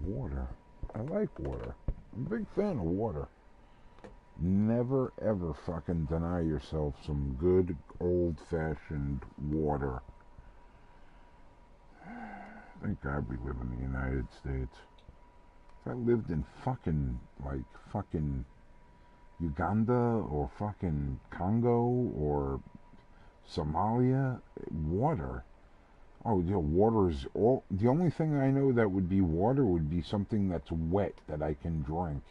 water. I like water. I'm a big fan of water. Never ever fucking deny yourself some good old-fashioned water. Thank God we live in the United States. If I lived in fucking Uganda or fucking Congo or Somalia, water. Oh, yeah, water is all. The only thing I know that would be water would be something that's wet that I can drink.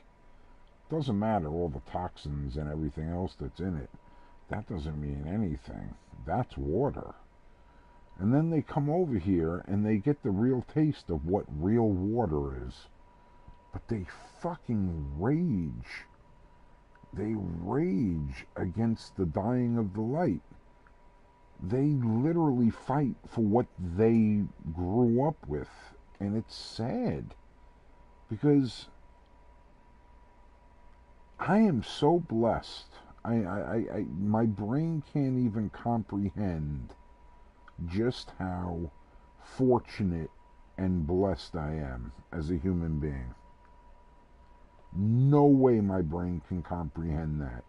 Doesn't matter all the toxins and everything else that's in it. That doesn't mean anything. That's water. And then they come over here and they get the real taste of what real water is. But they fucking rage. They rage against the dying of the light. They literally fight for what they grew up with. And it's sad. Because I am so blessed. My brain can't even comprehend just how fortunate and blessed I am as a human being. No way my brain can comprehend that.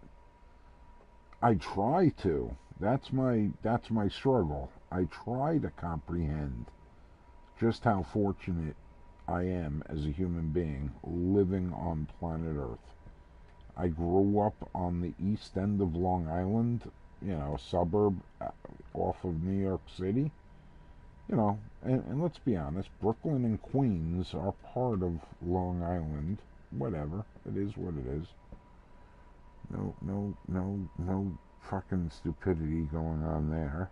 I try to. That's my struggle. I try to comprehend just how fortunate I am as a human being living on planet Earth. I grew up on the east end of Long Island, a suburb off of New York City. And let's be honest, Brooklyn and Queens are part of Long Island. Whatever. It is what it is. No fucking stupidity going on there.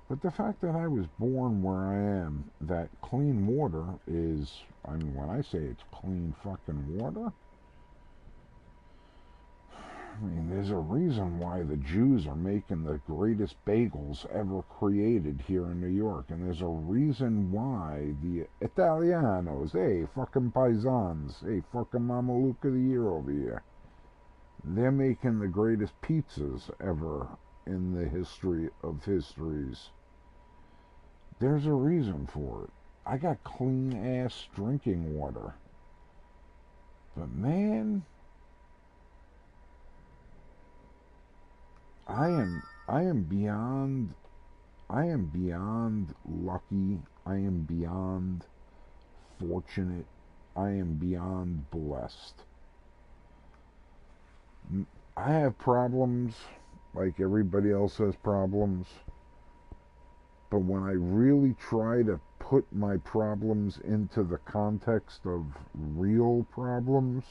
But the fact that I was born where I am, that clean water is, when I say it's clean fucking water, there's a reason why the Jews are making the greatest bagels ever created here in New York. And there's a reason why the Italianos, hey, fucking paisans, hey, fucking Mama Luca of the year over here, they're making the greatest pizzas ever in the history of histories. There's a reason for it. I got clean-ass drinking water. But man, I am beyond lucky. I am beyond fortunate. I am beyond blessed. I have problems like everybody else has problems. But when I really try to put my problems into the context of real problems,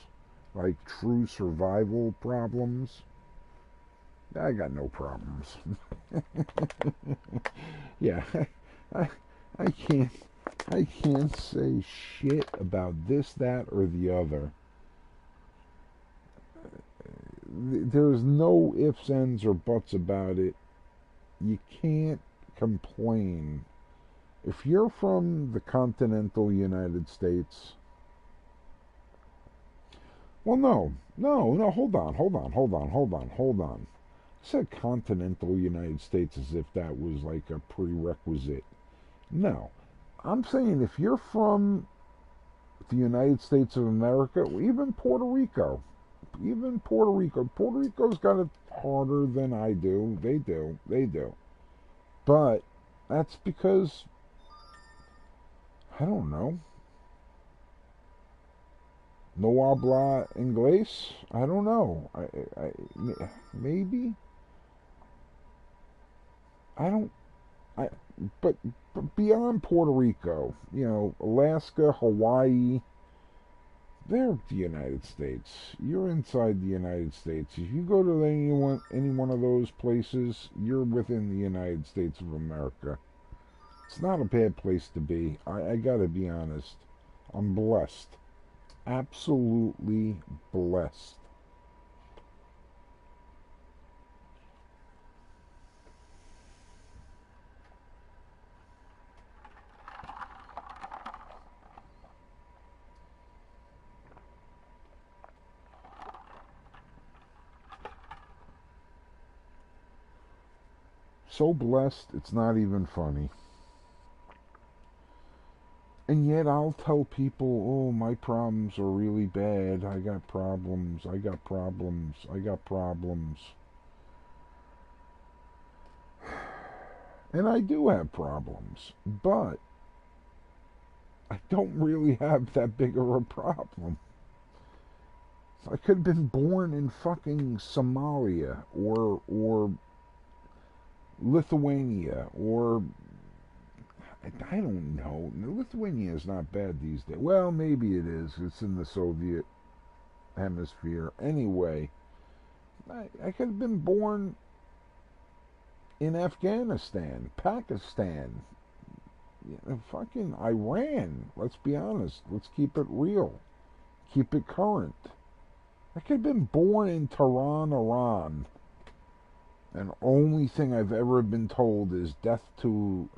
like true survival problems, I got no problems. Yeah, I can't say shit about this, that, or the other. There's no ifs, ands, or buts about it. You can't complain. If you're from the continental United States, well, no, hold on. I said continental United States as if that was like a prerequisite. No, I'm saying if you're from the United States of America, even Puerto Rico, Puerto Rico's got it harder than I do. They do. But that's because, I don't know, no habla inglés? I don't know. Maybe? I don't, I, but beyond Puerto Rico, Alaska, Hawaii, they're the United States. You're inside the United States. If you go to any one of those places, you're within the United States of America. It's not a bad place to be. I gotta be honest. I'm blessed. Absolutely blessed. So blessed, it's not even funny. And yet I'll tell people, oh, my problems are really bad. I got problems. I got problems. I got problems. And I do have problems, but I don't really have that big of a problem. I could have been born in fucking Somalia or Lithuania or I don't know. Lithuania is not bad these days. Well, maybe it is. It's in the Soviet hemisphere. Anyway, I could have been born in Afghanistan, Pakistan, fucking Iran. Let's be honest. Let's keep it real. Keep it current. I could have been born in Tehran, Iran. And the only thing I've ever been told is death to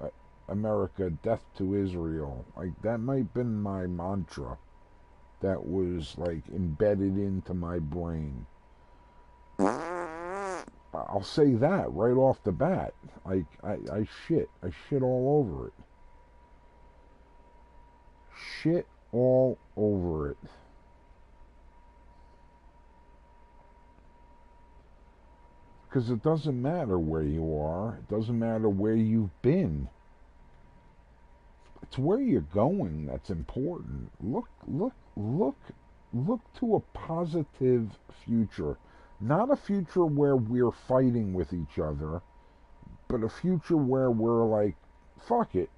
America, death to Israel. Like, that might have been my mantra that was, like, embedded into my brain. I'll say that right off the bat. Like, I shit all over it. Shit all over it. Because it doesn't matter where you are. It doesn't matter where you've been. It's where you're going that's important. Look to a positive future. Not a future where we're fighting with each other, but a future where we're like, fuck it.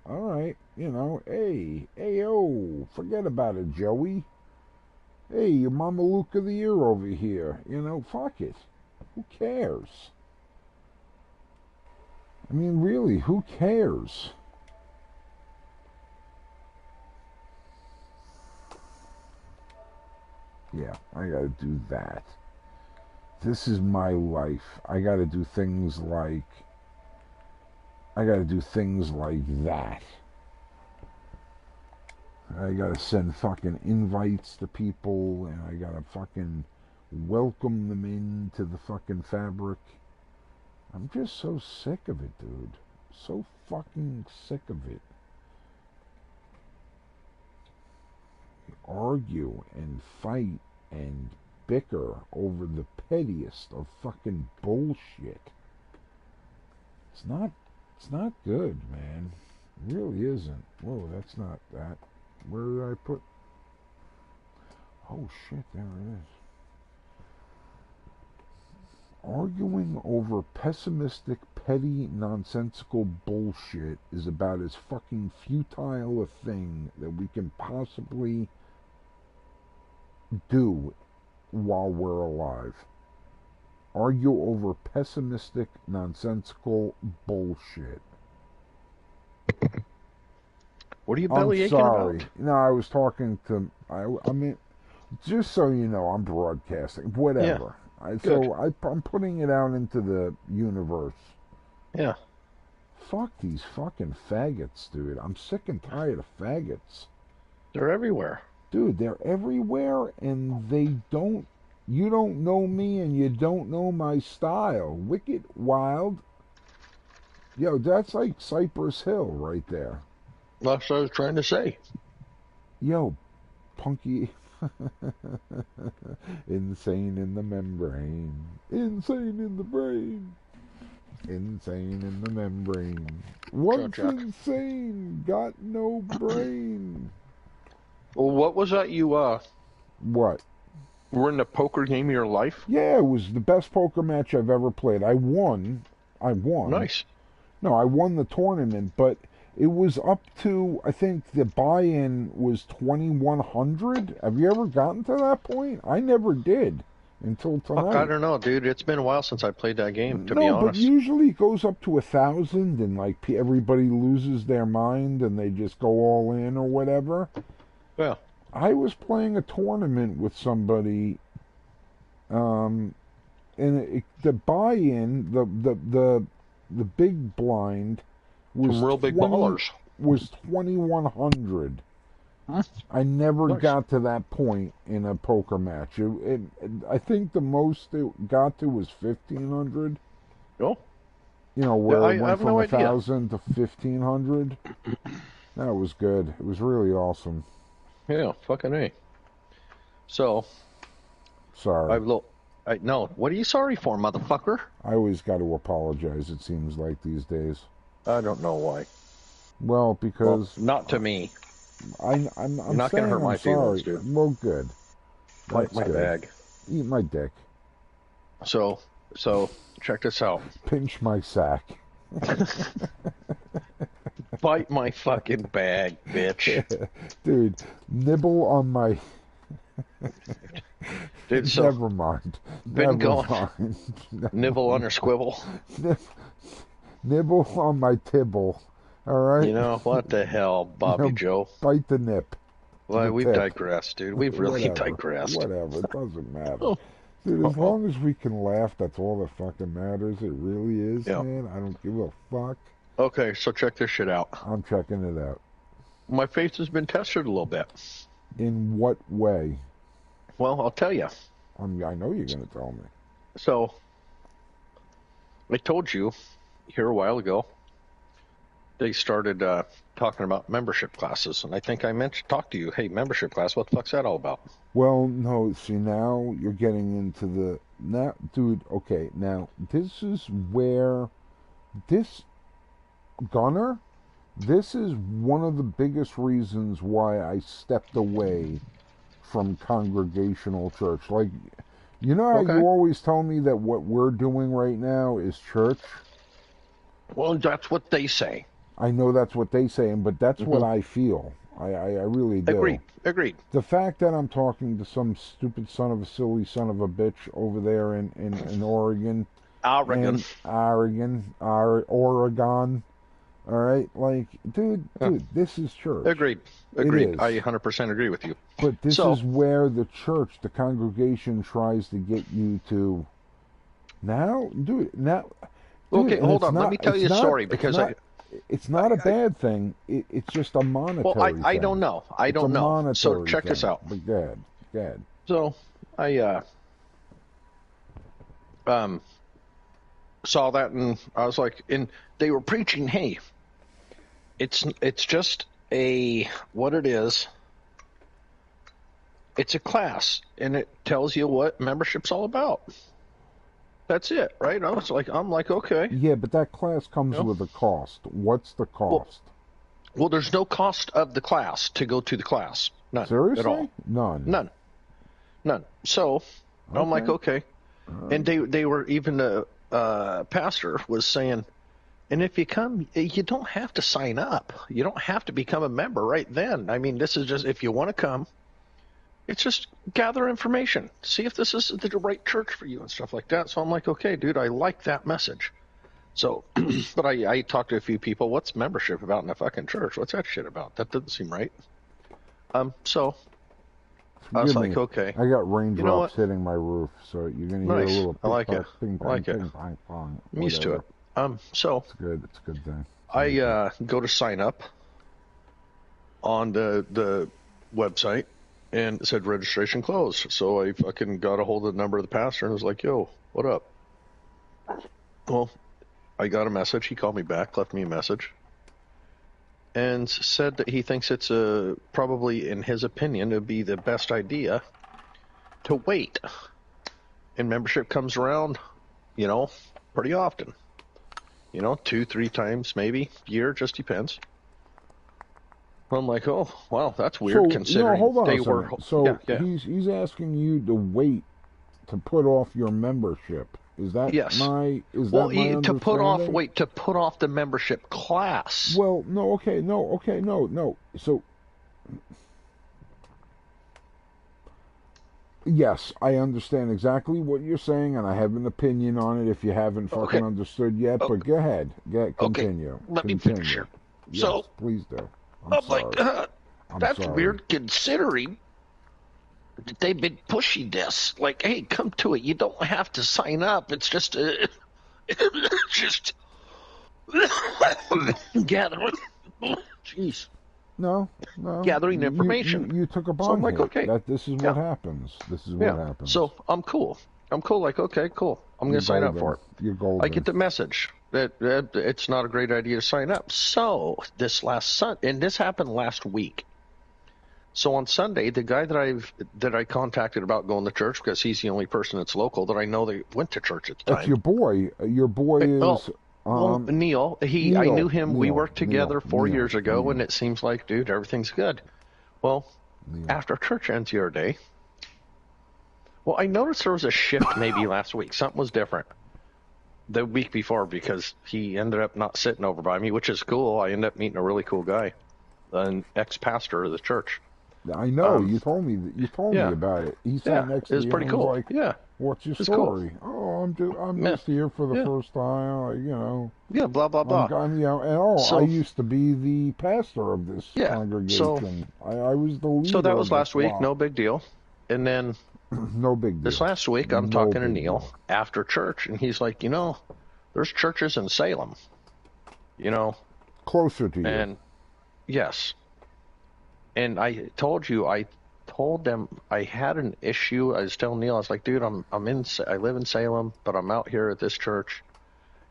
Alright, yo, forget about it, Joey. Hey, your Mama Luke of the Year over here. Fuck it. Who cares? I mean, really, who cares? Yeah, I gotta do that. This is my life. I gotta do things like that. I gotta send fucking invites to people, and I gotta fucking welcome them into the fucking fabric. I'm just so sick of it, dude. So fucking sick of it. Argue and fight and bicker over the pettiest of fucking bullshit. It's not good, man. It really isn't. Whoa, that's not that. Where did I put? Oh shit, there it is. Arguing over pessimistic, petty, nonsensical bullshit is about as fucking futile a thing that we can possibly do while we're alive. Argue over pessimistic, nonsensical bullshit. What are you belly aching sorry. about? No, I was talking to. I mean, just so you know, I'm broadcasting. Whatever. Yeah, I'm putting it out into the universe. Yeah. Fuck these fucking faggots, dude. I'm sick and tired of faggots. They're everywhere. Dude, they're everywhere, and they don't. You don't know me, and you don't know my style. Wicked Wild. Yo, that's like Cypress Hill right there. That's what I was trying to say. Yo, Punky. Insane in the membrane. Insane in the brain. Insane in the membrane. What's insane? Got no brain. Well, what was that you, What? were in the poker game of your life? Yeah, it was the best poker match I've ever played. I won. Nice. No, I won the tournament, but it was up to, I think the buy-in was 2,100. Have you ever gotten to that point? I never did until tonight. Fuck, I don't know, dude. It's been a while since I played that game, to be honest. No, but usually it goes up to 1,000, and like everybody loses their mind and they just go all in or whatever. Yeah. I was playing a tournament with somebody, and the buy-in, the big blind was some real big ballers. Was 2,100. Huh? I never got to that point in a poker match. I think the most it got to was 1,500. Oh. Where it went from no 1,000 to 1,500. That was good. It was really awesome. Yeah, fucking A. So, Sorry. no, what are you sorry for, motherfucker? I always got to apologize, it seems like these days. I don't know why. Well, Well, because not to me. I'm You're not saying gonna hurt I'm my sorry. feelings, dude. Well, good. My That's good. bag. Eat my dick. So, check this out. Pinch my sack. Bite my fucking bag, bitch. Dude, nibble on my... Dude, so Never mind. been Never going mind. nibble on her squivel. Nibble on my tibble. All right? You know, what the hell, Bobby Joe? Bite the nip. Well, the we've tip. digressed, dude. We've really Whatever. digressed. Whatever. It doesn't matter. Dude, as long as we can laugh, that's all that fucking matters. It really is, man. I don't give a fuck. Okay, so check this shit out. I'm checking it out. My faith has been tested a little bit. In what way? Well, I'll tell you. I know you're going to tell me. So, I told you here a while ago, they started talking about membership classes, and I think I talked to you, hey, membership class, what the fuck's that all about? Well, no, see, now you're getting into the... Now, dude, okay, now, this is where... Gunner, this is one of the biggest reasons why I stepped away from congregational church. Like, you know how you always tell me that what we're doing right now is church? Well, that's what they say. I know that's what they say, but that's what I feel. I really do. Agreed. The fact that I'm talking to some stupid silly son of a bitch over there in Oregon. Oregon. All right, like, dude, this is church. Agreed. I 100% agree with you. But this is where the church, the congregation, tries to get you to. Okay, hold on. Let me tell you a story because it's not a bad thing. It's just a monetary thing. Well, I don't know. I don't know. So check this out. But go ahead. So I saw that and I was like, and they were preaching, hey, it's just what it is. It's a class, and it tells you what membership's all about. That's it, right? I'm like, okay. Yeah, but that class comes with a cost. What's the cost? Well, there's no cost of the class to go to the class. None. Seriously? At all. None. So I'm like, okay. And they were, even the pastor was saying, and if you come, you don't have to sign up. You don't have to become a member right then. I mean, this is just, if you want to come, it's just gather information. See if this is the right church for you and stuff like that. So I'm like, okay, dude, I like that message. So, but I talked to a few people. What's membership about in a fucking church? What's that shit about? That doesn't seem right. So I was like, okay. I got raindrops hitting my roof, so you're gonna hear a little. I like it. Ping, I like it. Ping, pong, I'm used to it. So it's good. It's a good thing. I go to sign up on the website, and it said registration closed. So I fucking got a hold of the number of the pastor and was like, yo, what up? Well, I got a message. He called me back, left me a message, and said that he thinks it's probably, in his opinion, it would be the best idea to wait. And membership comes around, pretty often. 2-3 times maybe a year, just depends. I'm like, oh, wow, that's weird considering hold on they were. So he's asking you to wait to put off your membership. Is that my understanding? to put off the membership class. Well, no. So yes, I understand exactly what you're saying, and I have an opinion on it if you haven't fucking understood yet. But go ahead. Continue. Let me finish here. Yes, so, please do. I'm like, that's weird considering that they've been pushing this. Like, hey, come to it. You don't have to sign up. It's just gathering. Jeez. No. Gathering information. You took a bomb. So I'm like, okay. This is what happens. This is what happens. So I'm cool. Like, okay, cool. I'm going to sign up for it. You're golden. I get the message. that it's not a great idea to sign up. So this happened last week. So on Sunday, the guy that I contacted about going to church, because he's the only person that's local that I know that went to church at the time. That's your boy. Your boy is Neil. I knew him. We worked together 4 years ago, and it seems like, dude, everything's good. Well, after church ends the other day, well, I noticed there was a shift maybe last week. Something was different the week before, because he ended up not sitting over by me, which is cool. I ended up meeting a really cool guy, an ex-pastor of the church. I know. You told me about it. He sat next to you. It was pretty cool. Like, what's your story? Cool. Oh, I'm just here for the first time. Yeah, blah blah blah. I used to be the pastor of this congregation. I was the leader. So that was last week. No big deal. And then no big deal. This last week, I'm talking to Neil after church, and he's like, there's churches in Salem. Closer to you. And yes. And I told them I had an issue. I was telling Neil, I was like, dude, I live in Salem, but I'm out here at this church.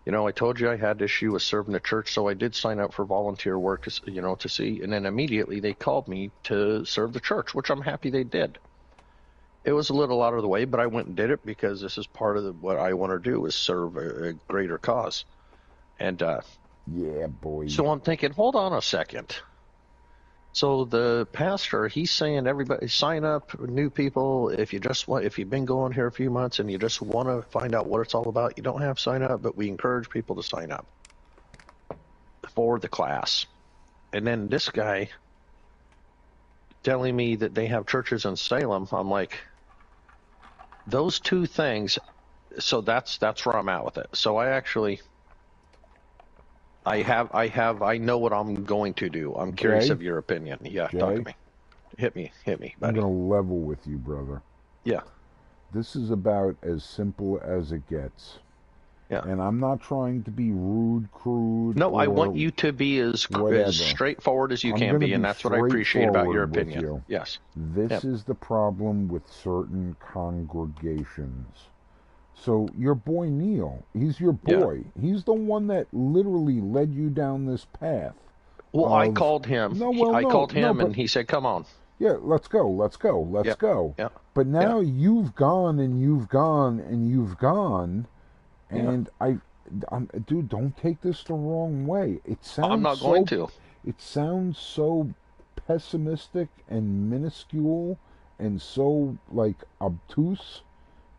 I told you I had an issue with serving the church, so I did sign up for volunteer work, to see. And then immediately they called me to serve the church, which I'm happy they did. It was a little out of the way, but I went and did it because this is part of what I want to do, is serve a greater cause. And yeah, boy. So I'm thinking, hold on a second. So the pastor, he's saying, everybody sign up, new people. If you've been going here a few months and you just want to find out what it's all about, you don't have to sign up, but we encourage people to sign up for the class. And then this guy telling me that they have churches in Salem. I'm like, those two things. So that's where I'm at with it. So I know what I'm going to do. I'm curious of your opinion. Yeah, Jay? Talk to me. Hit me, buddy. I'm going to level with you, brother. Yeah. This is about as simple as it gets. Yeah. And I'm not trying to be rude, crude. No, I want you to be as straightforward as you can be, and that's what I appreciate about your opinion. Yes. This is the problem with certain congregations. So your boy Neil, he's your boy. Yeah. He's the one that literally led you down this path. Well, I called him. I called him, and he said, "Come on." Yeah, let's go. Yeah. But now you've gone and you've gone and you've gone, and dude, don't take this the wrong way. It sounds. I'm not going to. It sounds so pessimistic and minuscule and so obtuse,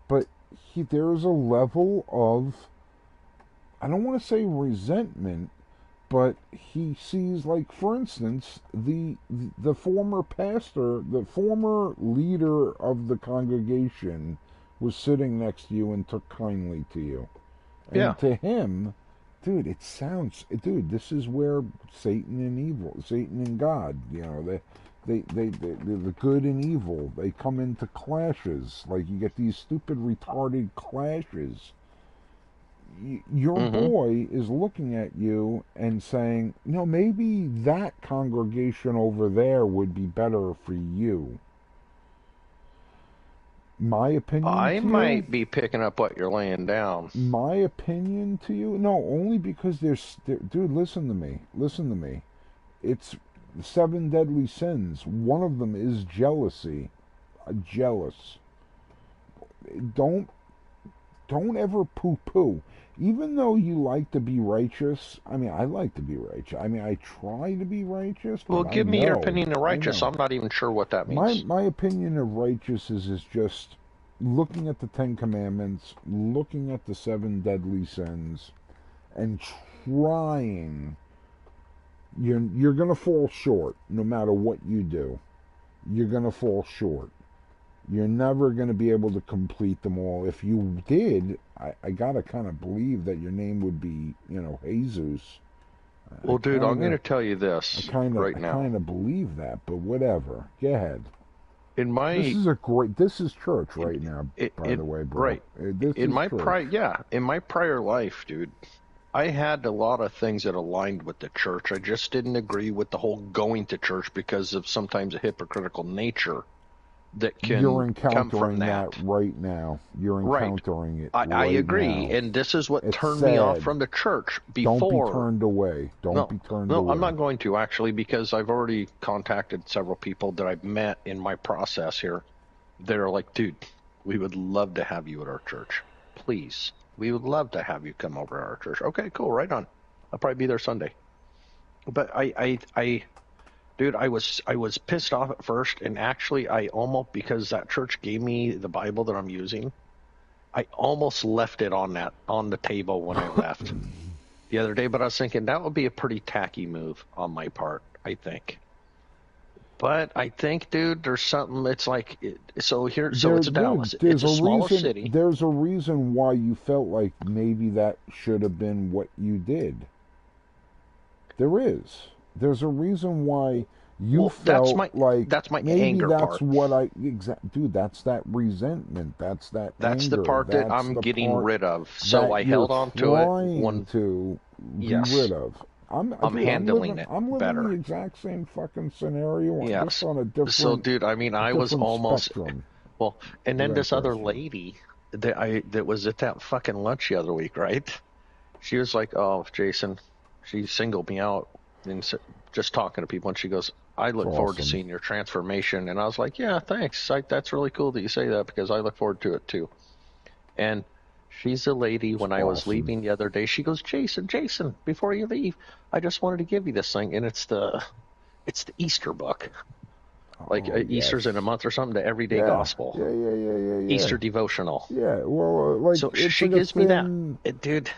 but. There's a level of, I don't want to say resentment, but he sees, for instance, the former pastor, the former leader of the congregation was sitting next to you and took kindly to you. And to him, dude, this is where Satan and God, the good and evil, they come into clashes. You get these stupid, retarded clashes. Your boy is looking at you and saying, maybe that congregation over there would be better for you. My opinion I might be picking up what you're laying down. My opinion to you? No, only because dude, listen to me. It's 7 deadly sins. One of them is jealousy. Jealous. Don't ever poo-poo. Even though you like to be righteous, I like to be righteous. I try to be righteous. Well, give me your opinion of righteous. I'm not even sure what that means. My opinion of righteous is just looking at the 10 Commandments, looking at the 7 deadly sins, and trying. You're going to fall short no matter what you do. You're going to fall short. You're never going to be able to complete them all. If you did, I got to kind of believe that your name would be, Jesus. Well, dude, I'm going to tell you this right now. I kind of believe that, but whatever. Go ahead. This is church right now, by the way, bro. Right. In my prior life, dude, I had a lot of things that aligned with the church. I just didn't agree with the whole going to church because of sometimes a hypocritical nature that You're can come from encountering that. that right now. You're Right. encountering it I right agree. now. And this is what It's turned me off sad. from the church Don't be before. turned away. Don't No, be turned no, I'm away. not going to actually, because I've already contacted several people that I've met in my process here. They're like, dude, we would love to have you at our church. Please. We would love to have you come over to our church. Okay, cool, right on. I'll probably be there Sunday. But dude, I was pissed off at first, and actually I almost, because that church gave me the Bible that I'm using, I almost left it on the table when I left the other day, but I was thinking that would be a pretty tacky move on my part, I think. But I think, dude, there's something. It's like, so here, so it's Dallas. It's a smaller city. There's a reason why you felt like maybe that should have been what you did. There is. There's a reason why you felt like that's my maybe anger that's part. what dude, that's that resentment. That's that That's anger. the part that I'm getting rid of. So I held on to it. To be rid of. I'm handling it better. The exact same fucking scenario, yes. just on a different. So, dude, I mean, I was almost spectrum. Well, and then this other lady that was at that fucking lunch the other week, right? She was like, "Oh, Jason," she singled me out and just talking to people, and she goes, "I look forward to seeing your transformation." And I was like, "Yeah, thanks. That's really cool that you say that, because I look forward to it too." And she's a lady. When I was leaving the other day, she goes, Jason, before you leave, I just wanted to give you this thing, and it's the Easter book. Like Easter's in a month or something, the Everyday Gospel. Yeah. Easter devotional. Yeah, well, like, so she gives me that, dude,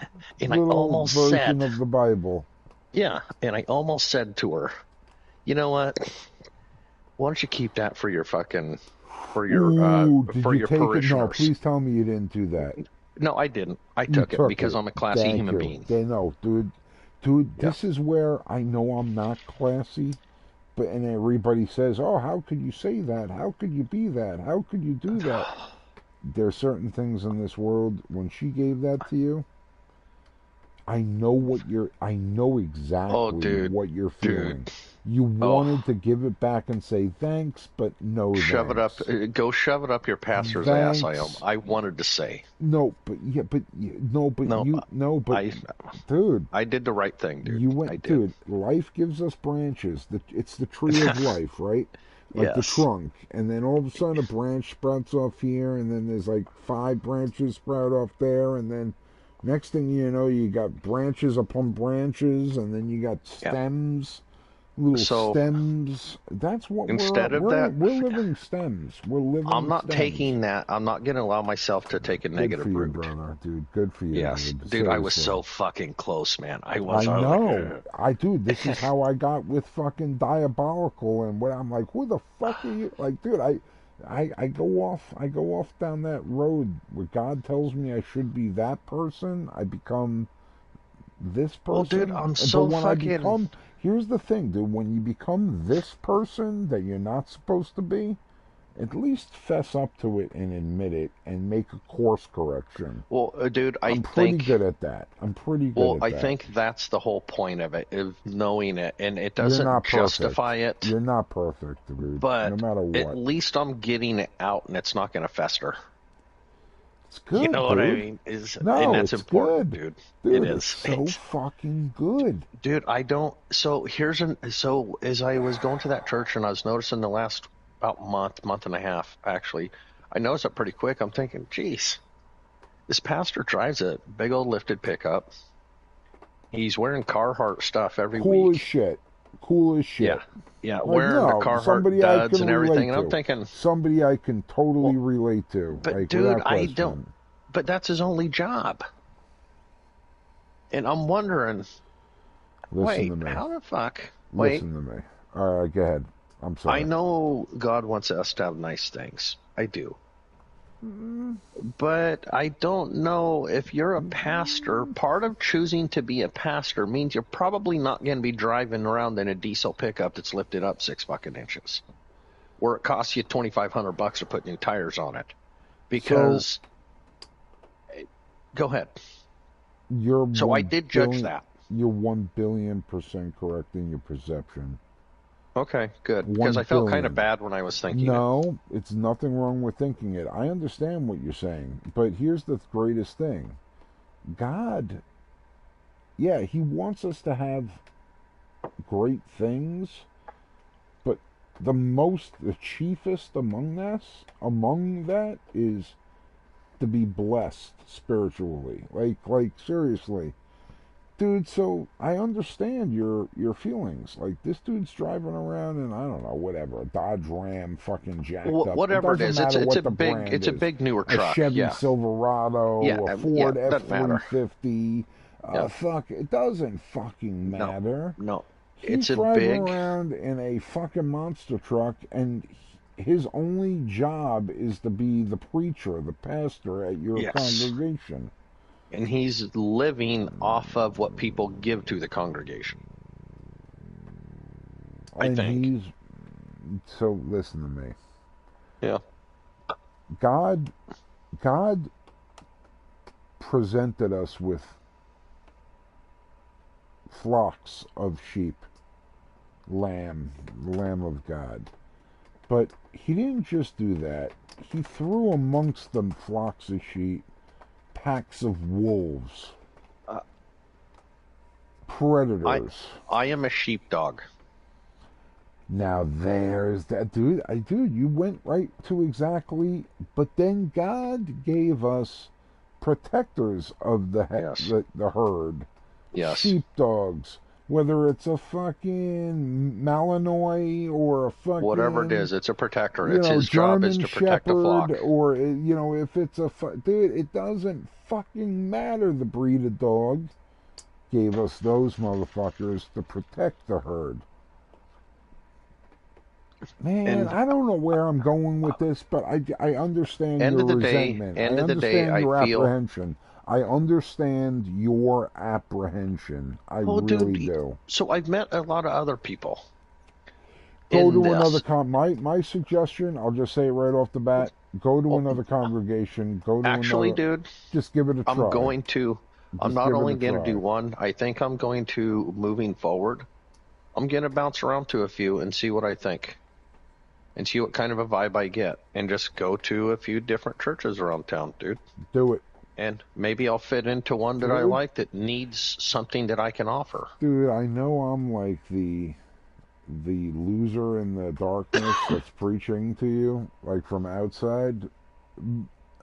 and I almost said of the Bible. Yeah, and I almost said to her, you know what? Why don't you keep that for your fucking for your parishioners? No, please tell me you didn't do that. No, I didn't. I took it because I'm a classy human being. No, dude, this is where I know I'm not classy. But and everybody says, "Oh, how could you say that? How could you be that? How could you do that?" There are certain things in this world. When she gave that to you, I know exactly what you're feeling. Dude. You wanted to give it back and say thanks, but no. Shove it up your pastor's ass. I wanted to say. Dude, I did the right thing, dude. Dude. Life gives us branches. It's the tree of life, right? Like the trunk, and then all of a sudden a branch sprouts off here, and then there's like 5 branches sprout off there, and then next thing you know, you got branches upon branches, and then you got stems. Stems. That's what we're living stems. We're living. I'm not stems. taking that. I'm not going to allow myself to take a negative route. Good for you, brother, dude. Good for you. Yes, dude. I was so fucking close, man. I know. This is how I got with fucking Diabolical, and what I'm like, who the fuck are you? Like, dude, I go off down that road where God tells me I should be that person. I become this person. Well, dude, I'm so fucking. Here's the thing, dude. When you become this person that you're not supposed to be, at least fess up to it and admit it and make a course correction. Well, dude, I'm pretty good at that. Well, I think that's the whole point of it, of knowing it, and it doesn't justify it. You're not perfect, dude. But no matter what, at least I'm getting it out, and it's not going to fester. It's good, you know dude. what I mean? And that's important, dude. It is. It's so fucking good. Dude, I don't... So as I was going to that church, and I was noticing the last about month and a half, actually, I noticed it pretty quick. I'm thinking, geez, this pastor drives a big old lifted pickup. He's wearing Carhartt stuff every week. Cool as shit. Yeah, wearing the Carhartt duds and everything. And I'm thinking... Somebody I can totally relate to. But, dude, I don't... But that's his only job. And I'm wondering... Listen to me. How the fuck... Listen to me. All right, go ahead. I'm sorry. I know God wants us to have nice things. I do. But I don't know if you're a pastor. Part of choosing to be a pastor means you're probably not going to be driving around in a diesel pickup that's lifted up 6 fucking inches, where it costs you $2,500 to put new tires on it. Because, go ahead. I did judge that. You're 1,000,000,000% correct in your perception. Okay, good. Because 1 I felt kind of billion. bad when I was thinking it. No, it's nothing wrong with thinking it. I understand what you're saying, but here's the greatest thing. God, yeah, he wants us to have great things, but the chiefest among that is to be blessed spiritually. Like seriously. Dude, so I understand your feelings. Like this dude's driving around in, I don't know, whatever, a Dodge Ram, fucking jacked up. It Whatever it doesn't is, matter it's what a the big brand is. newer A truck. Chevy Yeah, yeah, Silverado, a yeah. Ford F Doesn't three matter. fifty. Yeah, Fuck, it doesn't fucking no, matter. no. He's It's a driving big. around in a fucking monster truck, and his only job is to be the preacher, the pastor at your Yes, congregation. and he's living off of what people give to the congregation. I And think. he's so listen to me. Yeah. God God presented us with flocks of sheep, lamb of God. But he didn't just do that. He threw amongst them flocks of sheep packs of wolves, Uh, I predators. I am a sheepdog. Now there's that dude. You went right to exactly. But then God gave us protectors of Yes. the herd, Yes. sheepdogs. Whether it's a fucking Malinois or a Whatever it fucking, is, it's a protector. It's his job is German to protect the Shepherd, flock. or if it's dude, it doesn't fucking matter the breed of dog. Gave us those motherfuckers to protect the herd. Man, And I don't know where I'm going with this, but I understand end your of the day, resentment. I end of the day, understand I your feel, apprehension. I understand your apprehension. I well, really dude, do. so I've met a lot of other people Go in to another this. my suggestion, I'll just say it right off the bat, go to Well, another congregation, go to actually, another, dude, just give it a I'm try. going to, I'm Just not give it only a going to do try. one, I think I'm going to, moving forward, I'm going to bounce around to a few and see what I think and see what kind of a vibe I get and just go to a few different churches around town, dude. Do it. And maybe I'll fit into one that I Dude, like that needs something that I can offer. dude, I know I'm like the loser in the darkness that's preaching to you, like from outside,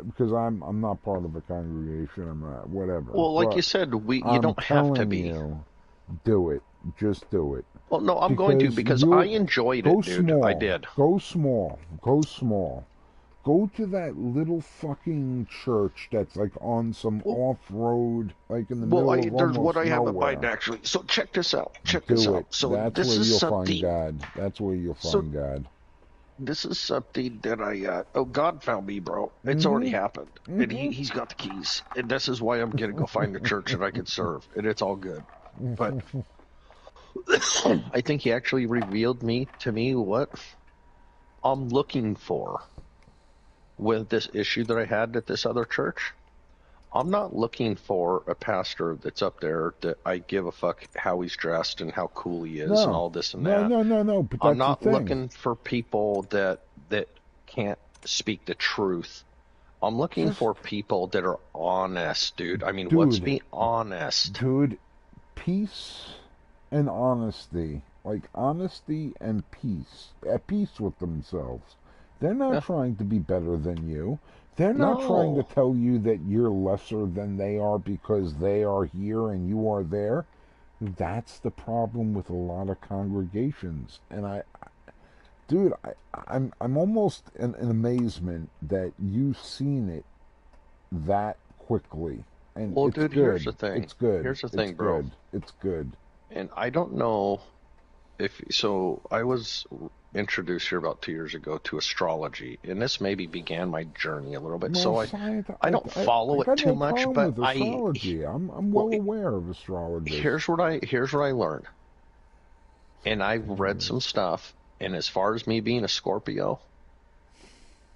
because I'm not part of a congregation. I'm not whatever. Well, like you But said, you I'm don't have to telling be. you, do it. Just do it. Well, no, I'm going to Because because I you'll enjoyed go it, dude. I small. did. Go small. Go small. Go to that little fucking church that's like on some Well, off road, like in the well, middle of there's what almost I have in mind nowhere. actually. So check this out. Check this Do out. it. So That's where you'll find God. That's where you'll so find God. this is something that oh, God found me, bro. It's already Mm-hmm. happened, and Mm-hmm. he's got the keys, and this is why I'm gonna go find a church that I can serve, and it's all good. But I think he actually revealed to me what I'm looking for with this issue that I had at this other church. I'm not looking for a pastor that's up there that I give a fuck how he's dressed and how cool he is and No, all this and no, that. no, no, no. But I'm that's the not thing, looking for people that can't speak the truth. I'm looking just for people that are honest, dude. I mean, let's dude, be honest. dude. Peace and honesty, like honesty and peace, at peace with themselves. They're not Yeah, trying to be better than you. They're not trying to no. tell you that you're lesser than they are because they are here and you are there. That's the problem with a lot of congregations, and dude, I'm almost in amazement that you've seen it that quickly, and Well, it's dude, here's good. the thing. It's good. Here's the It's thing, bro. good. It's good. And I don't know if so. I was introduced here about 2 years ago to astrology, and this maybe began my journey a little bit. Well, So science, I don't I follow it got too no much, problem but with astrology. I'm well, well aware of astrologists. here's what I learned, and I've read some stuff. And as far as me being a Scorpio,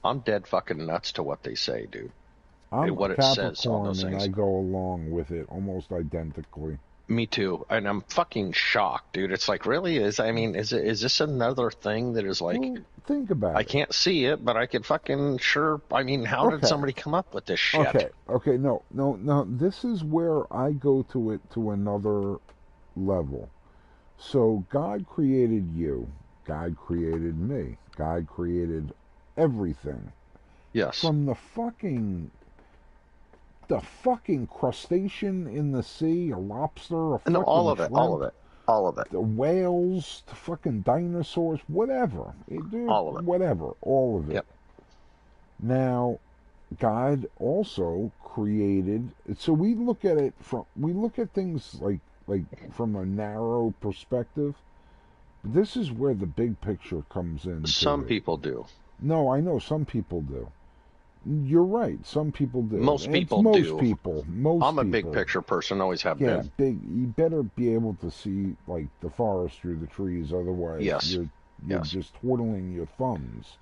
I'm dead fucking nuts to what they say, dude, and I'm a what it says on Capricorn, those and I things. go along with it almost identically. Me too, and I'm fucking shocked, dude. It's like, really? Is this another thing that is like, Well, think about I it. can't see it, but I could fucking sure. I mean, how did Okay, somebody come up with this shit? okay. No, no, no. This is where I go to it to another level. So God created you. God created me. God created everything. Yes, From the fucking crustacean in the sea, a lobster, a no, all fucking of it, all of shrimp, it, all of it, the whales, the fucking dinosaurs, whatever. Dude, all of it. whatever. All of it. Yep. Now, God also created. So we look at things like from a narrow perspective. This is where the big picture comes into Some it. people do. No, I know some people do. You're right. Some people do. Most And it's people most do. people. Most I'm a big people. picture person, always have Yeah, been. big. You better be able to see like the forest through the trees. Otherwise, Yes, you're yes, just twiddling your thumbs.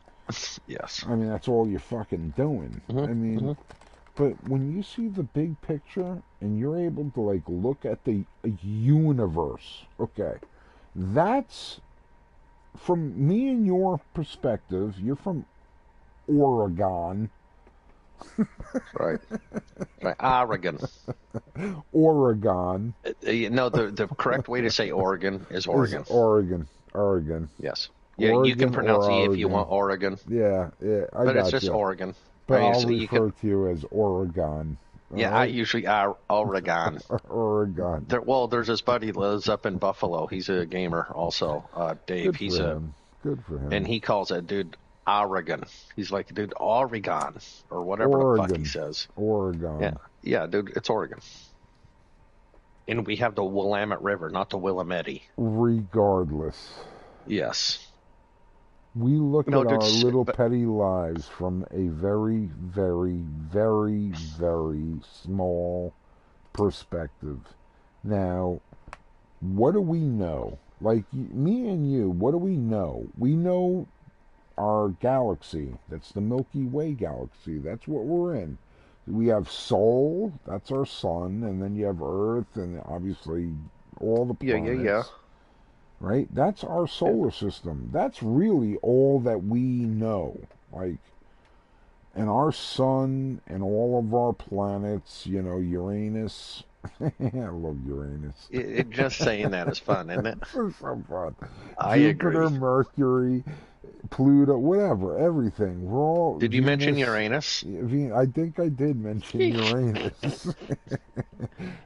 yes. I mean, that's all you're fucking doing. Hmm. I mean, Hmm. but when you see the big picture and you're able to like look at the universe, okay, that's from me and your perspective. You're from Oregon, Right, right. Oregon. Oregon No, the correct way to say Oregon is is Oregon. Oregon, Yes. Yeah, you can Oregon or pronounce E if you Oregon. want Oregon, Yeah, yeah, I but it's got just you. Oregon. I But mean, I'll so you can. refer to you as Oregon. All Yeah, I right, usually are Oregon. Oregon. Well, there's this buddy lives up in Buffalo. He's a gamer also. Dave. Good for him. Good for And him. he calls that dude Oregon. He's like, dude, Oregon or whatever the fuck he Oregon, says. Yeah, Oregon. yeah, dude, it's Oregon. And we have the Willamette River, not the Willamette. Regardless, Yes. we look No, at dude, our little but petty lives from a very, very, very, very small perspective. Now, what do we know? Like me and you, what do we know? We know our galaxy. That's the Milky Way galaxy. That's what we're in. We have Sol, that's our sun, and then you have Earth, and obviously all the yeah, yeah, yeah. planets, right? That's our Yeah. solar system. That's really all that we know. Like, and our sun and all of our planets, Uranus. I love Uranus. Just saying that is fun, isn't it? This is so fun. I Jupiter, agree. Mercury, Pluto, whatever, everything. We're all Did you mention Venus. Uranus? I think I did mention Uranus.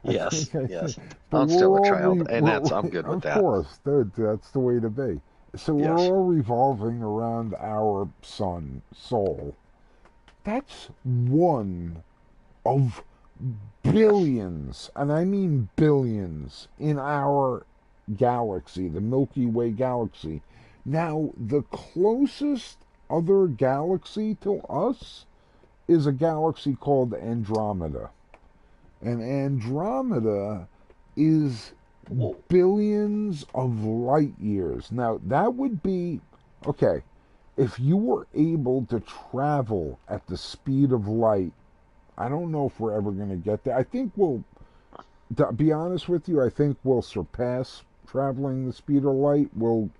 I Yes, think I did. yes. But I'm still a child, and I'm good with of that. course, dude, that's the way to be. So we're Yes. all revolving around our sun, Sol. That's one of billions, and I mean billions, in our galaxy, the Milky Way galaxy. Now, the closest other galaxy to us is a galaxy called Andromeda. And Andromeda is Whoa. billions of light years. Now, that would be okay. If you were able to travel at the speed of light, I don't know if we're ever going to get there. I think to be honest with you, I think we'll surpass traveling the speed of light. We'll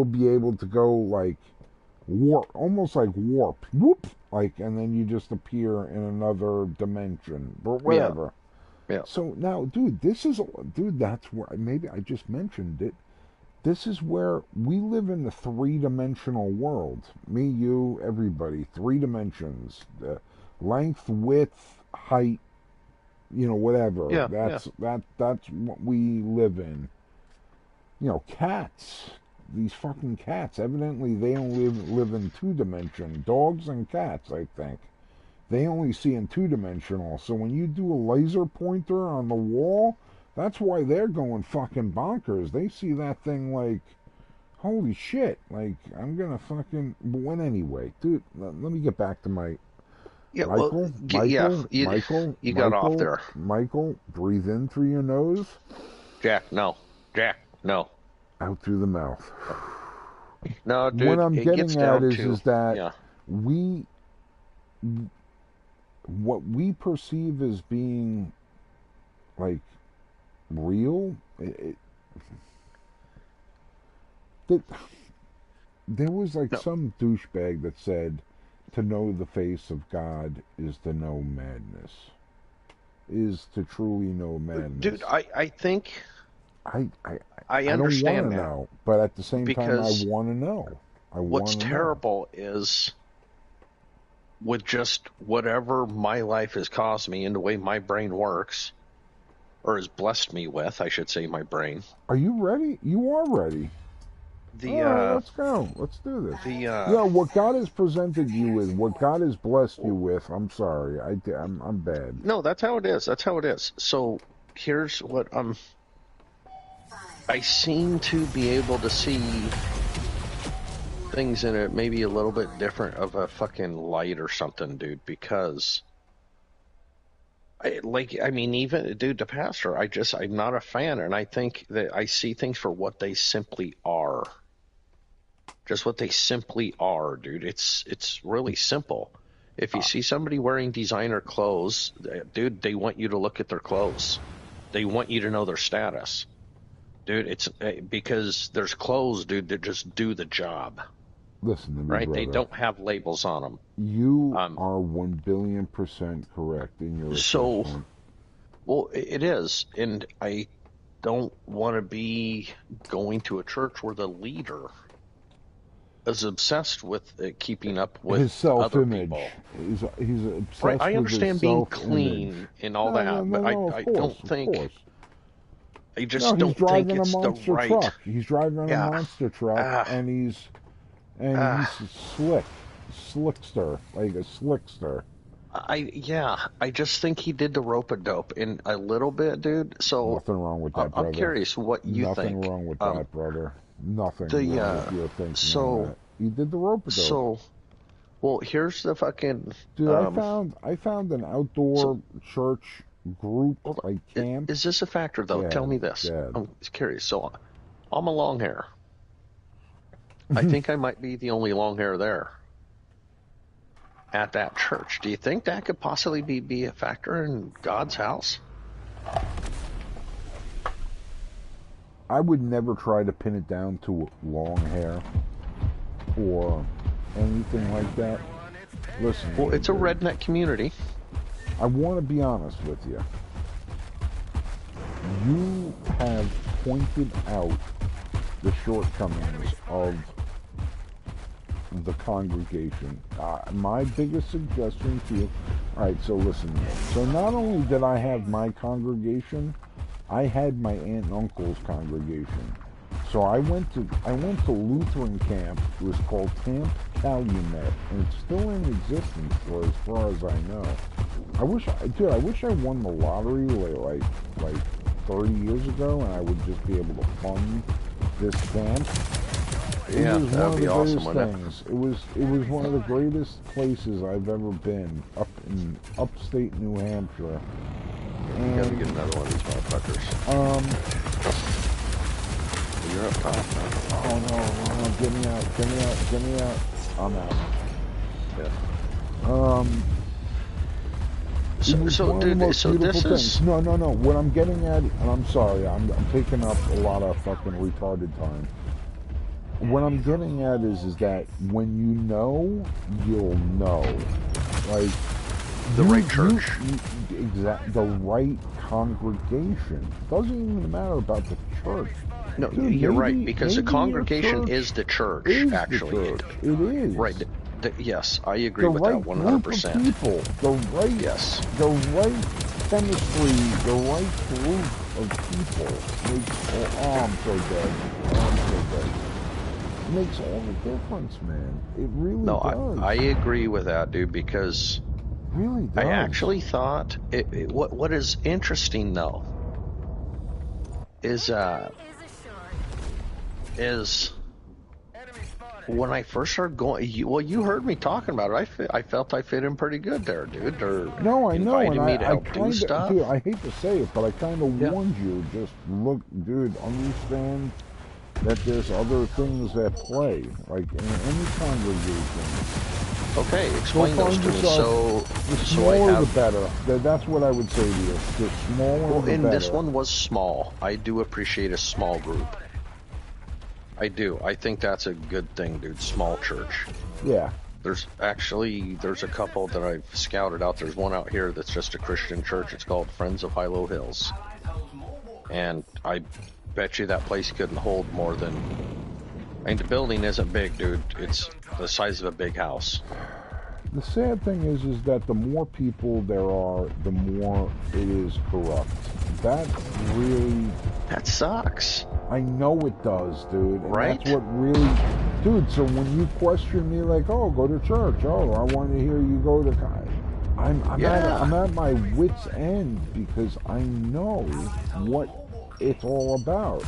be able to go like warp, almost like warp, whoop, like, and then you just appear in another dimension, but Yeah, whatever. yeah. So now, dude, that's where maybe I just mentioned it. This is where we live in the three-dimensional world. Me, you, everybody, three dimensions. The length, width, height, whatever. Yeah, yeah. That's what we live in. Cats. These fucking cats. Evidently, they only live in two-dimension. Dogs and cats, I think. They only see in two-dimensional. So when you do a laser pointer on the wall, that's why they're going fucking bonkers. They see that thing like, holy shit. Like, I'm gonna fucking. But anyway, dude, let me get back to my. Yeah, well, yeah, you got off there. Michael, breathe in through your nose, Jack, no. Jack, no. out through the mouth. No, What dude, I'm it gets getting at down is to, that yeah, we, what we perceive as being like real. There was like No. some douchebag that said, "To know the face of God is to know madness. Is to truly know madness." Dude, I think I I don't want understand to that know, but at the same time, I because want to know. I want what's to know. terrible is with just whatever my life has caused me and the way my brain works, or has blessed me with, I should say, my brain. Are you ready? You are ready. The All right, let's go. Let's do this. the What God has presented you with, what God has blessed you with. I'm sorry, I'm bad. no, that's how it is. That's how it is. So here's what I seem to be able to see things in it maybe a little bit different of a fucking light or something, dude, because even dude, the pastor, I'm not a fan, and I think that I see things for what they simply are. Just what they simply are, dude. It's really simple. If you see somebody wearing designer clothes, dude, they want you to look at their clothes. They want you to know their status. Dude, it's because there's clothes, dude, that just do the job. Listen to me, right? brother. They don't have labels on them. You are 1,000,000,000% correct in your assessment. Well, it is, and I don't want to be going to a church where the leader is obsessed with keeping up with his self-image. Other people. He's obsessed right. I with understand his being self-image. clean and all that, but I don't think. I just don't think it's the right. Truck. He's driving a monster truck, and he's slickster, like a slickster. I just think he did the rope-a-dope in a little bit, dude. So nothing wrong with that, brother. I'm curious what you think. Nothing wrong with that, brother. Nothing wrong with your thinking on that. He did the rope-a-dope. So, well, here's the fucking... Dude, I found an outdoor church group, like camp. Is this a factor, though? Tell me this. I'm curious. So, I'm a long hair. I think I might be the only long hair there at that church. Do you think that could possibly be a factor in God's house? I would never try to pin it down to long hair or anything like that. Listen. Well, it's a redneck community. I want to be honest with you. You have pointed out the shortcomings of the congregation. My biggest suggestion to you, alright, so listen. So not only did I have my congregation, I had my aunt and uncle's congregation. So I went to Lutheran camp. It was called Camp Calumet, and it's still in existence for as far as I know. I wish I won the lottery like 30 years ago, and I would just be able to fund this camp. It was one of the greatest things. It was one of the greatest places I've ever been, up in upstate New Hampshire. You gotta get another one of these motherfuckers. You're up top, huh? Oh no, get me out. I'm out. Yeah. So dude, this is... No. What I'm getting at, and I'm sorry, I'm taking up a lot of fucking retarded time. What I'm getting at is that when you know, you'll know. Like the right church. The right congregation. Doesn't even matter about the church. No, dude, you're right, because the congregation is the church, actually. It is. Right. Yes, I agree with that 100%. People, the right chemistry, the right group of people. I'm so dead. It makes all the difference, man. It really does. I agree with that, dude, because it really does. I actually thought what is interesting though is when I first started going, you heard me talking about it. I felt I fit in pretty good there, dude. No, I know, and me to help do stuff. Dude, I hate to say it, but I kind of warned you. Just look, dude, understand that there's other things at play. Like in any congregation, Okay, explain those to me. The So smaller I have. the better. That's what I would say to you. The smaller Well, the and better. this one was small. I do appreciate a small group. I do. I think that's a good thing, dude. Small church. Yeah. There's a couple that I've scouted out. There's one out here that's just a Christian church. It's called Friends of Hilo Hills. And I bet you that place couldn't hold more than... I mean, the building isn't big, dude. It's the size of a big house. The sad thing is that the more people there are, the more it is corrupt. That really... That sucks. I know it does, dude. And right? That's what really... Dude, so when you question me like, oh, go to church. Oh, I want to hear you go to... I'm at my wit's end because I know what it's all about.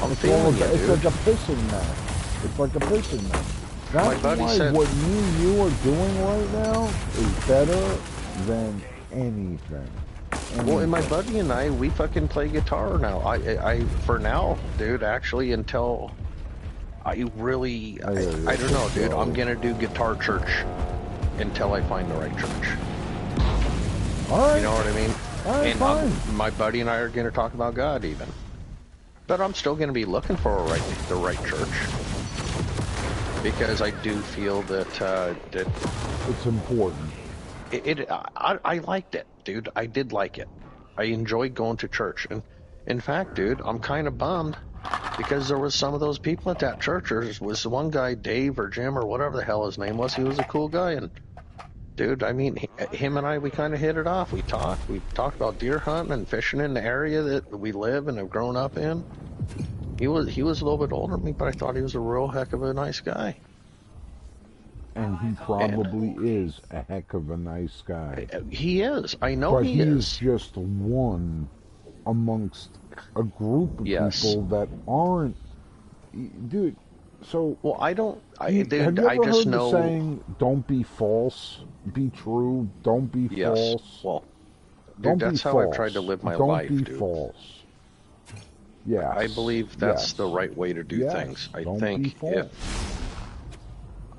I'm feeling you, dude. It's like a pissing match. It's like a pissing match. That's why what you are doing right now is better than anything. Well, and my buddy and I, we fucking play guitar now. I for now, dude, actually, until I really, I don't know, dude. I'm gonna do guitar church until I find the right church. All right. You know what I mean? All right, and fine. My buddy and I are gonna talk about God even. But I'm still gonna be looking for the right church. Because I do feel that that it's important. I liked it, dude. I did like it. I enjoyed going to church, and in fact, dude, I'm kind of bummed because there was some of those people at that church. There was one guy, Dave or Jim or whatever the hell his name was. He was a cool guy, and dude, I mean, him and I, we kind of hit it off. We talked about deer hunting and fishing in the area that we live and have grown up in. He was a little bit older than me, but I thought he was a real heck of a nice guy. And he probably is a heck of a nice guy. He is. I know he is. But he's just one amongst a group of people that aren't. Dude, so. Well, I don't. Have you ever heard the saying, don't be false, be true, don't be false? Well, dude, that's how I've tried to live my life, dude. Don't be false. Yeah, I believe that's the right way to do things. I think if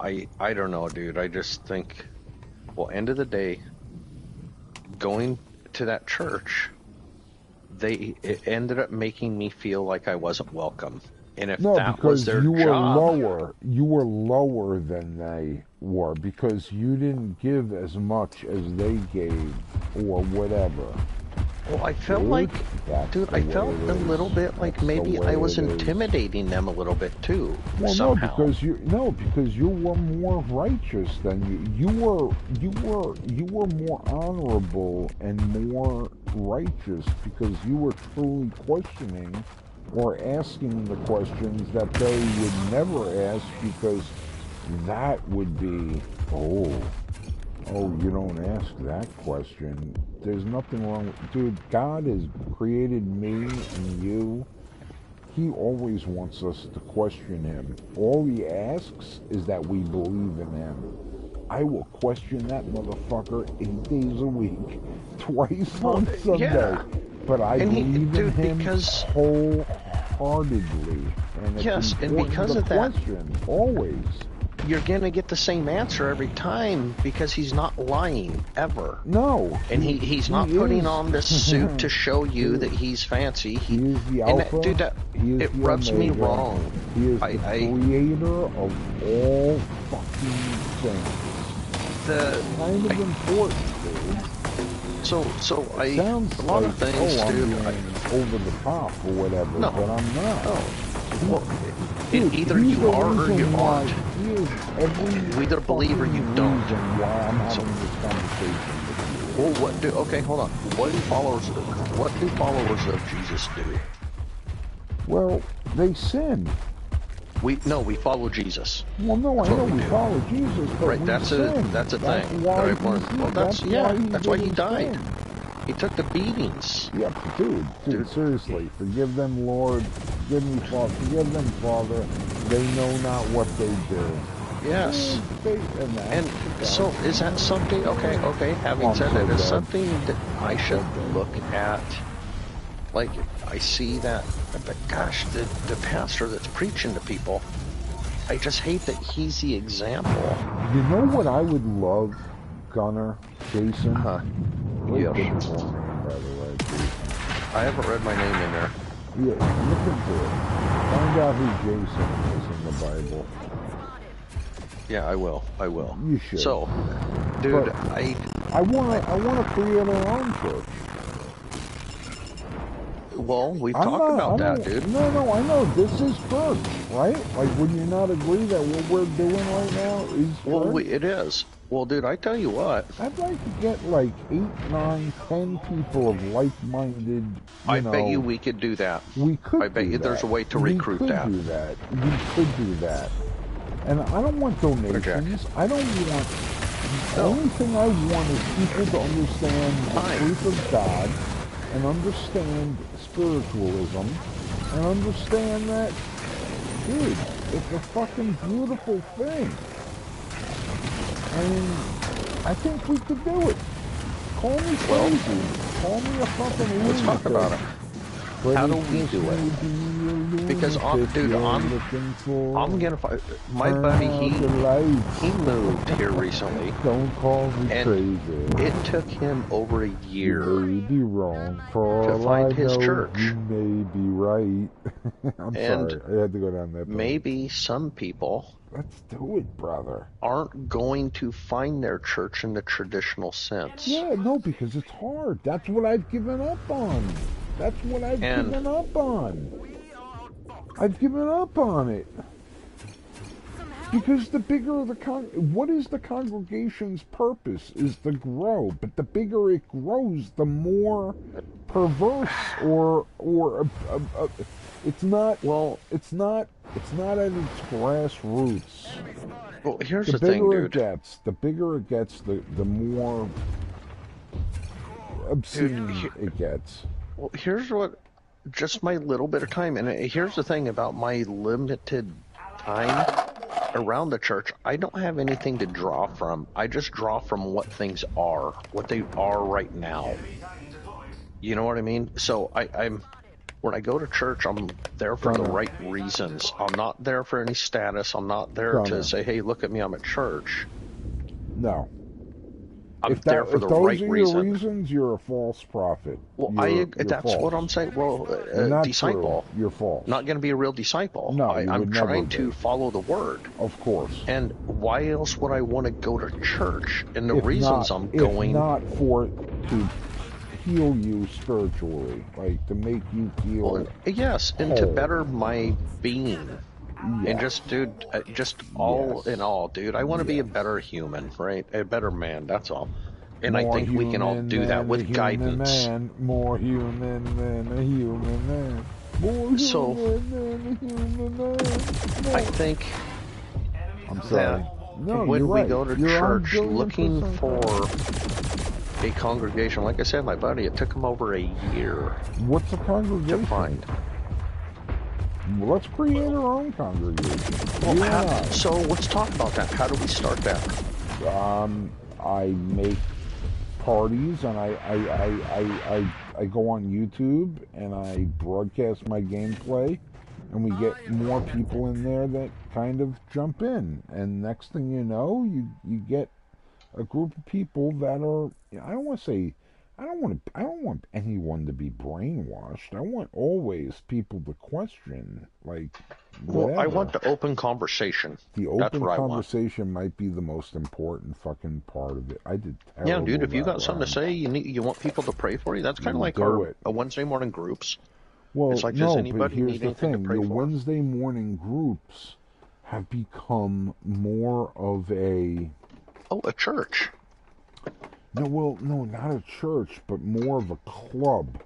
I don't know, dude. I just think, well, end of the day, going to that church, it ended up making me feel like I wasn't welcome. And if that was their job, you were lower than they were because you didn't give as much as they gave or whatever. Well, I felt like, dude, I felt a little bit like maybe I was intimidating them a little bit too. Well, somehow. because you were more righteous than you were more honorable and more righteous because you were truly questioning or asking the questions that they would never ask because that would be, oh, you don't ask that question. There's nothing wrong with... Dude, God has created me and you. He always wants us to question him. All he asks is that we believe in him. I will question that motherfucker 8 days a week, twice on Sunday. Yeah. But I believe in him wholeheartedly. And it's and because of that, always. You're gonna get the same answer every time because he's not lying ever. No, and he's not putting on this suit to show you that he's fancy. He is the alpha. Dude, it rubs me wrong. He is the creator of all fucking things. Kind of important, dude. So sounds a lot of things, dude. Over the top or whatever, but I'm not. No. Well, either you are or you aren't. You either believe or you don't. Why I'm having this conversation. Well, okay, hold on. What do followers of Jesus do? Well, they sin. We follow Jesus. Well, no, I know we follow Jesus, but right, that's a thing that I've learned. Well, that's why he died. He took the beatings. Yeah, dude, seriously. Forgive them, Lord. Forgive me, Father. Forgive them, Father. They know not what they do. Yes. And so, is that something, okay, having said that, is something that I should look at? Like, I see that, but gosh, the pastor that's preaching to people, I just hate that he's the example. You know what I would love, Gunner, Jason? Huh. Really Yes. difficult name, by the way, Jason. I haven't read my name in there. Yeah, look into it. Find out who Jason is in the Bible. Yeah, I will. I will. You should. So, dude, But I want to create our own church. well, we talked about that, dude. No, I know. This is church, right? Like, would you not agree that what we're doing right now is church? Well, it is. Well, dude, I tell you what. I'd like to get like 8, 9, 10 people of like-minded. I bet you we could do that. We could. I bet you there's a way to recruit that. We could do that. And I don't want donations. I don't want. The only thing I want is people to understand the truth of God and understand spiritualism and understand that, dude, it's a fucking beautiful thing. I mean, I think we could do it. Call me crazy. Call me a fucking lunatic. Let's talk about it. How do we do it? Because, dude, I'm gonna find my buddy. He moved here recently. Don't call me crazy. It took him over a year you may be wrong. To find his church. You may be right. I'm sorry. I had to go down that path. Maybe some people. Let's do it, brother. Aren't going to find their church in the traditional sense. Yeah, no, because it's hard. That's what I've given up on. That's what I've given up on. I've given up on it. Because the bigger the what is the congregation's purpose is to grow, but the bigger it grows, the more perverse it's not. Well, it's not at its grassroots. Well, here's the thing, dude. The bigger it gets, the more obscene it gets. Well, here's what, just my little bit of time, and here's the thing about my limited time around the church. I don't have anything to draw from. I just draw from what things are, what they are right now. You know what I mean? So I'm when I go to church, I'm there for the right reasons. I'm not there for any status. I'm not there to say, hey, look at me, I'm at church. No. I'm there for the right reason. If those are your reasons, you're a false prophet. Well, that's false. What I'm saying. Well, disciple. True. You're false. Not going to be a real disciple. No, I'm trying to follow the word. Of course. And why else would I want to go to church? And the reasons I'm going. If not for to heal you spiritually, like to make you feel. Well, yes, and to better my being. Yes. And just, dude, all in all, dude, I want to be a better human, right? A better man, that's all. And I think we can all do that with guidance. More human than a human man. More human than a human man. I think I'm sorry. When we go to church looking for a congregation, like I said, my buddy, it took him over a year. What's a congregation? To find. Well, let's create our own congregation. Well, so let's talk about that. How do we start that? I make parties, and I go on YouTube, and I broadcast my gameplay, and we get more people in there that kind of jump in. And next thing you know, you get a group of people that are, I don't want anyone to be brainwashed. I want always people to question, like, whatever. Well, I want the open conversation. The open conversation might be the most important fucking part of it. I did terrible. Yeah, dude, if you got something to say, you want people to pray for you, that's kind of like our Wednesday morning groups. Well, it's like, no, does anybody but here's need the anything thing. to pray Your for? Wednesday morning groups have become more of a... Oh, a church. No, not a church, but more of a club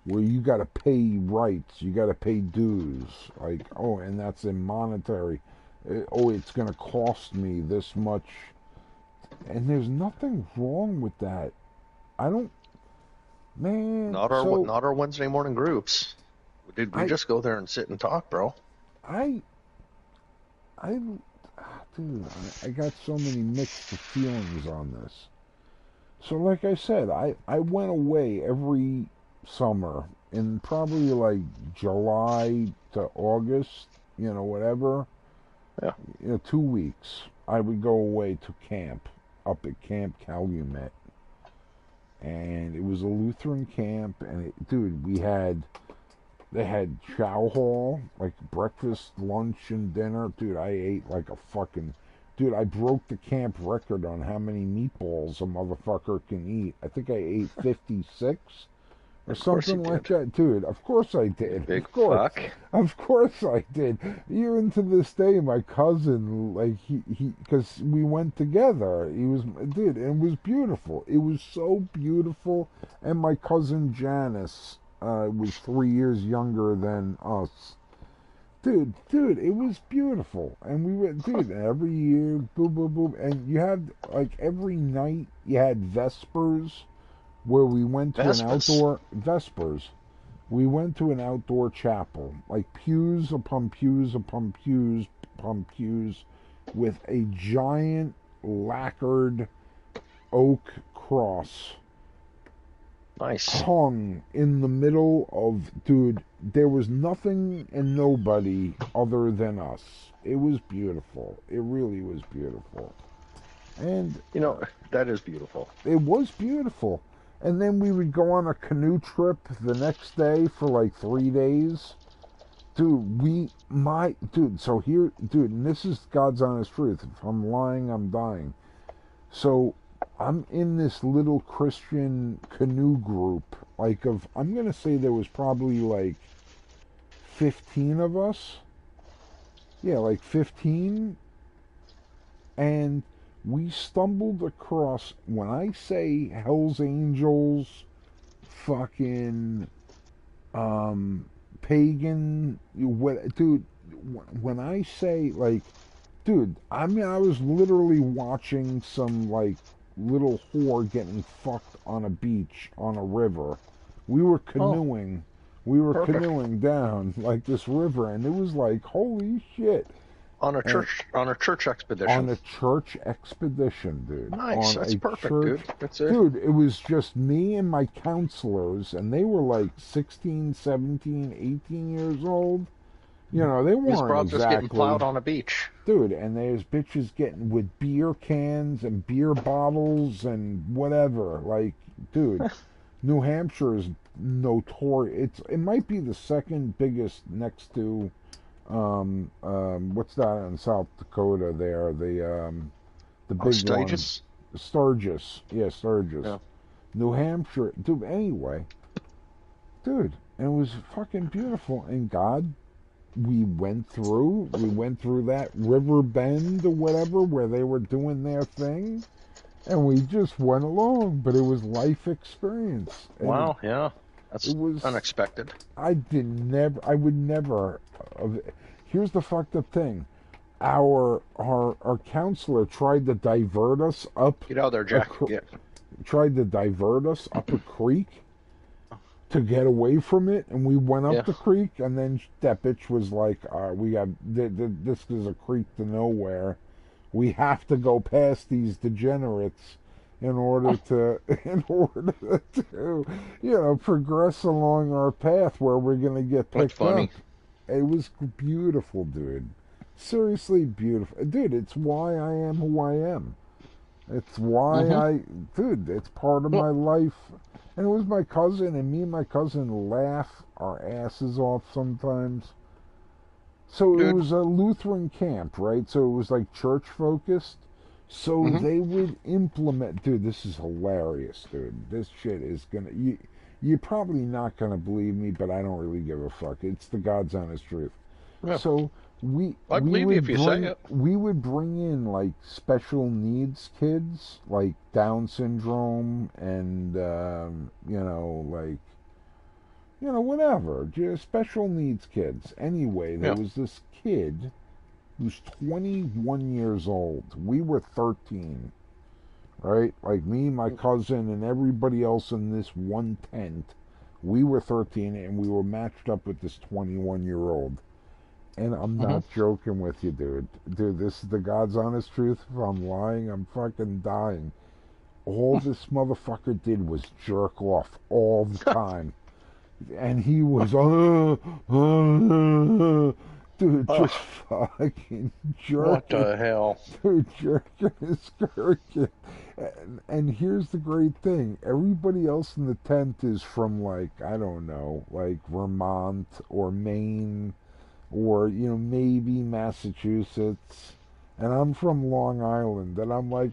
where you got to pay rights, you got to pay dues. Like, oh, and that's in monetary. Oh, it's going to cost me this much. And there's nothing wrong with that. I don't, man. Not our Wednesday morning groups. Dude, we just go there and sit and talk, bro. Dude, I got so many mixed feelings on this. So like I said, I went away every summer in probably like July to August, whatever. Yeah. 2 weeks. I would go away to camp up at Camp Calumet, and it was a Lutheran camp. And dude, they had chow hall, like breakfast, lunch, and dinner. Dude, I ate like a fucking. Dude, I broke the camp record on how many meatballs a motherfucker can eat. I think I ate 56 or Of course you something like did. that. Dude, of course I You did. big Of course. fuck. Of course I did. Even to this day, my cousin, like, because we went together. Dude, and it was beautiful. It was so beautiful. And my cousin Janice was 3 years younger than us. Dude, it was beautiful. And we went, dude, every year, boom, boom, boom. And you had, like, every night, you had Vespers, where we went to an Vespas. outdoor, Vespers. We went to an outdoor chapel, like pews upon pews upon pews upon pews, with a giant lacquered oak cross Nice. hung in the middle of, dude, there was nothing and nobody other than us. It was beautiful. It really was beautiful. And You know, that is beautiful. it was beautiful. And then we would go on a canoe trip the next day for like 3 days. Dude, so here, dude, and this is God's honest truth. If I'm lying, I'm dying. So I'm in this little Christian canoe group, I'm going to say there was probably like 15 of us. Yeah, like 15. And we stumbled across, when I say Hell's Angels, fucking, pagan, dude, when I say, like, dude, I mean, I was literally watching some, like, little whore getting fucked on a beach, on a river. We were Oh, canoeing. We were perfect. canoeing down, like, this river, and it was like, holy shit. And On a church on expedition. a church expedition, dude. Nice. On That's a perfect, church. dude. That's it. Dude, it was just me and my counselors, and they were like 16, 17, 18 years old. They He's weren't probably just getting exactly. plowed on a beach. Dude, and there's bitches getting with beer cans and beer bottles and whatever. Like, dude, New Hampshire is notorious. It might be the second biggest next to what's that in South Dakota there? The Oh, big one, Sturgis? Sturgis. Yeah, Sturgis. Yeah. New Hampshire, dude. Anyway, dude, and it was fucking beautiful. And God, we went through that river bend or whatever where they were doing their thing, and we just went along. But it was life experience, and Wow, yeah. it That's was. unexpected. I would never. Here's the fucked up thing. Our counselor tried to divert us up Get out of there, a Jack. Yeah. tried to divert us up a creek to get away from it, and we went up Yeah. the creek, and then that bitch was like, "We got this is a creek to nowhere. We have to go past these degenerates in order to progress along our path where we're gonna get That's picked up." funny. It was beautiful, dude. Seriously beautiful, dude. It's why I am who I am. It's why Mm-hmm. dude, it's part of my Well, life. And it was my cousin, and me and my cousin laugh our asses off sometimes. So it dude. was a Lutheran camp, right? So it was like church focused. So Mm-hmm. they would implement, dude, this is hilarious, dude. This shit is you're probably not gonna believe me, but I don't really give a fuck. It's the God's honest truth. Yeah. So we I we believe you would if you say bring it. we would bring in like special needs kids, like Down syndrome, and whatever, just special needs kids. Anyway, there Yeah. was this kid who's 21 years old. We were 13, right? Like me, my cousin, and everybody else in this one tent. We were 13, and we were matched up with this 21-year-old. And I'm Mm-hmm. not joking with you, dude. Dude, this is the God's honest truth. If I'm lying, I'm fucking dying. All this motherfucker did was jerk off all the time. And he was, dude, dude, Ugh, just fucking what jerking, the hell? dude, jerking his gherkin. And here's the great thing: everybody else in the tent is from like I don't know, like Vermont or Maine or maybe Massachusetts, and I'm from Long Island, and I'm like,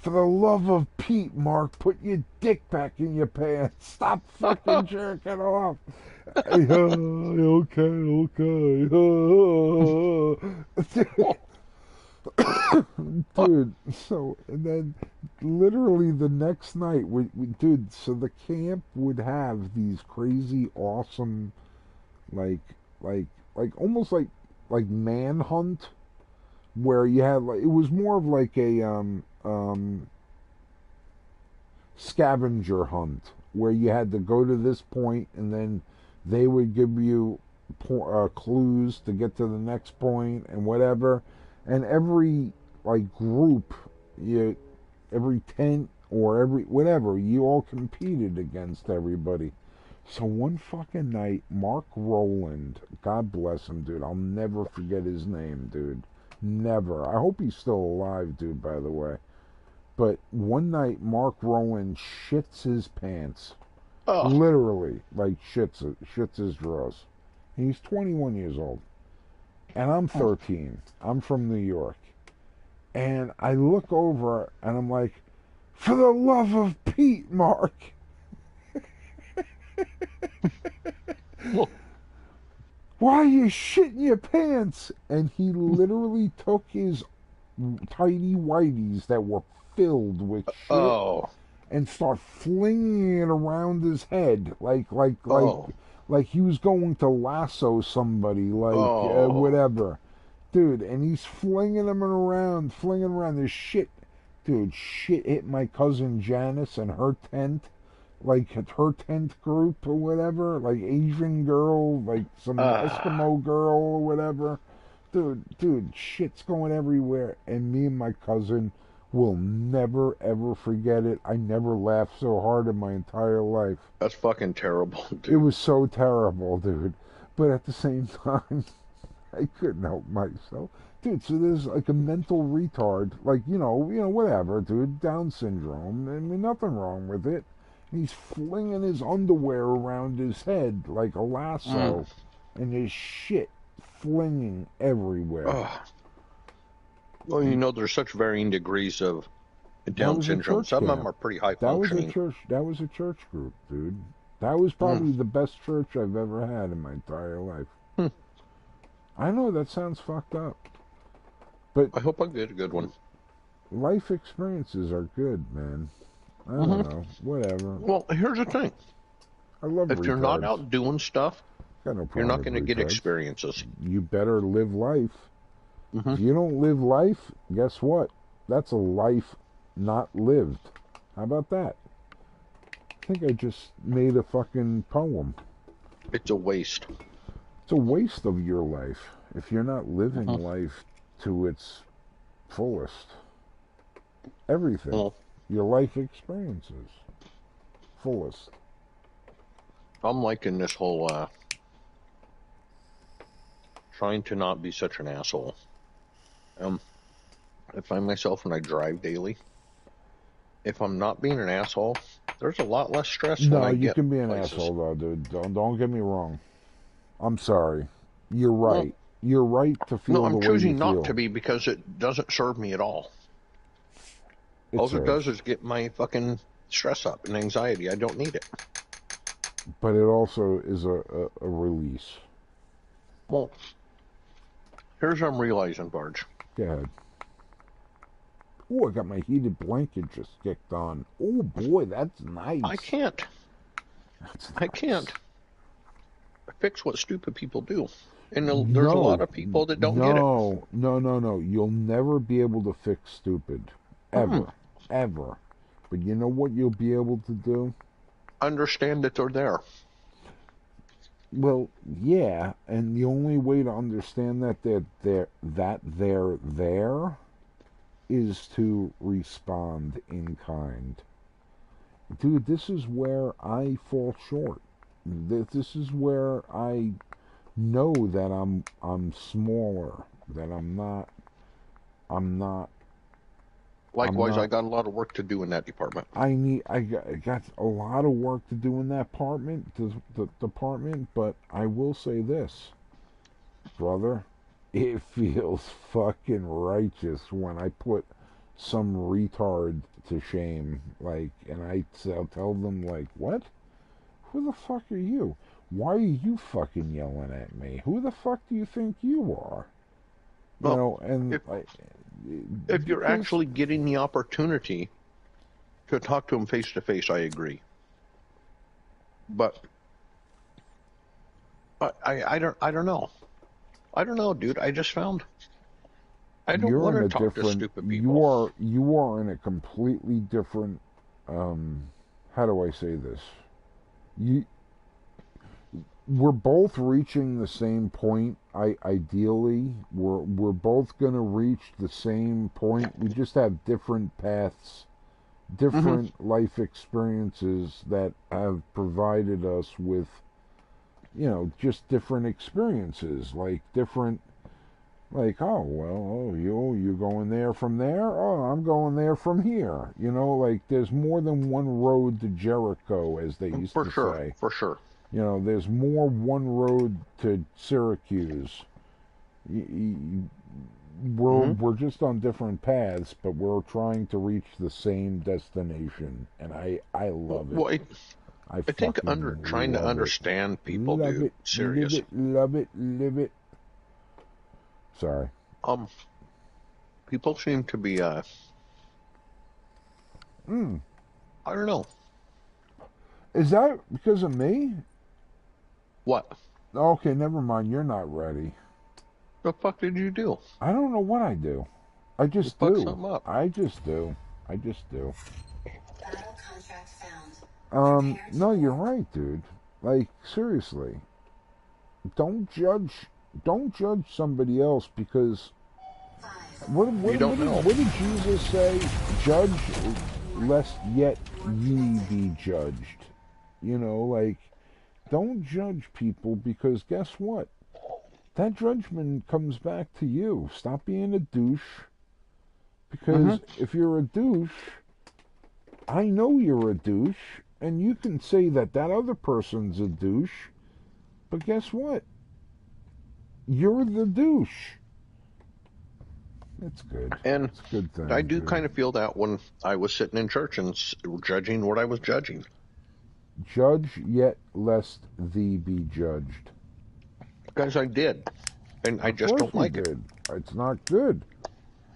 for the love of Pete, Mark, put your dick back in your pants. Stop fucking jerking off. Okay, okay. Dude, so, and then literally the next night, dude, so the camp would have these crazy, awesome, like, like, almost like manhunt, where you had, like, it was more of like a, scavenger hunt where you had to go to this point and then they would give you clues to get to the next point and whatever, and every like group, every tent or every whatever, you all competed against everybody. So one fucking night, Mark Rowland, God bless him, dude, I'll never forget his name, dude, never. I hope he's still alive, dude, by the way. But one night, Mark Rowan shits his pants. Oh, Literally, like shits his drawers. He's 21 years old. And I'm 13. I'm from New York. And I look over and I'm like, for the love of Pete, Mark. Why are you shitting your pants? And he literally took his tidy whities that were filled with shit oh, and start flinging it around his head oh, like he was going to lasso somebody, like oh. whatever, dude. And he's flinging around this shit, dude. Shit hit my cousin Janice and her tent, like her tent group or whatever, like Asian girl, like some Ah, Eskimo girl or whatever. Dude, shit's going everywhere, and me and my cousin will never ever forget it. I never laughed so hard in my entire life. that's fucking terrible, It dude. was so terrible, dude. But at the same time, I couldn't help myself. Dude, so there's like a mental retard, like, whatever, dude, Down syndrome. I mean, nothing wrong with it. And he's flinging his underwear around his head like a Mm. lasso, and his shit flinging everywhere. Oh. Well, you know, there's such varying degrees of That Down was a syndrome. church Some of them camp. are pretty high That was a functioning. church. That was a church group, dude. That was Mm. probably the best church I've ever had in my entire life. Hmm. I know that sounds fucked up, but I hope I get a good one. life experiences are good, man. I don't Hmm. know. Whatever. Well, here's the thing. I love If you're not retards. out doing stuff, Got no you're problem not with going to get retards. experiences. You better live life. Hmm. If you don't live life, guess what? That's a life not lived. How about that? I think I just made a fucking poem. It's a waste. It's a waste of your life if you're not living Hmm. life to its fullest. Everything. Well, Your life experiences. Fullest. I'm liking this whole trying to not be such an asshole. Um, I find myself when I drive daily, if I'm not being an asshole, there's a lot less stress when No, I you get can be an places. asshole though, dude. Don't get me wrong. I'm sorry. You're Well, right. You're right to no, feel the I'm way you choosing not to feel. be because it doesn't serve me at all. It All it does serves. is get my fucking stress up and anxiety. I don't need it. But it also is a release. Well, here's what I'm realizing, Barge. Go ahead. Oh, I got my heated blanket just kicked on. Oh boy, that's I nice. can't. That's I nice. can't fix what stupid people do. And there's a lot No, of people that don't get it. no. You'll never be able to fix stupid. Mm-mm. Ever. Ever. But you know what you'll be able to do? Understand that they're there. Well, yeah, and the only way to understand that they're there is to respond in kind. Dude, this is where I fall short. This is where I know that I'm smaller, that I'm not Likewise, I got a lot of work to do in that department. I got a lot of work to do in that department, but I will say this, brother, it feels fucking righteous when I put some retard to shame, like, and I'll tell them, like, what? Who the fuck are you? Why are you fucking yelling at me? Who the fuck do you think you are? You know, and if you're actually getting the opportunity to talk to them face to face, I agree. But I don't know. I don't know, dude. I just found I don't want to talk to stupid people. You are in a completely different. How do I say this? We're both reaching the same point. Ideally, we're both going to reach the same point. We just have different paths, different life experiences that have provided us with, you know, just different experiences, like different, like, oh well, oh you're going there from there, oh I'm going there from here. You know, like there's more than one road to Jericho, as they used to say. For sure. You know, there's more one road to Syracuse. We're just on different paths, but we're trying to reach the same destination, and I love it. Well, I think trying to understand people, love dude. It, serious. Live it. Sorry. People seem to be I don't know. Is that because of me? What? Okay, never mind. You're not ready. The fuck did you do? I don't know what I do. I just do. Fuck something up. I just do. Battle contract found. No, you're right, dude. Like, seriously. Don't judge somebody else because what did Jesus say? Judge lest yet ye be judged. You know, like, don't judge people because guess what? That judgment comes back to you. Stop being a douche. Because if you're a douche, I know you're a douche, and you can say that other person's a douche, but guess what? You're the douche. That's good. And it's a good thing, I do kind of feel that when I was sitting in church and judging what I was judging. Judge yet lest thee be judged. Because I did. And I just don't like it. It's not good.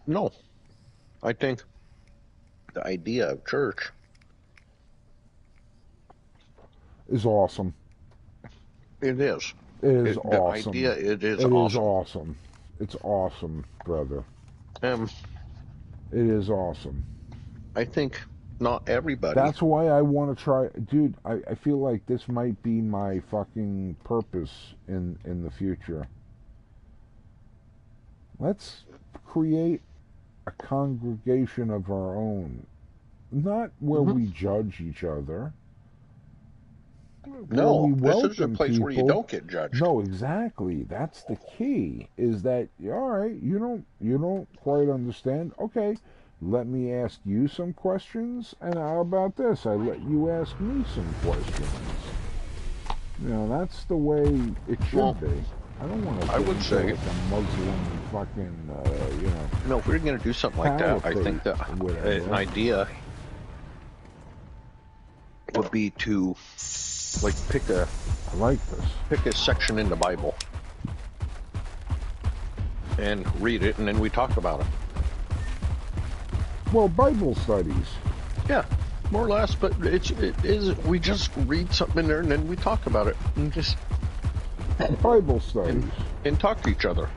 No. I think the idea of church is awesome. It is. It is awesome. The idea, it is awesome. It's awesome, brother. It is awesome. I think not everybody. That's why I want to try. Dude, I feel like this might be my fucking purpose in the future. Let's create a congregation of our own. Not where we judge each other. No, this is a place where you don't get judged. No, exactly. That's the key. Is that all right? You don't quite understand. Okay, let me ask you some questions, and how about this? I let you ask me some questions. You know, that's the way it should be. I don't want to. I would say like a Muslim fucking, you know. No, if we were going to do something like that, I think that an idea would be to. Like pick a section in the Bible and read it, and then we talk about it. Well, Bible studies. Yeah, more or less. But it is we just read something in there, and then we talk about it, and just Bible studies and talk to each other.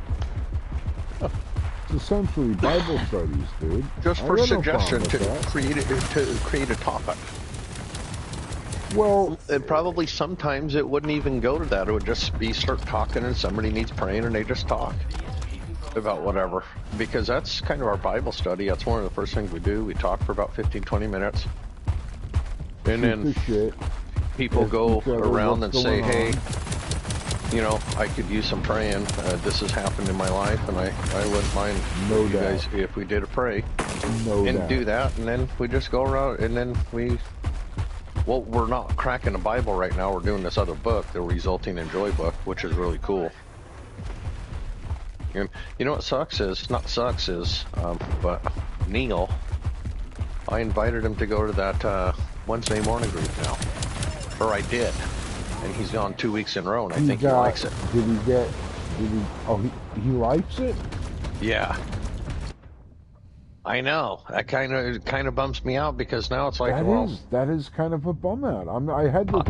It's essentially Bible studies, dude. Just for suggestion to create a topic. Well, and probably sometimes it wouldn't even go to that. It would just be start talking and somebody needs praying and they just talk about whatever. Because that's kind of our Bible study. That's one of the first things we do. We talk for about 15-20 minutes. And then people go around and say, hey, you know, I could use some praying. This has happened in my life, and I wouldn't mind No you doubt. guys if we did a pray No and doubt. do that, and then we just go around, and then we. Well, we're not cracking the Bible right now. We're doing this other book, the Resulting in Joy book, which is really cool. And you know what sucks is, not sucks is, but Neil, I invited him to go to that Wednesday morning group now. Or I did. And he's gone 2 weeks in a row, and I think he likes it. Did he, oh, he likes it? Yeah. I know. That kind of bumps me out because now it's like, That is kind of a bum out. I had to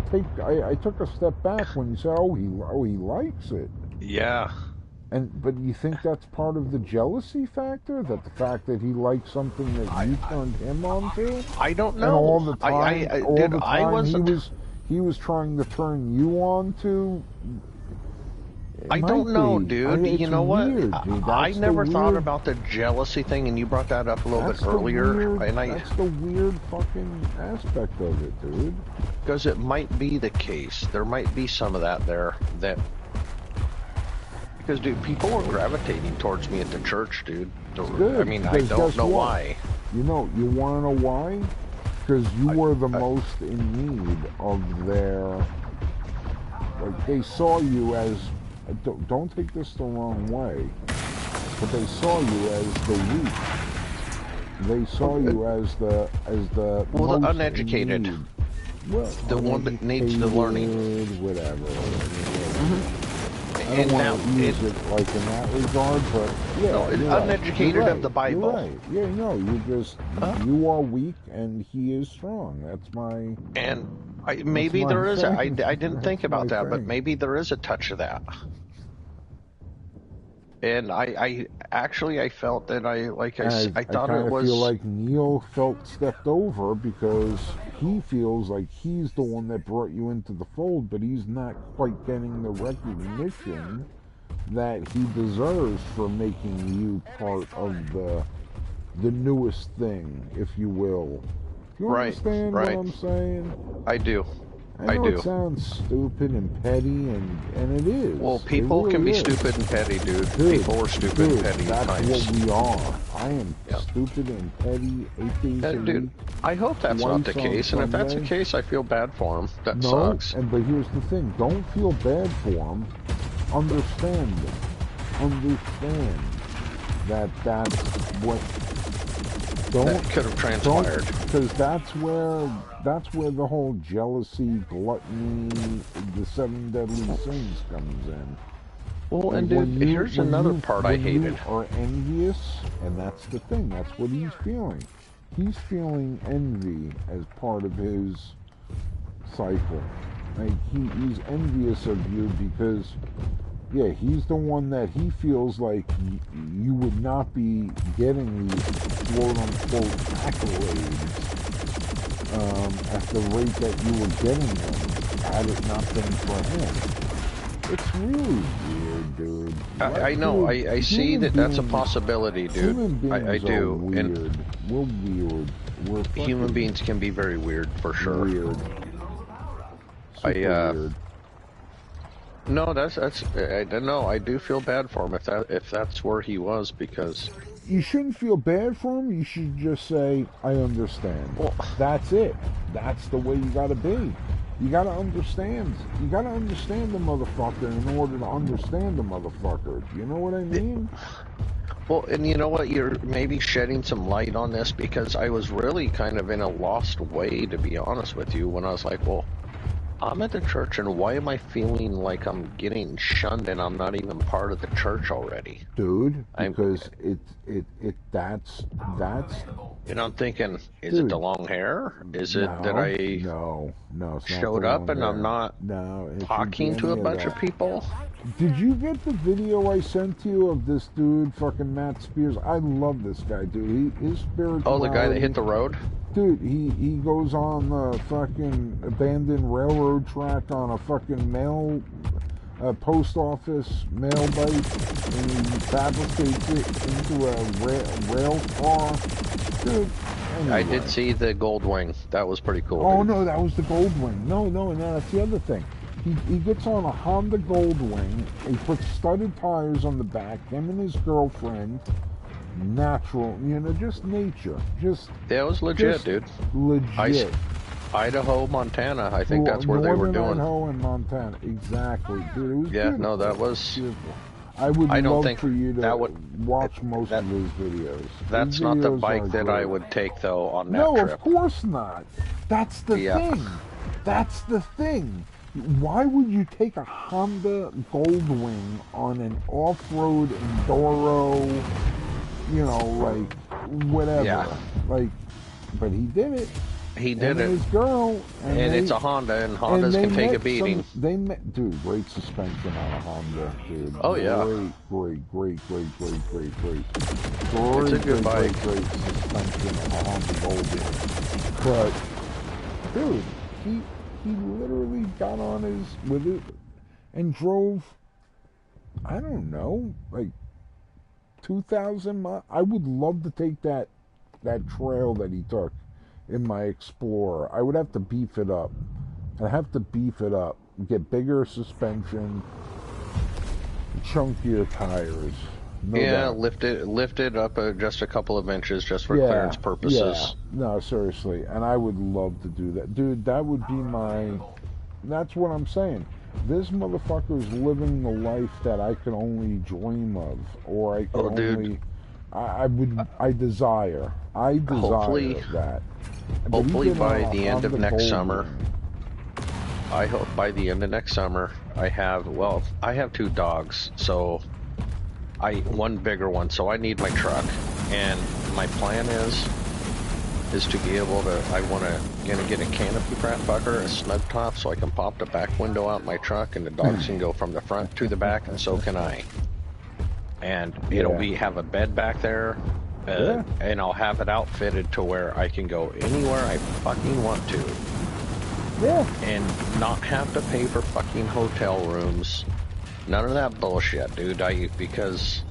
I took a step back when you said, oh, he likes it. yeah. But you think that's part of the jealousy factor? That the fact that he likes something that you turned him on to? I don't know. And all the time, he was trying to turn you on to. I don't know, dude. You know what? Weird, I never thought about the jealousy thing, and you brought that up a little bit earlier. That's the weird fucking aspect of it, dude. Because it might be the case. There might be some of that there. Because, dude, people were gravitating towards me at the church, dude. Good, I mean, I don't know why. You want to know why? Because you were the most in need of their. Like, they saw you as. Don't take this the wrong way, but they saw you as the weak. They saw you as the well, most the uneducated. Well, the one that needs the learning. Whatever. Mm-hmm. I don't want to use it like in that regard, but yeah, no, uneducated right. of the Bible. You're right. Yeah, no, you are weak and he is strong. That's my. And maybe there is. I didn't think about that, but thing. maybe there is a touch of that. And I actually felt that I thought it was. I feel like Neil felt stepped over because he feels like he's the one that brought you into the fold, but he's not quite getting the recognition that he deserves for making you part of the newest thing, if you will. You understand what I'm saying? I do. I know it sounds stupid and petty, and it is. Well, people really can be stupid and petty, dude. People are stupid and petty. That's times. what we are. I am stupid and petty 8 days a dude, week. I hope that's not the case, and if that's the case, I feel bad for him. That sucks. But here's the thing. Don't feel bad for him. Understand them. Understand that that's what... That could have transpired. Because that's where the whole jealousy, gluttony, the 7 deadly sins comes in. Well, and dude, here's another part I hated. You are envious, and that's the thing. That's what he's feeling. He's feeling envy as part of his cycle. Like he's envious of you because, yeah, he's the one that he feels like you would not be getting these quote-unquote accolades at the rate that you were getting them had it not been for him. It's really weird, dude. I know. I see that that's a possibility, dude. I do. Are weird. And we're weird. We're human beings can be very weird, for sure. Weird. Super weird. No, that's I don't know. I do feel bad for him if that's where he was, because you shouldn't feel bad for him. You should just say, "I understand." Well, that's it. That's the way you got to be. You got to understand. You got to understand the motherfucker in order to understand the motherfucker. You know what I mean? Well, and you know what? You're maybe shedding some light on this, because I was really kind of in a lost way, to be honest with you, when I was like, well, I'm at the church, and why am I feeling like I'm getting shunned and I'm not even part of the church already? Dude, because that's and I'm thinking, is it the long hair? Is it that I showed up and I'm not talking to a bunch of people? Did you get the video I sent to you of this dude, fucking Matt Spears? I love this guy, dude. His spirituality... Oh, the guy that hit the road? Dude, he goes on the fucking abandoned railroad track on a fucking post office mail bike, and he fabricates it into a rail car. Dude, anyway. I did see the gold wing. That was pretty cool. Oh, dude. no, that was the gold wing. No, that's the other thing. He gets on a Honda Goldwing. He puts studded tires on the back. Him and his girlfriend. Natural, just nature. Just Yeah, it was legit, just dude. Legit. Idaho, Montana. I think that's where they were doing. Idaho and Montana, exactly, dude. It was beautiful. No, that was beautiful. I would love for you to watch most of his videos. That's not the bike that I would take, though, on that trip. trip. No, of course not. That's the thing. That's the thing. Why would you take a Honda Goldwing on an off-road enduro, like, whatever. Yeah. Like, but he did it. He did it. His girl. And it's a Honda, and Hondas can take a beating. Dude, great suspension on a Honda, dude. Oh, yeah. Great. It's a good bike. Great suspension on a Honda Goldwing. But, dude, he literally got on with it and drove, I don't know, like 2,000 miles. I would love to take that trail that he took in my Explorer. I would have to beef it up. I'd have to beef it up. Get bigger suspension, chunkier tires. No doubt. lift it up just a couple of inches just for clearance purposes. Yeah. No, seriously. And I would love to do that. Dude, that would be that's what I'm saying. This motherfucker is living the life that I could only dream of. Or I could only... I desire hopefully, that. Hopefully by the end of next summer. I hope by the end of next summer I have two dogs, so one bigger one, so I need my truck, and my plan is to be able to, gonna get a canopy fucker, a snug top, so I can pop the back window out my truck and the dogs can go from the front to the back, and so can I. And it'll have a bed back there, and I'll have it outfitted to where I can go anywhere I fucking want to. Yeah. And not have to pay for fucking hotel rooms. None of that bullshit, dude. Because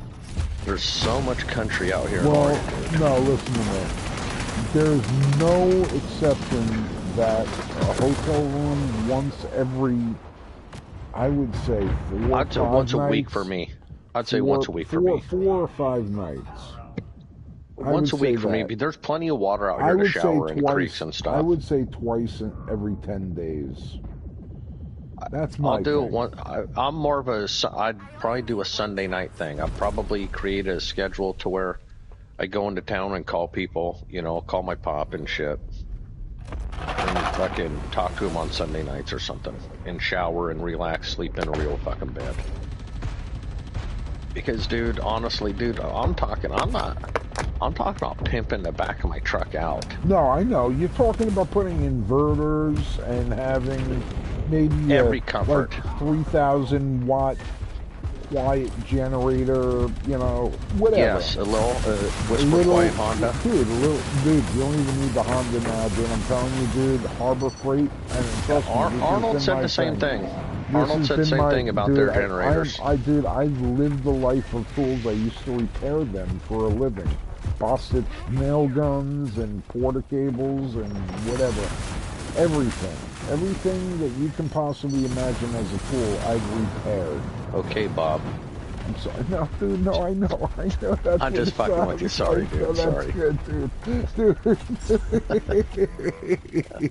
there's so much country out here. Well, no, listen to me. There's no exception that a hotel room once every, I would say, once a week for me. I'd say once a week for me. 4 or 5 nights. Once a week for me. There's plenty of water out here to shower in creeks and stuff. I would say twice every 10 days. That's my I'll do it one. I'm more of I'd probably do a Sunday night thing. I'd probably create a schedule to where I go into town and call people, call my pop and shit. And fucking talk to him on Sunday nights or something. And shower and relax, sleep in a real fucking bed. Because, dude, honestly, I'm talking about pimping the back of my truck out. No, I know. You're talking about putting inverters and having maybe every comfort. Like 3,000 watt quiet generator, whatever. Yes, a little whisper quiet Honda. Dude, you don't even need the Honda now, dude. I'm telling you, dude, Harbor Freight. And Arnold said the same thing. Arnold said the same thing about their generators. I've lived the life of tools. I used to repair them for a living. Busted nail guns and porta cables and whatever. Everything that you can possibly imagine as a tool, I've repaired. Okay, Bob. I'm sorry. No, dude, no, I know. I'm just fucking with you. Sorry, dude. Sorry. That's good, dude.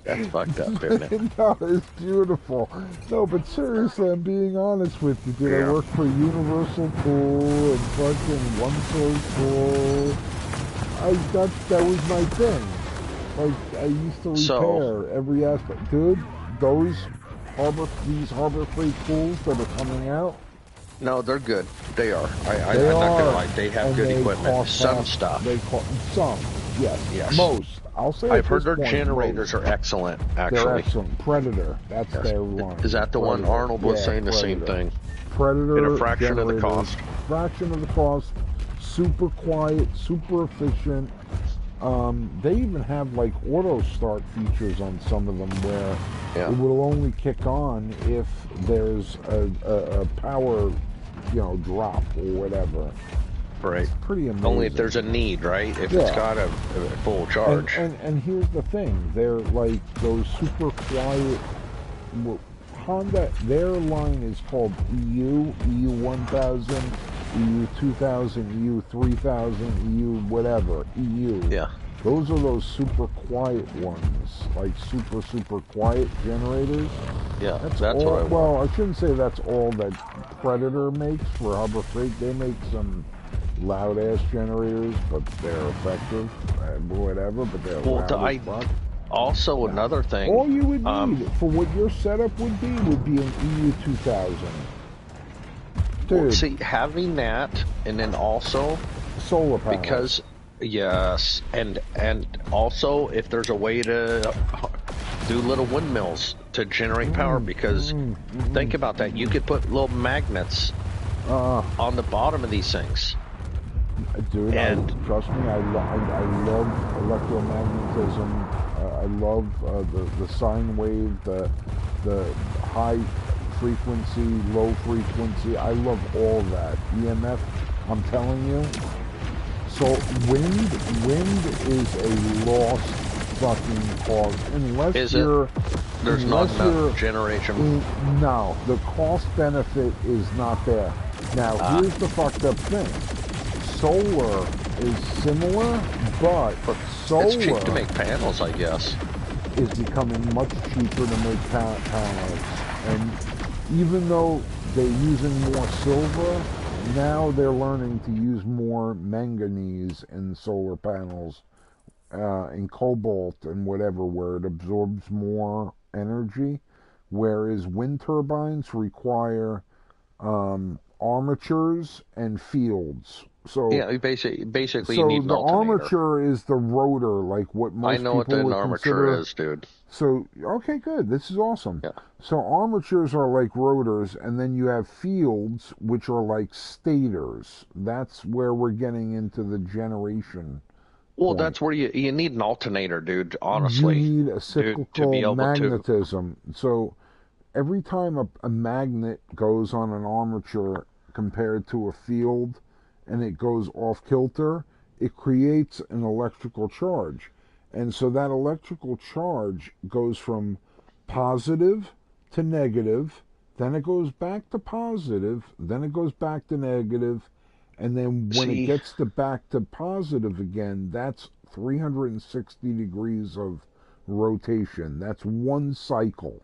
That's fucked up, isn't it? No, it's beautiful. No, but seriously, I'm being honest with you, dude. Yeah. I worked for Universal Tool and fucking One Source Tool. That was my thing. Like, I used to repair every aspect. Dude, these Harbor Freight tools that are coming out, no, they're good. They are. I'm not gonna lie. They have good equipment. Some stuff. Some, yes. Most. I'll say. I've heard their generators are excellent. Actually, they're excellent. Predator. That's their one. Is that the one? Arnold was saying the same thing. Predator. At a fraction of the cost. Fraction of the cost. Super quiet. Super efficient. They even have like auto start features on some of them where it will only kick on if there's a power, drop or whatever. Right. It's pretty amazing. Only if there's a need, right? If it's got a full charge. And here's the thing: they're like those super quiet Honda, their line is called EU 1000, EU 2000, EU 3000, EU whatever, EU. Yeah. Those are those super quiet ones, like super quiet generators. Yeah, that's all, what I want. Well, I shouldn't say that's all that Predator makes for Harbor Freight. They make some loud ass generators, but they're effective and whatever. But they're loud as fuck. Also, another thing. All you would need for what your setup would be an EU 2000. Dude, well, see, having that, and then also solar panels. Because yes, and also if there's a way to do little windmills to generate power, because think about that, you could put little magnets on the bottom of these things. Dude, trust me, I love electromagnetism. I love the sine wave, the high frequency, low frequency. I love all that. EMF, I'm telling you. So wind is a lost fucking cause unless there's not enough generation. No, the cost benefit is not there. Now here's the fucked up thing. Solar is similar, but solar it's cheap to make panels, I guess. Is becoming much cheaper to make panels, and even though they're using more silver, now they're learning to use more manganese in solar panels, in cobalt and whatever, where it absorbs more energy, whereas wind turbines require armatures and fields. So yeah, basically so you need an the alternator. armature is the rotor, like what most people would consider. I know what an armature is, dude. So okay, good. This is awesome. Yeah. So armatures are like rotors, and then you have fields, which are like stators. That's where we're getting into the generation. Well, point. That's where you need an alternator, dude. Honestly, you need a cyclical to be able magnetism. So every time a magnet goes on an armature compared to a field, and it goes off kilter, it creates an electrical charge. And so that electrical charge goes from positive to negative, then it goes back to positive, then it goes back to negative, and then when it gets back to positive again, that's 360 degrees of rotation. That's one cycle.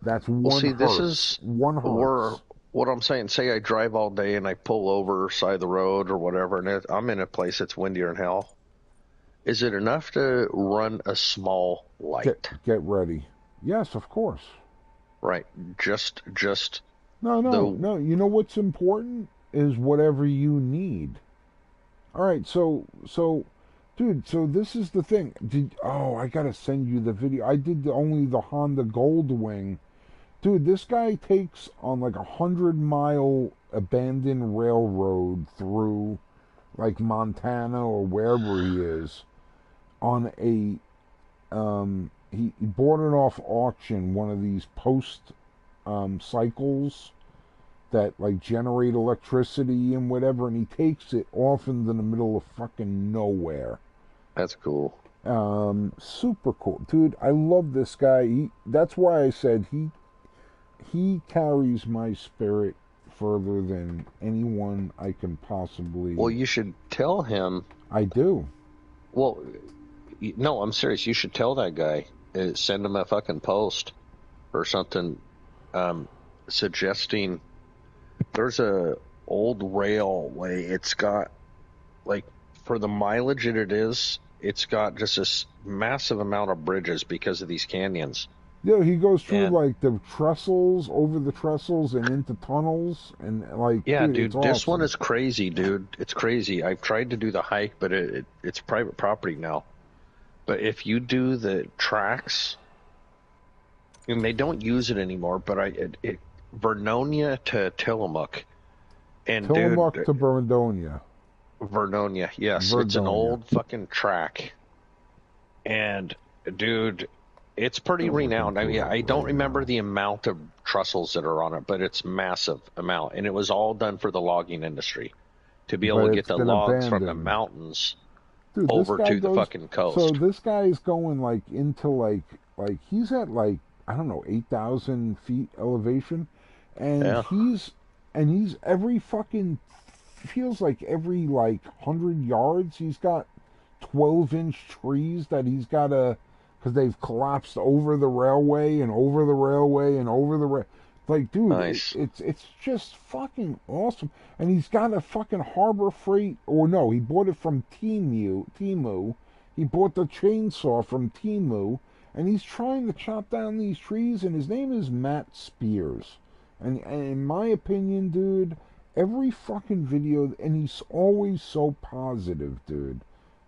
That's one hertz. This is 1 hertz. What I'm saying, say I drive all day and I pull over side of the road or whatever, and I'm in a place that's windier than hell. Is it enough to run a small light? Get ready. Yes, of course. Right. Just. No. You know what's important is whatever you need. All right. So, dude. So this is the thing. I gotta send you the video. I did only the Honda Goldwing. Dude, this guy takes on like 100-mile abandoned railroad through like Montana or wherever he is on a he bought it off auction, one of these post cycles that like generate electricity and whatever, and he takes it off into the middle of fucking nowhere. That's cool. Super cool. Dude, I love this guy. That's why I said he carries my spirit further than anyone I can possibly... Well, you should tell him... I do. Well, no, I'm serious. You should tell that guy. Send him a fucking post or something suggesting... There's a old railway. It's got, like, for the mileage that it is, it's got just this massive amount of bridges because of these canyons. Yeah, he goes through like the trestles, over the trestles, and into tunnels, and like. Yeah, dude, it's this awesome. one is crazy, dude. It's crazy. I've tried to do the hike, but it's private property now. But if you do the tracks, and they don't use it anymore, but Vernonia to Tillamook, and Tillamook dude, to Vernonia. Vernonia, yes, It's an old fucking track, and dude. It's pretty renowned. I mean, I don't remember the amount of trestles that are on it, but it's massive amount. And it was all done for the logging industry to be able to get the logs from the mountains over to the fucking coast. So this guy is going like into like he's at like I don't know, 8,000 feet elevation, and Yeah. he's every fucking feels like every like 100 yards he's got 12-inch trees that he's got to, because they've collapsed over the railway and over the railway and over the like, dude, Nice. it's just fucking awesome. And he's got a fucking Harbor Freight, or no, he bought it from Timu. He bought the chainsaw from Timu, and he's trying to chop down these trees. And his name is Matt Spears. And in my opinion, dude, every fucking video, and he's always so positive, dude.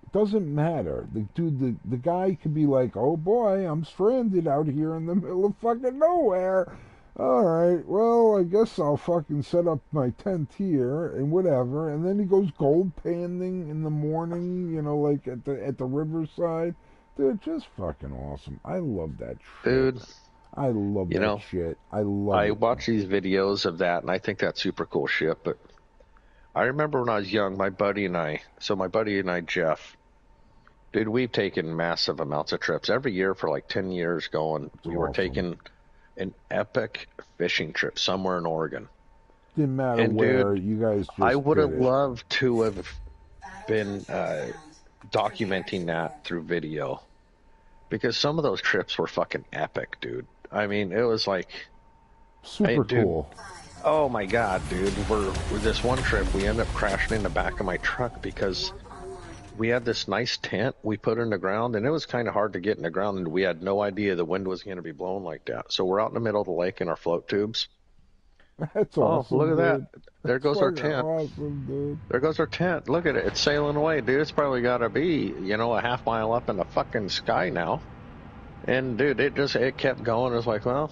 It doesn't matter. The guy could be like, oh boy, I'm stranded out here in the middle of fucking nowhere. Alright, well, I guess I'll fucking set up my tent here and whatever. And then he goes gold panning in the morning, you know, like at the riverside. Dude, just fucking awesome. I love that shit. Dude, I love you that know, shit. I love I it. watch these videos of that, and I think that's super cool shit. But I remember when I was young, my buddy and I, Jeff, dude, we've taken massive amounts of trips every year for like 10 years going. We were awesome. taking an epic fishing trip somewhere in Oregon. Didn't matter And where, dude, you guys just I would have did it. loved to have been documenting that through video, because some of those trips were fucking epic, dude. I mean, it was like, Super dude, cool. oh my god, dude. We're this one trip, we ended up crashing in the back of my truck because we had this nice tent we put in the ground, and it was kind of hard to get in the ground, and we had no idea the wind was going to be blowing like that. So we're out in the middle of the lake in our float tubes. That's awesome. Oh, look at dude. that. There goes our Fucking tent. awesome, dude. There goes our tent. Look at it. It's sailing away, dude. It's probably got to be, you know, a half mile up in the fucking sky now. And, dude, it kept going. It was like, well,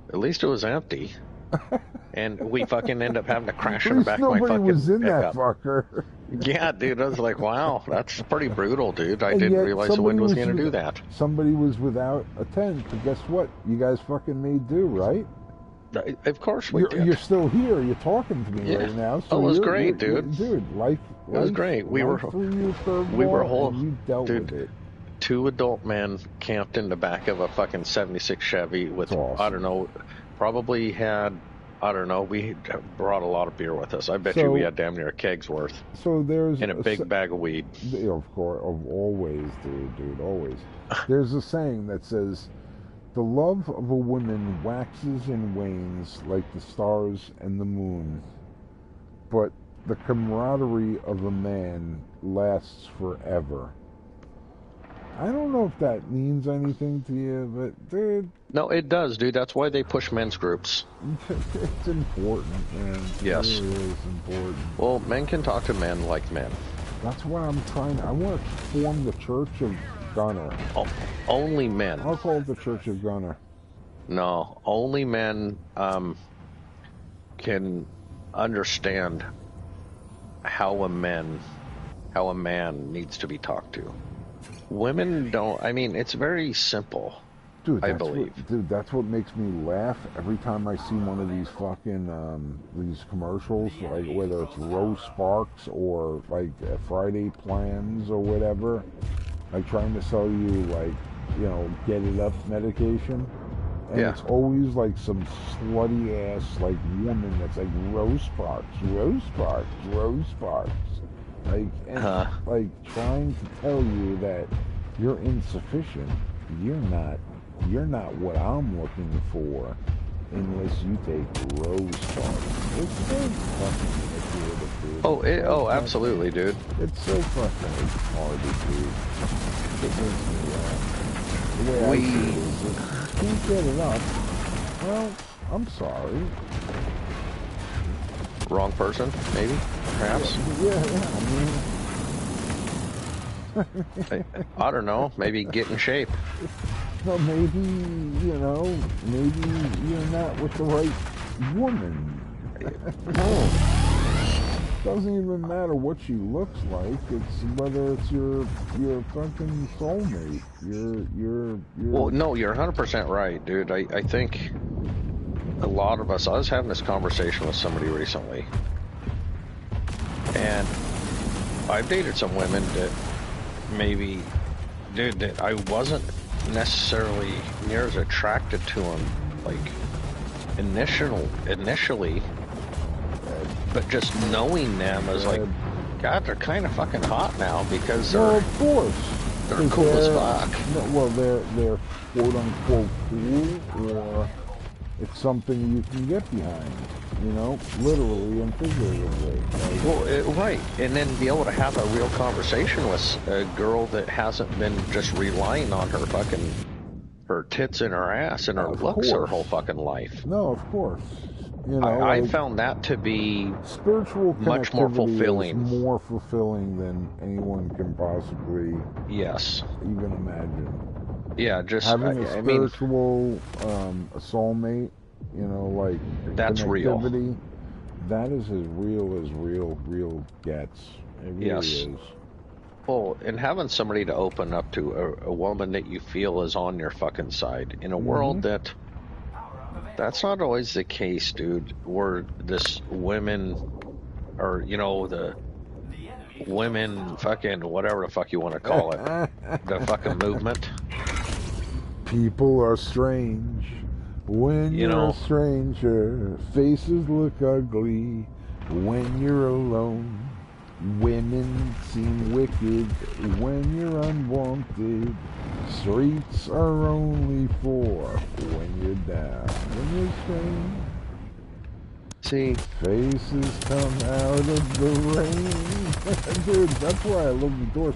at least it was empty. And we fucking end up having to crash in the back of my Nobody fucking was in pickup. that fucker. Yeah, dude. I was like, wow, that's pretty brutal, dude. I And didn't yet realize the somebody wind was was going to do with- that. Somebody was without a tent, but guess what? You guys fucking made do, right? Of course we did. You're still here. You're talking to me Yeah. right now. So Oh, it was you're- great, you're- dude. Dude, life was great. We were- threw you a curveball, we were whole- and you dealt dude, with it. 2 adult men camped in the back of a fucking 76 Chevy with, That's awesome. I don't know, probably had, I don't know, we brought a lot of beer with us. I bet So- you we had damn near a keg's worth So there's and a big bag of weed. Of course, always, dude, always. There's a saying that says, "The love of a woman waxes and wanes like the stars and the moon, but the camaraderie of a man lasts forever." I don't know if that means anything to you, but dude, No, it does, dude. That's why they push men's groups. it's important, man. Yes. It really is important. Well, men can talk to men like men. That's what I'm trying. I want to form the Church of Gunner. Oh, only men. I'll call it the Church of Gunner. No, only men can understand how a man needs to be talked to. Women don't. I mean, it's very simple. Dude, I that's believe. That's what makes me laugh every time I see one of these fucking these commercials, like whether it's Rose Sparks or like Friday Plans or whatever, like trying to sell you like, you know, get it up medication, and Yeah. it's always like some slutty ass like woman that's like Rose Sparks, Rose Sparks, Rose Sparks, like and like trying to tell you that you're insufficient. You're not what I'm looking for unless you take Rose Sparks. It's so fucking manipulative, dude. Oh, absolutely, dude. It's so fucking retarded, dude. It makes me laugh. The way I see it is, if you can't get it up, well, I'm sorry. Wrong person, maybe, perhaps. Yeah, I don't know. Maybe get in shape. no, maybe, you know, maybe you're not with the right woman. No. Doesn't even matter what she looks like. It's whether it's your fucking soulmate. Your Well, no, you're 100% right, dude. I think a lot of us. I was having this conversation with somebody recently, and I've dated some women that maybe, dude, that I wasn't necessarily near as attracted to them, like initially, but just knowing them is like, God, they're kind of fucking hot now because Well, they're of course. they're cool as fuck. No, well, they're quote unquote cool, or it's something you can get behind. You know, literally and figuratively. Like, Well, right, and then be able to have a real conversation with a girl that hasn't been just relying on her tits and her ass and her Of looks her course. whole fucking life. no, of course. You know, I like, found that to be spiritual much more connectivity fulfilling. is more fulfilling than anyone can possibly Yes. even imagine. Yeah, just Having a I mean, spiritual a soulmate, you know, like That's real. connectivity, that is as real gets. It really Yes. is. well, and having somebody to open up to a woman that you feel is on your fucking side in a world that's not always the case, dude. Where this women, or the women fucking whatever the fuck you want to call it, the fucking movement. People are strange when You you're know. a stranger. Faces look ugly when you're alone. Women seem wicked when you're unwanted. Streets are only for when you're down. When you're strange, See, faces come out of the rain. Dude, that's why I love the Doors.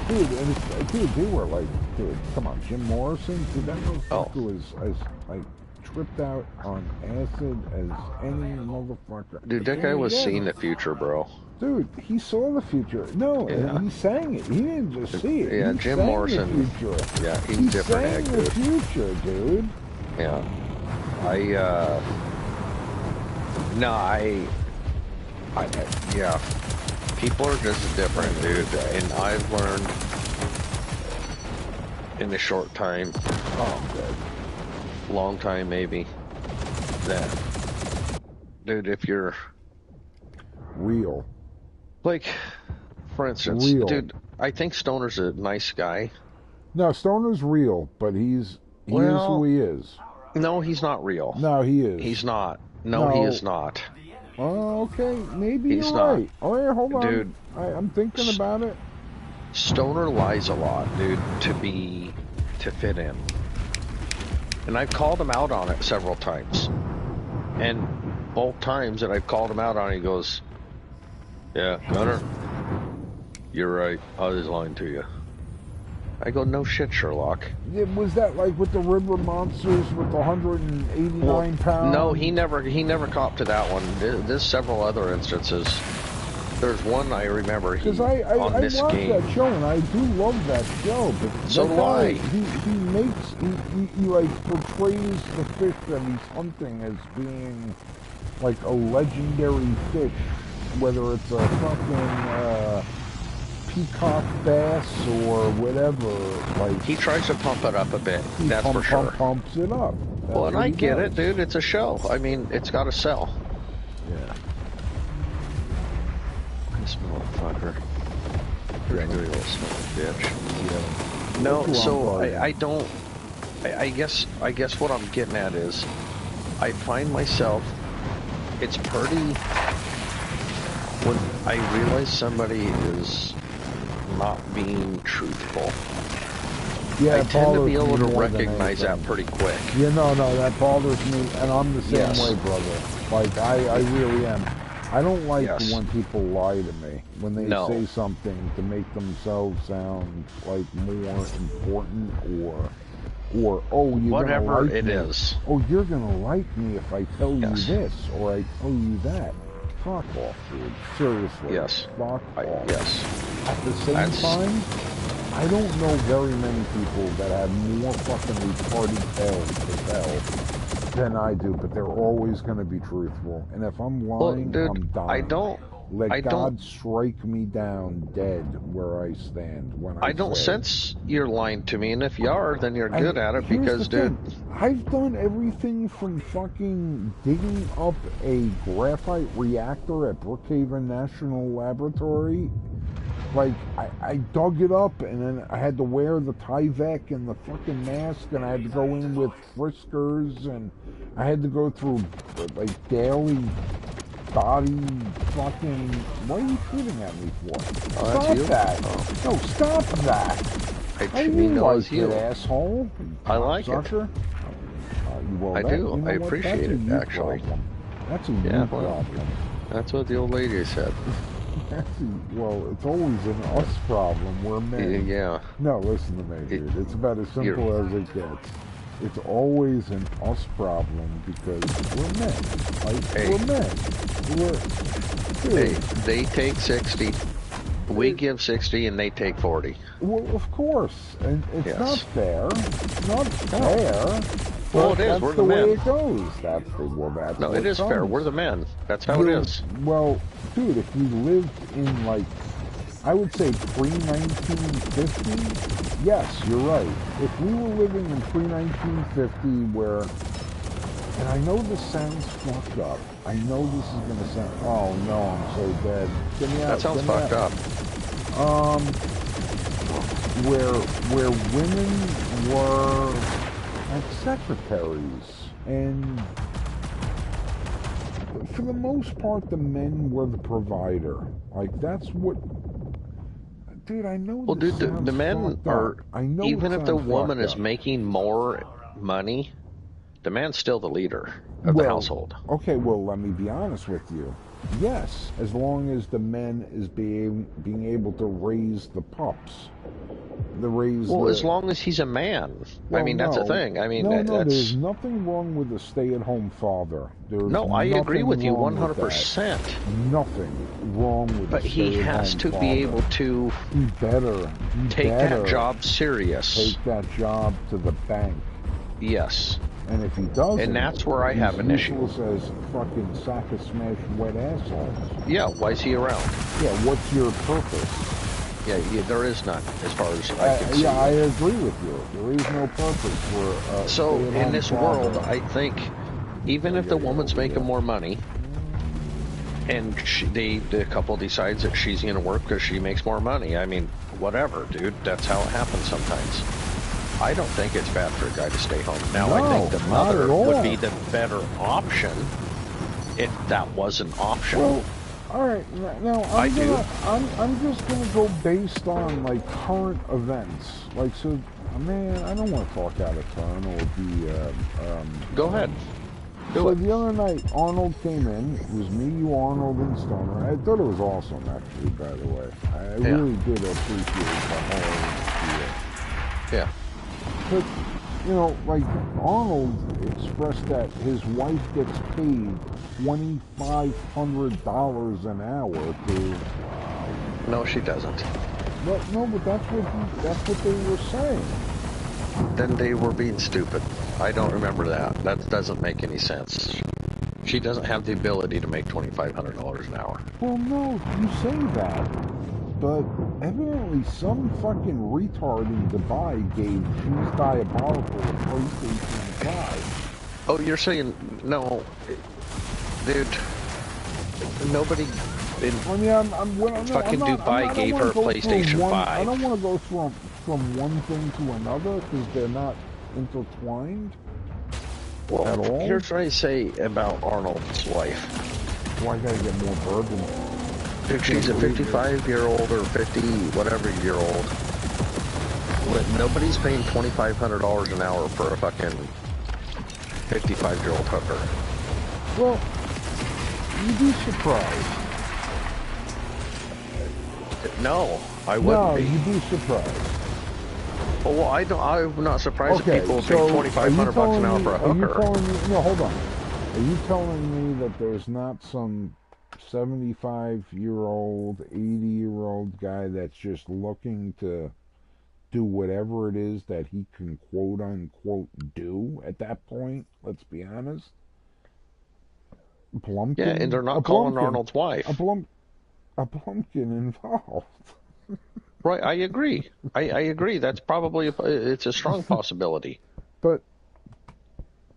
Dude, and dude, they were like, dude, come on, Jim Morrison, dude, that motherfucker was as like tripped out on acid as any motherfucker. dude, that guy was seeing the future, bro. Dude, he saw the future. No, Yeah. and he sang it. He didn't just see it. Yeah, he Jim sang Morrison. The future. Yeah, he's He different sang egg, the dude. future, dude. Yeah. Yeah. People are just different, dude. And I've learned in a short time, Oh, I'm dead. long time maybe, that, dude, if you're, Real. like, for instance, Real. dude, I think Stoner's a nice guy. No, Stoner's real, but he is who he is. No, he's not real. No, he is. He's not. No, he No. is not. Oh, okay. Maybe He's you're not. right. Oh, yeah, hold on. Dude. I'm thinking about it. Stoner lies a lot, dude, to fit in. And I've called him out on it several times. And both times that I've called him out on it, he goes, yeah, Gunner, you're right. I was lying to you. I go, no shit, Sherlock. Was that like with the river monsters with the 189 pounds? No, he never copped to that one. There's several other instances. There's one I remember. Because I on this watched game. that show and I do love that show. But So that do guy, I. he like portrays the fish that he's hunting as being like a legendary fish, whether it's a fucking peacock bass or whatever. Like He tries to pump it up a bit. he That's for sure. pumps it up. That's Well, and what I he get does. it, dude. It's a show. I mean, it's got to sell. Yeah. This motherfucker. Pretty good little son of a bitch. Yeah. No, That's who so I'm guarding. I don't. I guess what I'm getting at is, I find myself. It's pretty. When I realize somebody is not being truthful, Yeah, I it tend to be bothers able me to more than recognize that anything. pretty quick. Yeah, no, that bothers me, and I'm the same Yes. way, brother. Like, I really am. I don't like Yes. when people lie to me, when they No. say something to make themselves sound like more important, or oh, you're Whatever gonna like it me. is. Oh, you're gonna like me if I tell Yes. you this, or I tell you that. Fuck off, dude. Seriously. Yes. Fuck off. Yes. At the same That's- time, I don't know very many people that have more fucking retarded tales to tell than I do, but they're always going to be truthful. And if I'm Well, lying, dude, I'm dying. I don't. Let I God don't- strike me down dead where I stand when I don't say. sense you're lying to me, and if you are, then you're good at it. Here's Because, the dude, thing. I've done everything from fucking digging up a graphite reactor at Brookhaven National Laboratory Like, I dug it up, and then I had to wear the Tyvek and the fucking mask, and I had to go in with friskers, and I had to go through, like, daily body fucking... What are you shooting at me for? Oh, Stop you? that! Oh. No, stop that! I How do didn't you know it like was you. it, asshole? I like it. Sucker? Well, I that, do. You know I what? appreciate That's a it, you actually. problem. That's a Yeah, you well. problem. That's what the old lady said. Well, it's always an us problem. We're men. Yeah. No, listen to me, dude. It's about as simple You're- as it gets. It's always an us problem because we're men. Like, Hey. we're men. Hey, they take 60. We give 60 and they take 40. Well, of course. And it's Yes. not fair. It's not fair. Well, But it is. that's We're the the way men. it goes. That's No, what it is fair. comes. We're the men. That's how it is. Well, dude, if we lived in, like, I would say pre-1950, yes, you're right. If we were living in pre-1950 where, and I know this sounds fucked up. I know this is going to sound, oh no, I'm so dead. Get me out. That sounds fucked up. Where women were like secretaries, and for the most part, the men were the provider. Like, that's what. Dude, I know. Well, this dude, sounds the men fucked are. up. I know. Even it if the sounds woman fucked is up. making more money, the man's still the leader of the household. Okay, well, let me be honest with you. Yes, as long as the men is being able to raise the pups. As long as he's a man. Well, I mean, that's the no. thing. I mean, no, that's. there's nothing wrong with a stay-at-home father. There's No, I agree with you nothing wrong 100%. Nothing wrong with But a he stay-at-home has to father. be able to He better take that job serious. Take that job to the bank. Yes. And if he doesn't, and that's where I have an issue. He's useless as fucking sack of smashed wet asshole. Yeah, why is he around? Yeah, what's your purpose? Yeah, there is none, as far as I can see. Yeah, I agree with you. There is no purpose for So, in this world, I think, even if the woman's making more money, and the couple decides that she's going to work because she makes more money, I mean, whatever, dude. That's how it happens sometimes. I don't think it's bad for a guy to stay home. Now, I think the mother would be the better option if that was an option. Well, all right, now I'm just gonna go based on like current events. Like, so, man, I don't want to talk out of turn or be. Go ahead. So the other night, Arnold came in. It was me, you, Arnold, and Stoner. I thought it was awesome, actually. By the way, I really did appreciate the whole deal. Yeah. But, you know, like, Arnold expressed that his wife gets paid $2,500 an hour to... No, she doesn't. Well, no, but that's what they were saying. Then they were being stupid. I don't remember that. That doesn't make any sense. She doesn't have the ability to make $2,500 an hour. Well, no, you say that. But evidently some fucking retard in Dubai gave She's Diabolical a PlayStation 5. Oh, you're saying, no, dude, nobody in fucking Dubai gave her a PlayStation 5. I don't want to go from one thing to another because they're not intertwined at all. Here's what I say about Arnold's wife. Well, I gotta get more bourbon. If she's a 55-year-old or 50-whatever-year-old, but nobody's paying $2,500 an hour for a fucking 55-year-old hooker. Well, you'd be surprised. No, I wouldn't be. No, you'd be surprised. Oh, well, I'm not surprised that people pay $2,500 an hour for a hooker. Are you telling me? No, hold on. Are you telling me that there's not some 75-year-old, 80-year-old guy that's just looking to do whatever it is that he can quote unquote do at that point? Let's be honest. Plumpkin. Yeah, and they're not calling Arnold's wife. A plumpkin involved. Right, I agree. I agree. That's probably it's a strong possibility. But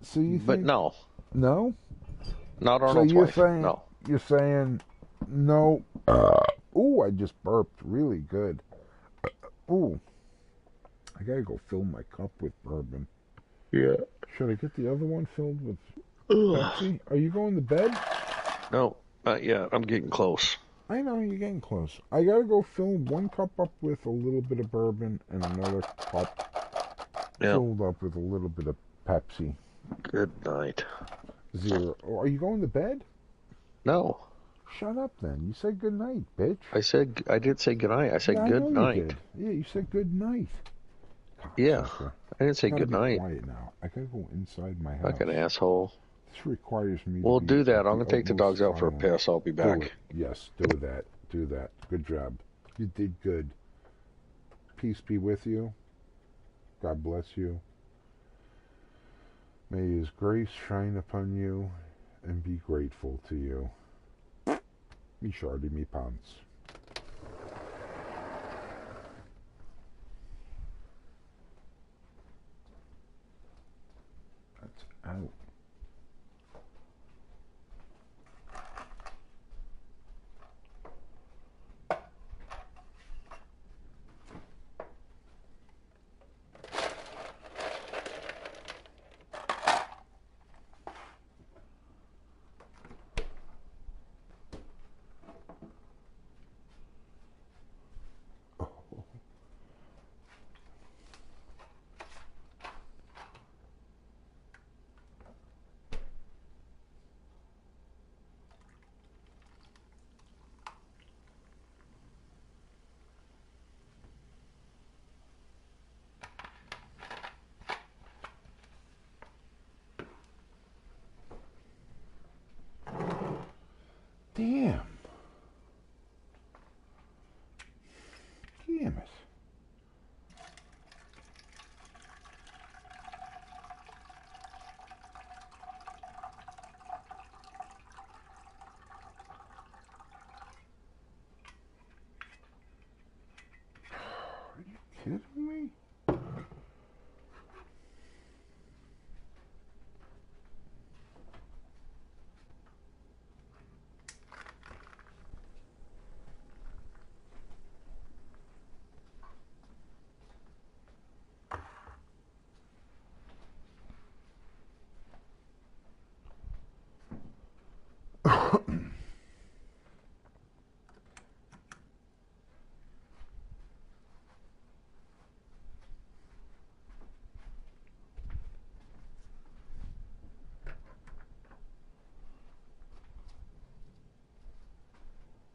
so you think? But no, no, not Arnold's wife. No. You're saying no. Ooh, I just burped really good. Ooh, I gotta go fill my cup with bourbon. Yeah. Should I get the other one filled with Ugh. Pepsi? Are you going to bed? No, not yet. I'm getting close. I know, you're getting close. I gotta go fill one cup up with a little bit of bourbon and another cup Yeah. filled up with a little bit of Pepsi. Good night. Zero. Oh, are you going to bed? No, Shut up then. You said good night, bitch. I did say good night. I said Yeah, I good know you night. did. Yeah, you said good night. Yeah, Cocksucker. I didn't say Gotta good be night. quiet now. I gotta go inside my house. Fucking asshole. This requires me We'll to be do that. at I'm the gonna take the utmost dogs out for a silence. piss. I'll be Do back. it. Yes, do that. Do that. Good job. You did good. Peace be with you. God bless you. May His grace shine upon you and be grateful to you. Mi shardy mi pants. That's out. Damn. Damn it. Are you kidding me?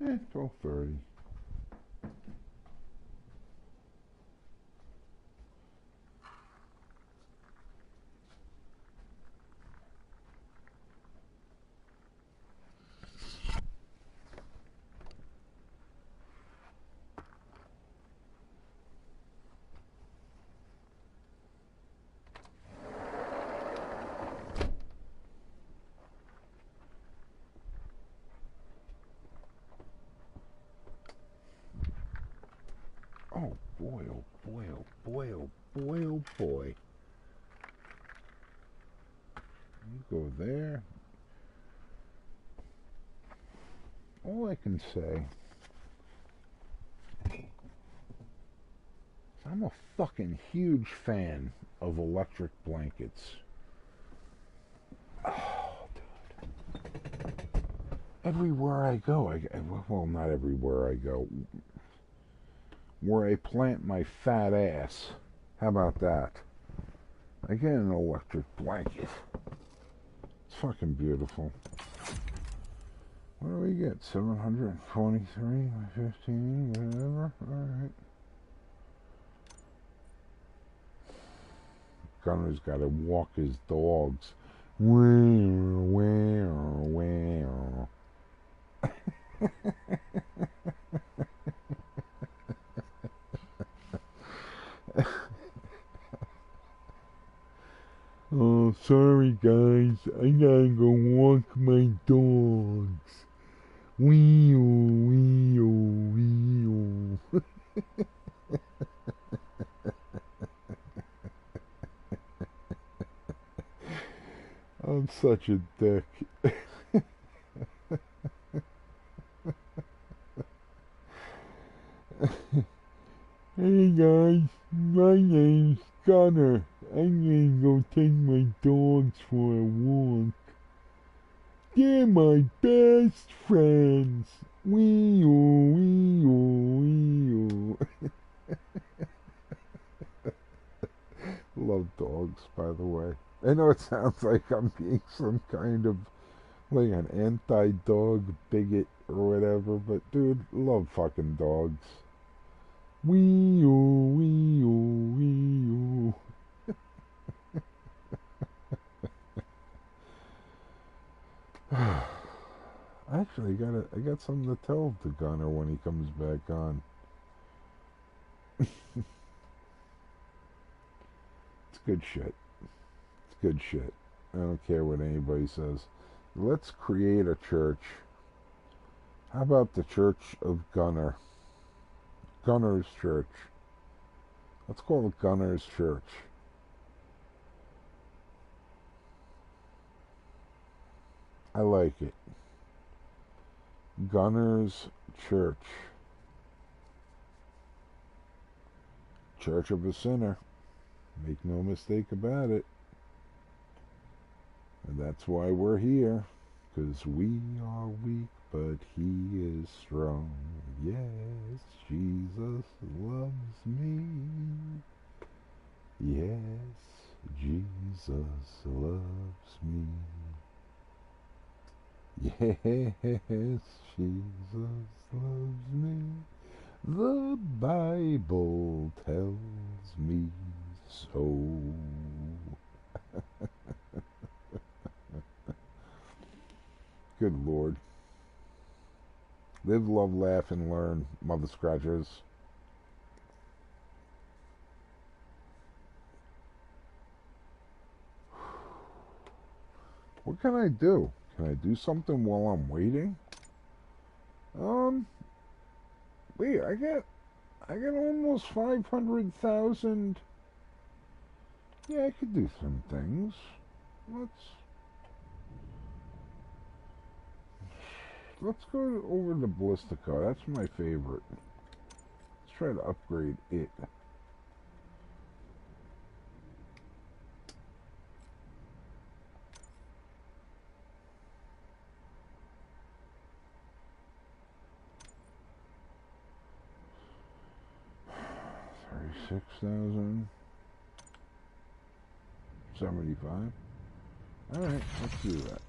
Eh, 12:30. Oh boy, oh boy, oh boy, oh boy, oh boy. You go there. All I can say is I'm a fucking huge fan of electric blankets. Oh, dude. Everywhere I go, well, not everywhere I go, where I plant my fat ass. How about that? I get an electric blanket. It's fucking beautiful. What do we get? 723 by 15, whatever. Alright. Gunner's got to walk his dogs. Where? Oh, sorry guys. I gotta go walk my dogs. Wee-oo. I'm such a dick. Hey guys, my name's Gunner. I'm gonna go take my dogs for a walk. They're my best friends. Wee-oo, wee-oo, wee-oo. Love dogs, by the way. I know it sounds like I'm being some kind of like an anti-dog bigot or whatever, but dude, love fucking dogs. Wee-oo, wee-oo, wee-oo. Actually, I got something to tell the Gunner when he comes back on. It's good shit. It's good shit. I don't care what anybody says. Let's create a church. How about the Church of Gunner? Gunner's Church. Let's call it Gunner's Church. I like it. Gunner's Church. Church of a sinner. Make no mistake about it. And that's why we're here. Because we are weak, but he is strong. Yes, Jesus loves me. Yes, Jesus loves me. Yes, Jesus loves me. The Bible tells me so. Good Lord. Live, love, laugh, and learn, mother scratchers. What can I do? Can I do something while I'm waiting? Wait, I got almost 500,000. Yeah, I could do some things. Let's go over to Ballistica. That's my favorite. Let's try to upgrade it. $36,000. 75. Alright, let's do that.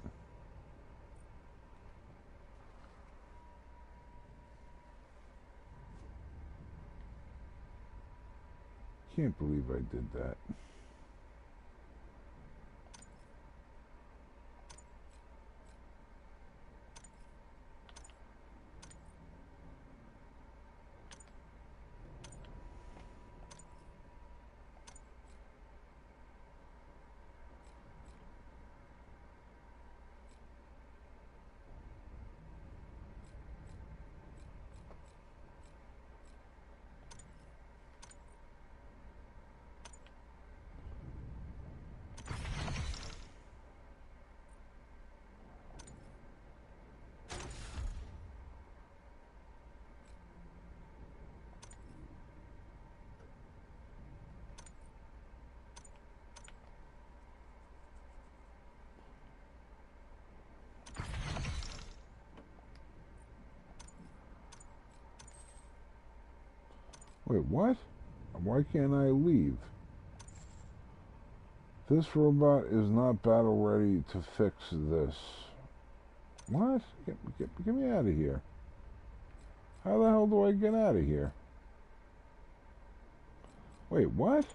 Can't believe I did that. Wait, what? Why can't I leave? This robot is not battle ready to fix this. What? Get me out of here. How the hell do I get out of here? Wait, what?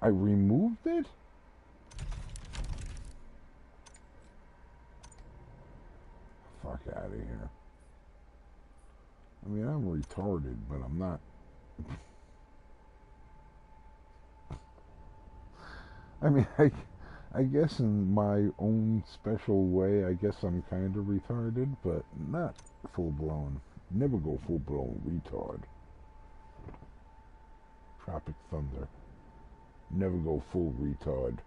I removed it? Fuck out of here. I mean, I'm retarded, but I'm not. I mean, I guess in my own special way, I guess I'm kind of retarded, but not full-blown. Never go full-blown retard. Tropic Thunder. Never go full retard.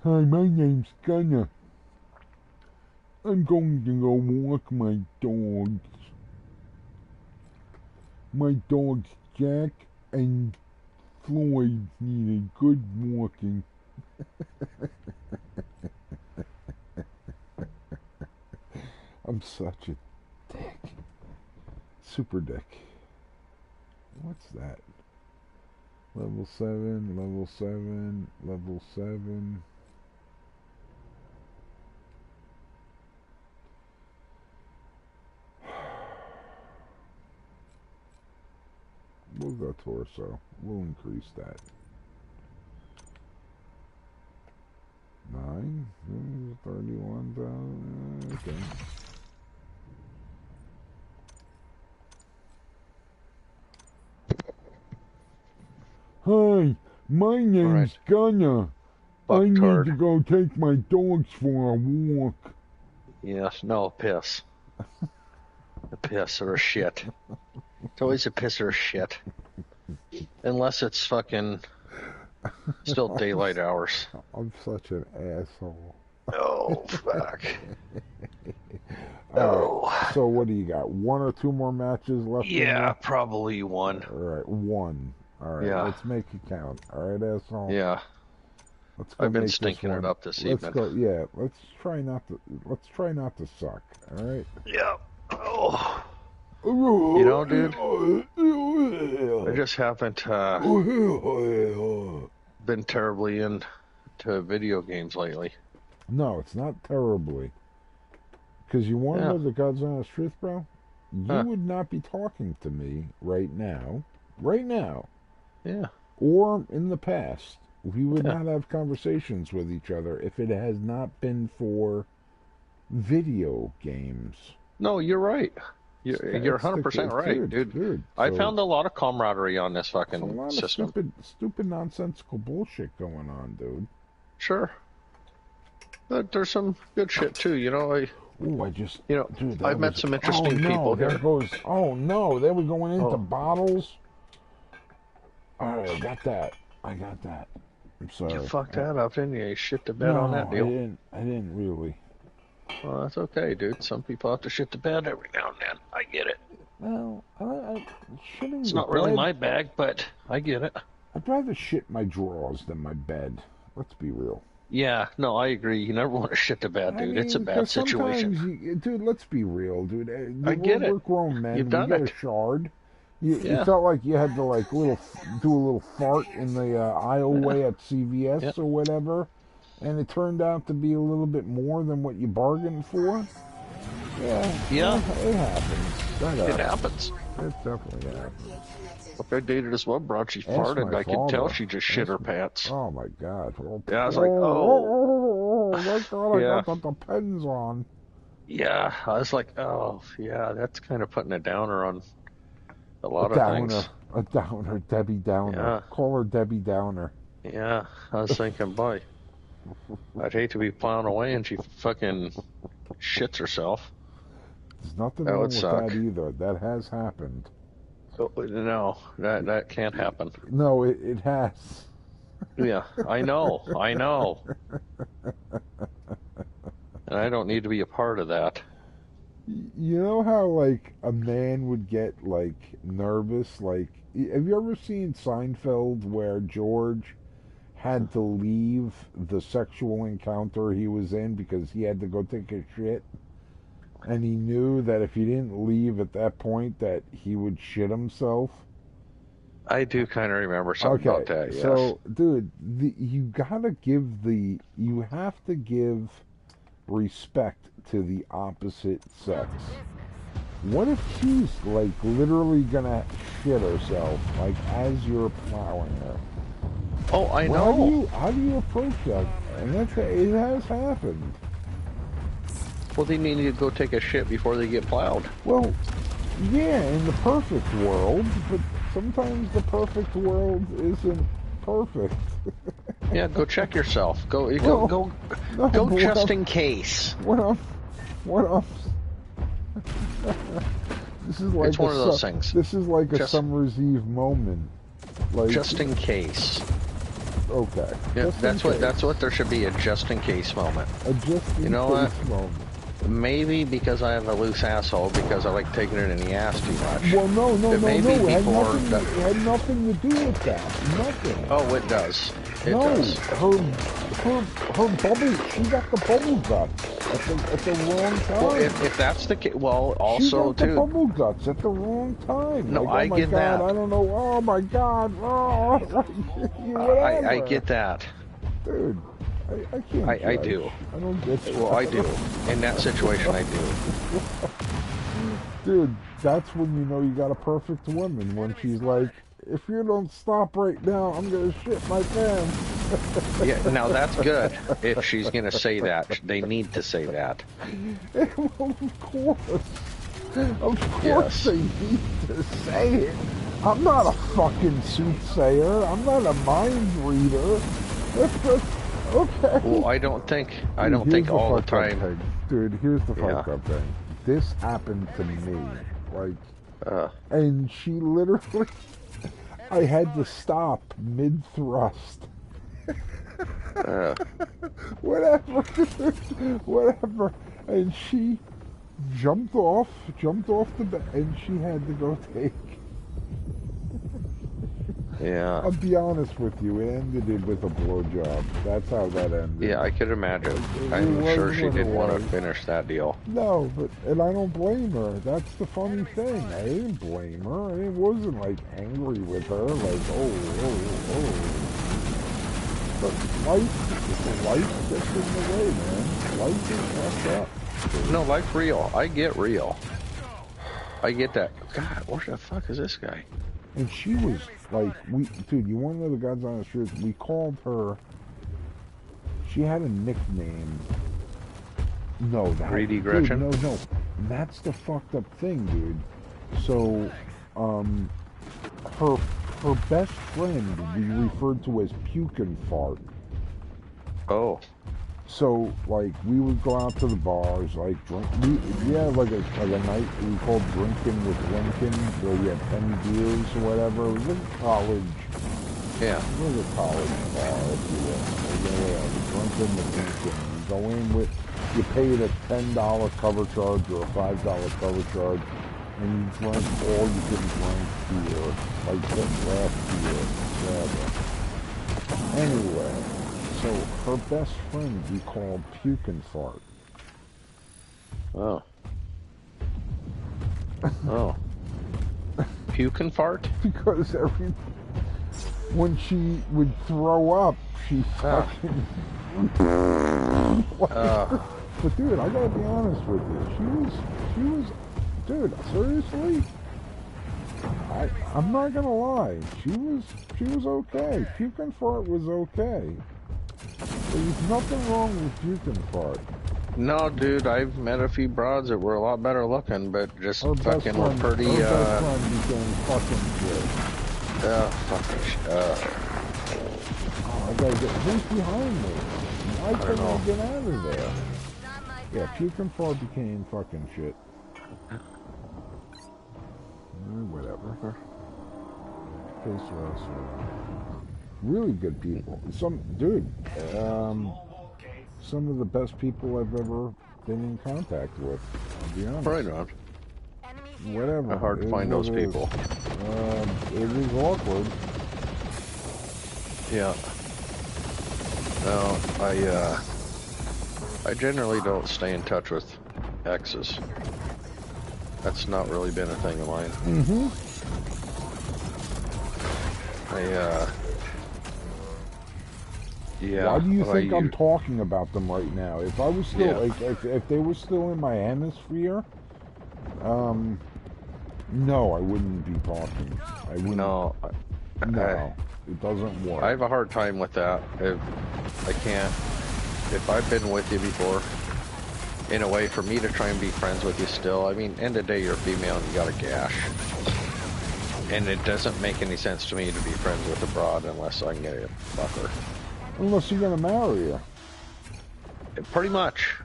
Hi, my name's Gunner. I'm going to go walk my dogs. My dogs Jack and Floyd need a good walking. I'm such a dick. Super dick. What's that? Level 7, level 7, level 7. We'll go torso. We'll increase that. 9, 31,000. Okay. Hi, my name's Gunner. I need to go take my dogs for a walk. Yes, no, piss. A piss or a shit. It's always a piss or a shit. Unless it's fucking still daylight hours. I'm such an asshole. Oh, fuck. Alright, so what do you got? 1 or 2 more matches left? Yeah, probably 1. Alright, 1. Alright, Yeah. let's make it count. Alright, asshole? Yeah. Let's go. I've been make stinking this it one. up this Let's evening. go. Yeah, let's try not to suck. Alright? Yeah. Oh. You know, dude, I just haven't been terribly into video games lately. No, it's not terribly. Because you want to know the God's honest truth, bro? You would not be talking to me right now, Yeah. or in the past. We would not have conversations with each other if it has not been for video games. No, you're right. You're 100% right, dude. I found a lot of camaraderie on this fucking a lot system. of stupid, nonsensical bullshit going on, dude. Sure. But there's some good shit too, you know. I've met some interesting people here. There goes. Oh no, there we're going into bottles. All right, I got that. I'm sorry. You fucked that up, didn't you? You shit the bed on that deal. I didn't really. Well, that's okay, dude. Some people have to shit the bed every now and then. I get it. Well, shitting It's the not really bed- my bag, but I get it. I'd rather shit my drawers than my bed. Let's be real. Yeah, no, I agree. You never want to shit the bed, dude. It's a bad 'cause situation. sometimes dude, let's be real, dude. I get it. We're grown men. You've done we get it. a shard. You felt like you had to do a little fart in the aisleway at CVS or whatever, and it turned out to be a little bit more than what you bargained for. Yeah. It happens. It happens. It definitely happens. Look, I dated this one broad. She farted. I could tell she just shit her pants. Oh my God. Yeah, I was like, oh. Thank God I got the depends on. Yeah, I was like, oh, yeah, that's kind of putting a downer on a lot of things. A downer, Debbie Downer. Yeah. Call her Debbie Downer. Yeah, I was thinking, boy, I'd hate to be plowing away and she fucking shits herself. There's nothing That wrong would with suck. that either. That has happened. Oh, no, that can't happen. No, it has. Yeah, I know. And I don't need to be a part of that. You know how, like, a man would get, like, nervous? Like, have you ever seen Seinfeld where George had to leave the sexual encounter he was in because he had to go take a shit? And he knew that if he didn't leave at that point that he would shit himself? I do kind of remember something about that, yes. So, dude, you have to give respect to the opposite sex. What if she's, like, literally gonna shit herself, like, as you're plowing her? Oh, I know. How do you approach that? And it has happened. Well, they need to go take a shit before they get plowed. Well, yeah, in the perfect world, but sometimes the perfect world isn't perfect. Yeah, go check yourself. Go No, just in case. What else? This is like It's one of those things. This is like a summer's eve moment. Like, Just in case. Okay. Yeah, Just in that's what case. that's what there should be, a just in case moment. A just in You know case what? moment. Maybe because I have a loose asshole because I like taking it in the ass too much. Well, no. But maybe It had before nothing. that. It had nothing to do with that. Nothing. Oh, it does. It No, does. her bubble. She got the bubble guts at the wrong time. Well, if that's the case, well, also she got the too. bubble guts at the wrong time. No, like, I oh my get God, that. I don't know. Oh my God. Oh, whatever. I get that. Dude, I can't. I judge. do. I don't get you. Well, I do. In that situation, I do. Dude, that's when you know you got a perfect woman, when she's like, if you don't stop right now, I'm gonna shit my pants. Yeah, now that's good. If she's gonna say that, they need to say that. Well, of course. Of course Yes. they need to say it. I'm not a fucking soothsayer. I'm not a mind reader. Okay. Well, I don't think Dude, here's all the fucked up time. thing. Dude, here's the Yeah. fucked up thing. This happened to me. Like, Uh, and she literally, I had to stop mid-thrust. Whatever, whatever. And she jumped off the bed, and she had to go take. yeah. I'll be honest with you, it ended it with a blowjob. That's how that ended. Yeah, I could imagine. It I'm was sure she what it didn't want to was. finish that deal. No, and I don't blame her. That's the funny thing. I didn't blame her. I wasn't like angry with her, like, oh. But life gets in the way, man. Life is messed up. No, life's real. I get real. I get that. God, where the fuck is this guy? And she was like, dude, you want to know the God's honest truth? We called her. She had a nickname. No, that. Greedy dude, Gretchen? No. That's the fucked up thing, dude. So, her best friend we referred to as Puke and Fart. Oh, So, like, we would go out to the bars, like, drink. We had like a night we called Drinking with Lincoln, where you had 10 beers or whatever. It was like college. yeah. It was a college bar, if you will. Drinking with Lincoln. You go in with, you paid a $10 cover charge or a $5 cover charge, and you drank all you can drink beer, like draft beer, whatever. Anyway. So her best friend we called Puke and Fart. Oh. Oh. Puke and fart? Because when she would throw up, she fucking... But dude, I gotta be honest with you. She was, dude, seriously? I'm not gonna lie. She was okay. Puke and Fart was okay. There's nothing wrong with Puke and Fart. No, dude, I've met a few broads that were a lot better looking, but just Her best fucking were friend, pretty, her best friend became fucking shit. fucking Oh, I gotta get, who's behind me? Why couldn't I get out of there? Yeah, Puke and Fart became fucking shit. Whatever. Face restaurant. Really good people. Some of the best people I've ever been in contact with. I'll be honest. right on. Whatever. Hard to find those people. It is awkward. Yeah. No, I generally don't stay in touch with exes. That's not really been a thing of mine. Mm-hmm. Yeah. Why do you think I'm you- talking about them right now? If I was still, like, if they were still in my hemisphere, no, I wouldn't be talking. I wouldn't. No, No, it doesn't work. I have a hard time with that. If I've been with you before, in a way, for me to try and be friends with you still, I mean, end of the day, you're a female and you got a gash. And it doesn't make any sense to me to be friends with a broad unless I can get a fucker. Unless you're gonna marry her. Pretty much.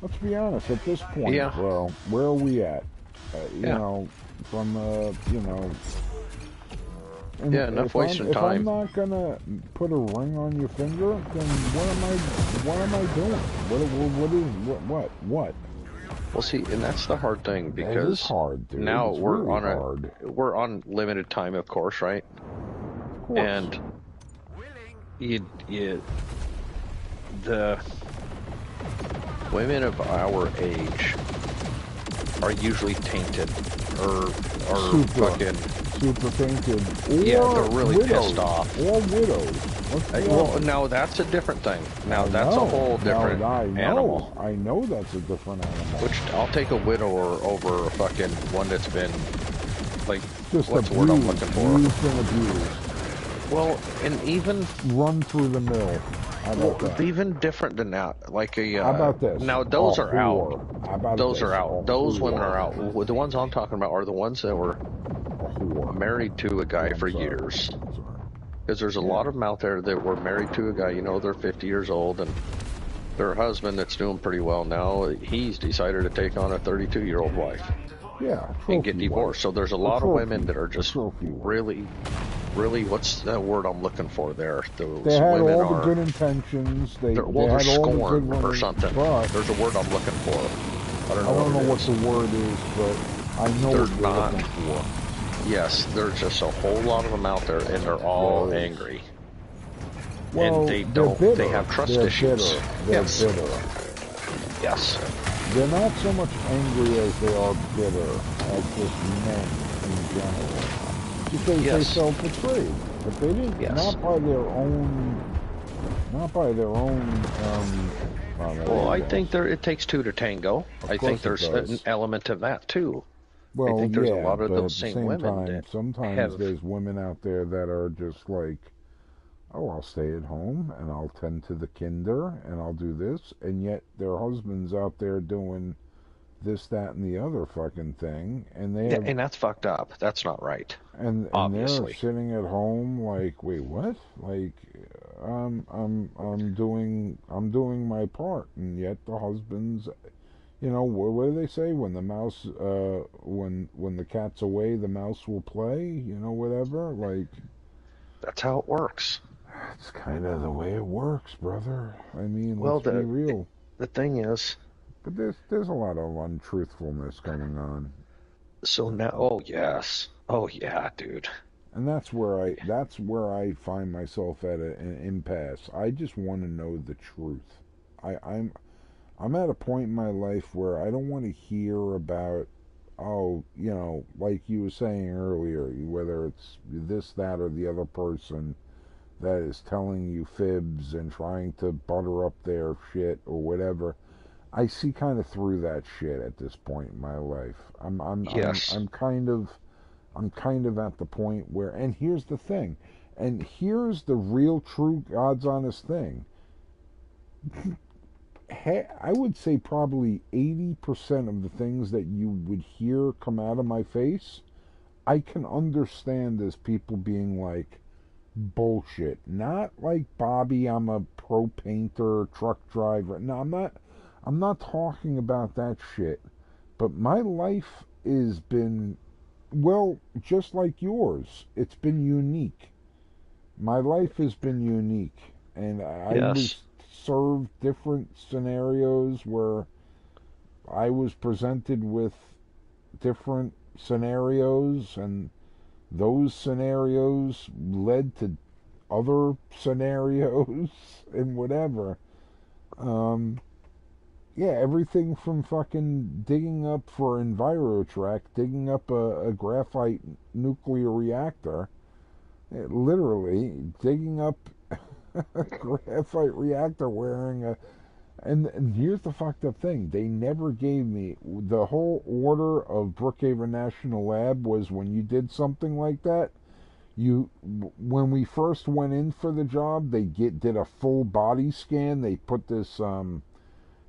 Let's be honest. At this point, Yeah. bro, where are we at? You Yeah. know, from And Yeah, enough wasting if I'm time. not gonna put a ring on your finger, then what am I doing? What? Well, see, and that's the hard thing That is because hard, dude. now It's really hard. we're on limited time, of course, right? Of course. And the women of our age are usually tainted or super tainted. Yeah, they're really widows, pissed off. Or widows. Well, now that's a different thing. Now that's a whole different animal. I know that's a different animal. Which I'll take a widower over a fucking one that's been like Just what's abused, the word I'm looking for? Used and abused. Well, and even run through the mill. How about that? Even different than that. Like a how about this? Now those are out. How about those this? are out. Those women are out. The ones I'm talking about are the ones that were married to a guy for years. Because there's a lot of them out there that were married to a guy, you know, they're 50 years old, and their husband that's doing pretty well now, he's decided to take on a 32-year-old wife. Yeah, and get divorced. So there's a lot of women that are just really, what's the word I'm looking for there? Those they had women all the good intentions. They're scorned or something. There's a word I'm looking for. I don't know what the word is, but I know what you're looking for. Yes, there's just a whole lot of them out there, and they're all angry. Well, and they don't. Bitter. They have trust they're issues. They're bitter. Yes. They're not so much angry as they are bitter at just men in general. Because they felt betrayed. But they didn't, not by their own, well, I think it takes two to tango. I think there's an element of that, too. Well, I think there's a lot of but those same women sometimes there's women out there that are just like, oh, I'll stay at home and I'll tend to the kinder and I'll do this, and yet their husband's out there doing this, that, and the other fucking thing, and and that's fucked up. That's not right. And they're sitting at home like, wait, what? Like, I'm doing my part, and yet the husband's, you know, what do they say? When the mouse, when the cat's away, the mouse will play. You know, whatever. Like, that's how it works. It's kind of the way it works, brother. I mean, let's be real. The thing is, but there's a lot of untruthfulness going on. So now, oh yeah, dude. And that's where I find myself at an impasse. I just want to know the truth. I'm at a point in my life where I don't want to hear about, oh, you know, like you were saying earlier, whether it's this, that, or the other person that is telling you fibs and trying to butter up their shit or whatever. I see kind of through that shit at this point in my life. I'm kind of at the point where, and here's the thing, and here's the real, true, God's honest thing. I would say probably 80% of the things that you would hear come out of my face, I can understand as people being like, bullshit. Not like, Bobby, I'm a pro painter, truck driver. No, I'm not talking about that shit. But my life has been, well, just like yours. It's been unique. My life has been unique. And I was served different scenarios where I was presented with different scenarios, and those scenarios led to other scenarios and whatever. Everything from fucking digging up for Envirotrack, digging up a graphite nuclear reactor, literally digging up a graphite reactor wearing a... And here's the fucked up thing. They never gave me... The whole order of Brookhaven National Lab was when you did something like that, when we first went in for the job, they did a full body scan. They put this...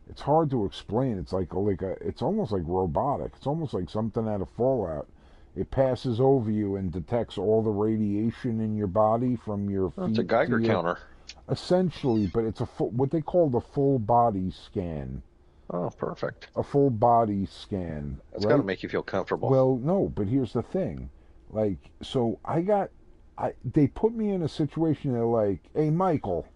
it's hard to explain. It's it's almost like robotic. It's almost like something out of Fallout. It passes over you and detects all the radiation in your body from your feet. It's a Geiger counter. Essentially, but it's what they call the full body scan. Oh, perfect. A full body scan. It's got to make you feel comfortable. Well, no, but here's the thing. Like, so I got they put me in a situation. They're like, "Hey, Michael,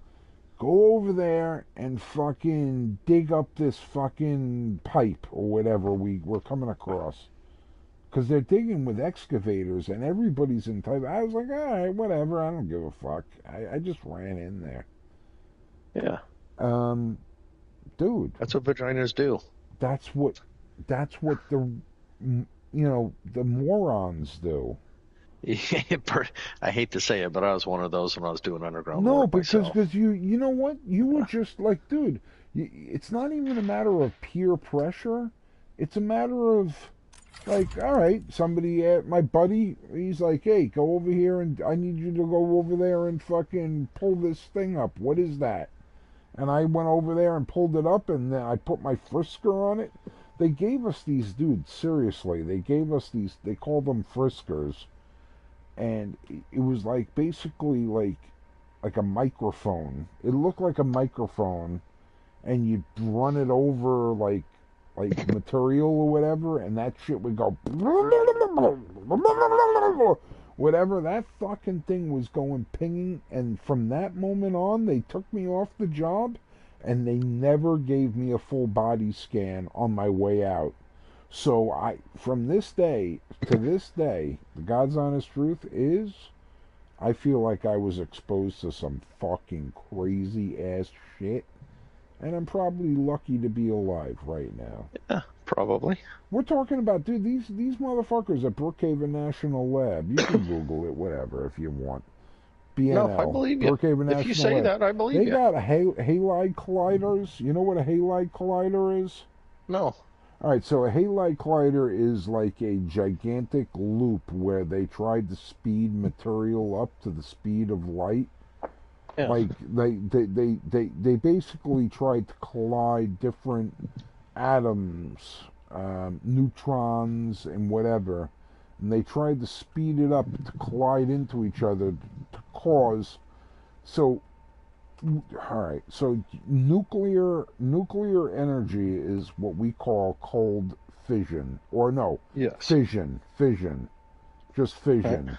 go over there and fucking dig up this fucking pipe or whatever we're coming across." Because they're digging with excavators and everybody's in type. I was like, all right, whatever. I don't give a fuck. I just ran in there. Yeah. Dude, That's what vaginas do. that's what the the morons do. I hate to say it, but I was one of those when I was doing underground No, work myself. because you know what? You were just like, dude, it's not even a matter of peer pressure. It's a matter of, like, all right, somebody, my buddy, he's like, hey, go over here and I need you to go over there and fucking pull this thing up. What is that? And I went over there and pulled it up, and then I put my frisker on it. They gave us these, dude, seriously, they gave us these, they called them friskers. And it was like basically like a microphone. It looked like a microphone, and you'd run it over like material or whatever, and that shit would go whatever. That fucking thing was going pinging, and from that moment on, they took me off the job, and they never gave me a full body scan on my way out. So from this day to this day, the God's honest truth is, I feel like I was exposed to some fucking crazy ass shit, and I'm probably lucky to be alive right now. Yeah, probably. We're talking about, dude, these motherfuckers at Brookhaven National Lab. You can Google it, whatever, if you want. BNL. No, I believe you. Brookhaven National If you say Lab. that, I believe They you. got halide colliders. You know what a halide collider is? No. All right, so a halide collider is like a gigantic loop where they tried to speed material up to the speed of light. Yeah. Like they basically tried to collide different atoms, neutrons, and whatever, and they tried to speed it up to collide into each other to cause. So all right, so nuclear energy is what we call cold fission, or no, Yes. fission, just fission. Right.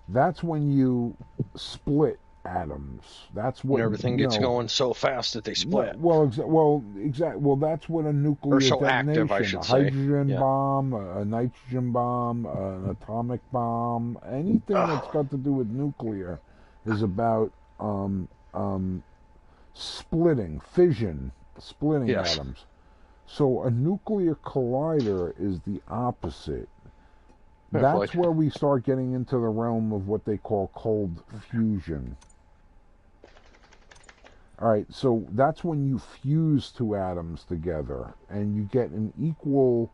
That's when you split atoms. That's what And everything gets going so fast that they split. Well, that's what a nuclear Or so detonation, active, I should a say. hydrogen Yeah. bomb, a nitrogen bomb, an atomic bomb, anything that's got to do with nuclear is about splitting Yes. atoms. So a nuclear collider is the opposite. That's where we start getting into the realm of what they call cold fusion. All right, so that's when you fuse two atoms together and you get an equal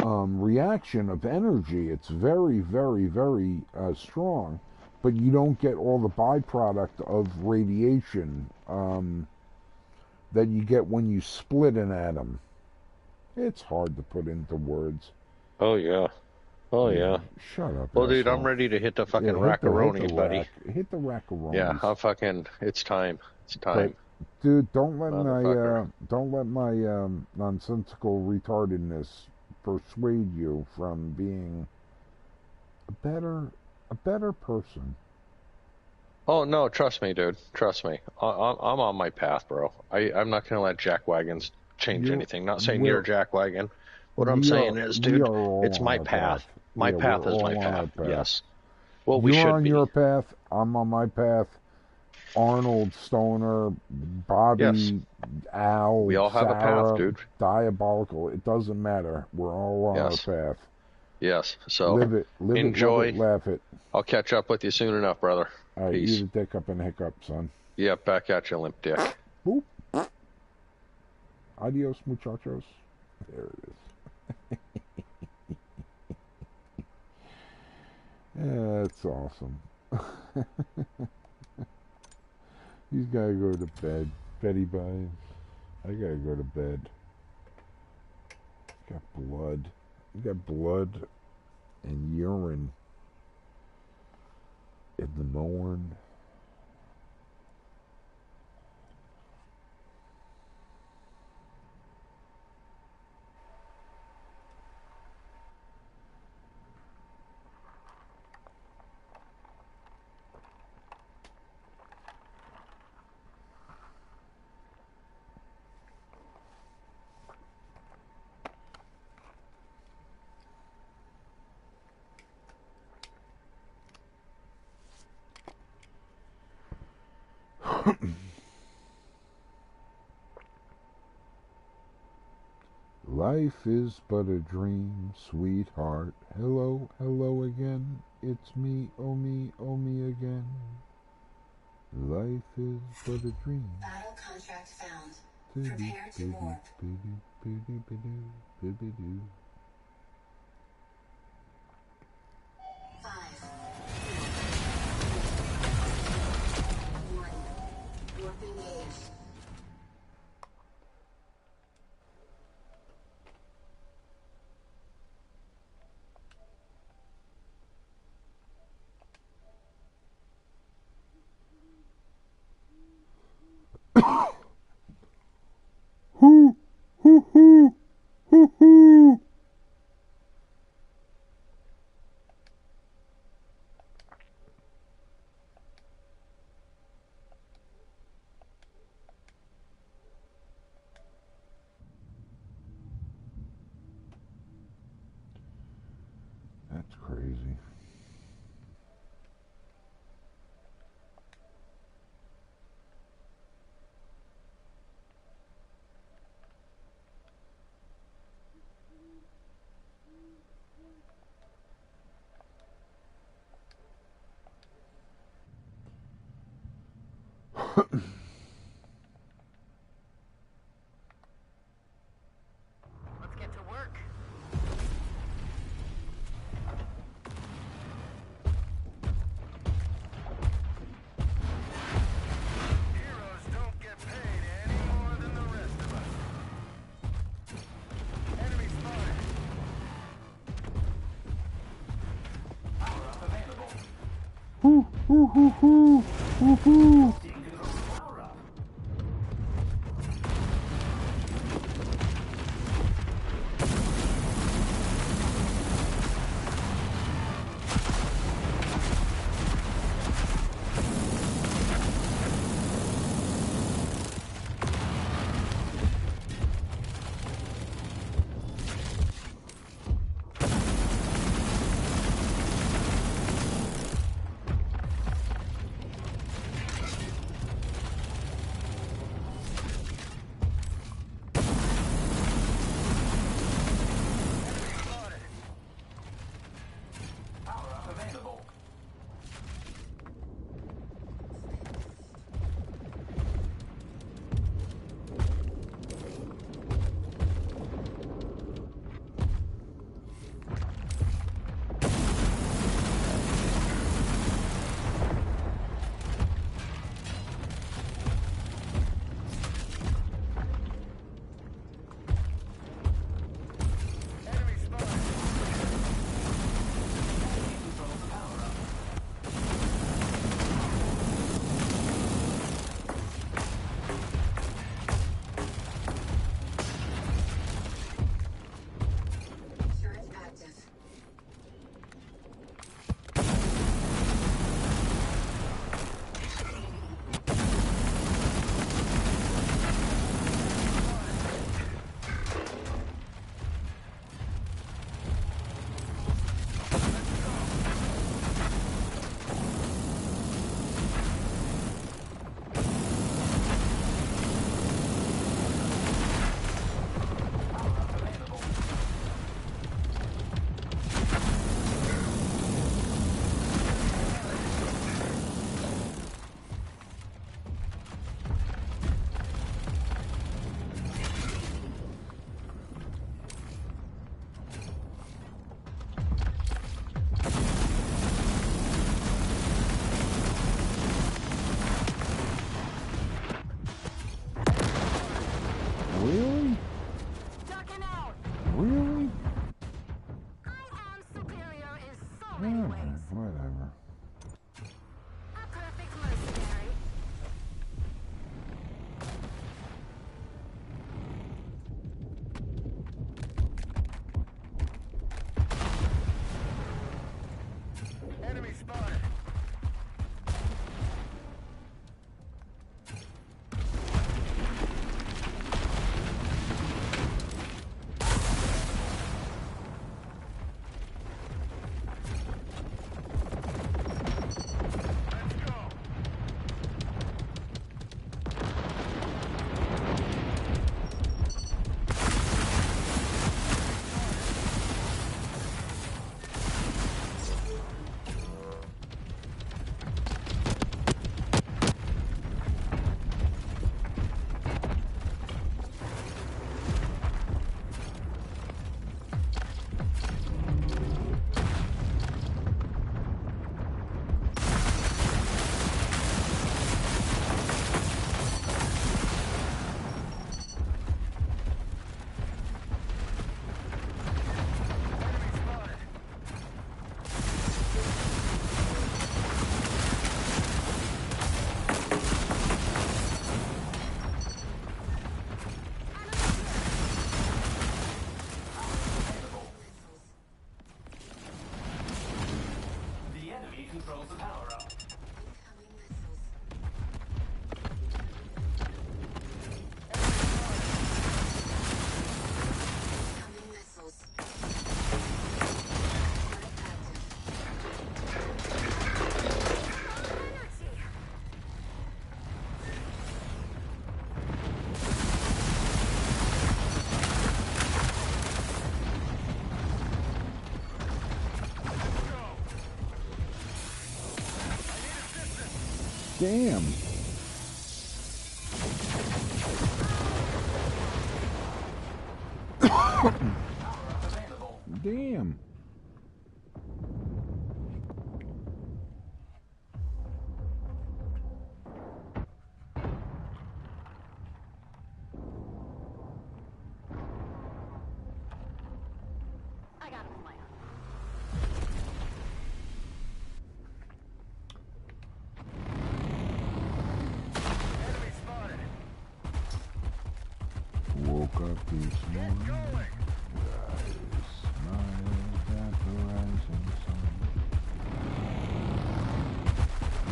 reaction of energy. It's very, very, very strong, but you don't get all the byproduct of radiation that you get when you split an atom. It's hard to put into words. Oh, yeah. Oh, yeah. Shut up. Well, dude, asshole. I'm ready to hit the fucking Yeah, rackaroni, buddy. Hit the rackaroni. Yeah, it's time. It's time. But, dude, don't let my nonsensical retardedness persuade you from being a better person. Oh, no, trust me, dude. Trust me. I'm on my path, bro. I'm not going to let jackwagons change anything. Not saying you're a jackwagon. What I'm saying is, dude, it's my path. My path is my path. Yes. Well, we should be. You're on your path. I'm on my path. Arnold, Stoner, Bobby, Yes. Al, We all have Sarah, a path, dude. Diabolical. It doesn't matter. We're all on Yes. our path. Yes. So Live it, enjoy. laugh it. I'll catch up with you soon enough, brother. All right, Peace. eat a dick up and hiccup, son. Yeah, back at you, limp dick. Boop. Adios, muchachos. There it is. Yeah, that's awesome. He's gotta go to bed. Betty buys. I gotta go to bed. Got blood. You got blood and urine in the morn. Life is but a dream, sweetheart. Hello, hello again. It's me, oh me again. Life is but a dream. Battle contract found. Prepare to warp. 5, 1. Warp engaged. Hoo, hoo, hoo, hoo, hoo. That's crazy. Let's get to work. Heroes don't get paid any more than the rest of us. Enemy spotted. Power up available. Hoo, hoo, hoo, hoo, hoo, hoo. Power up. Damn. Damn. I got a plan. Enemy spotted. Woke up this morning. Get going. Smiled at the rising sun.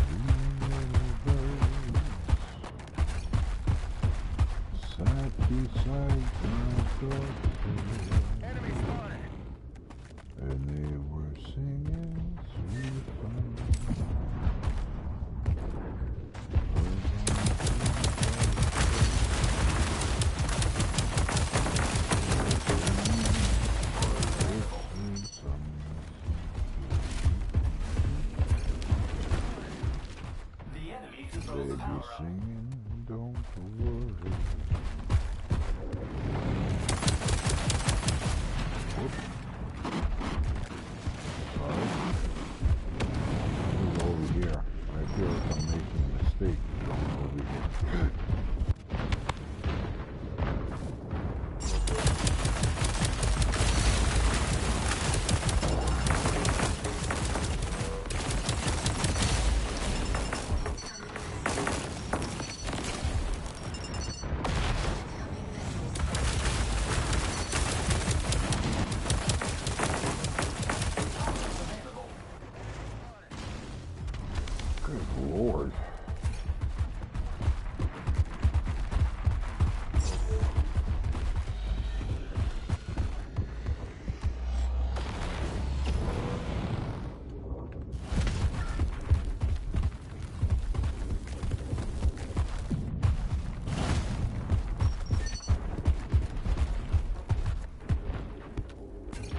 Three little birds sat beside my doorstep, Enemy spotted. and they were singing sweet songs. They be singing, don't worry. Whoop. Sorry. Move over here. I feel like I'm making a mistake going over here. Good Lord.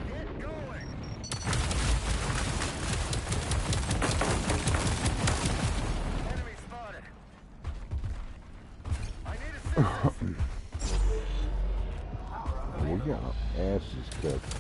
Get going. Enemy spotted. I need assistance. We got our asses kicked.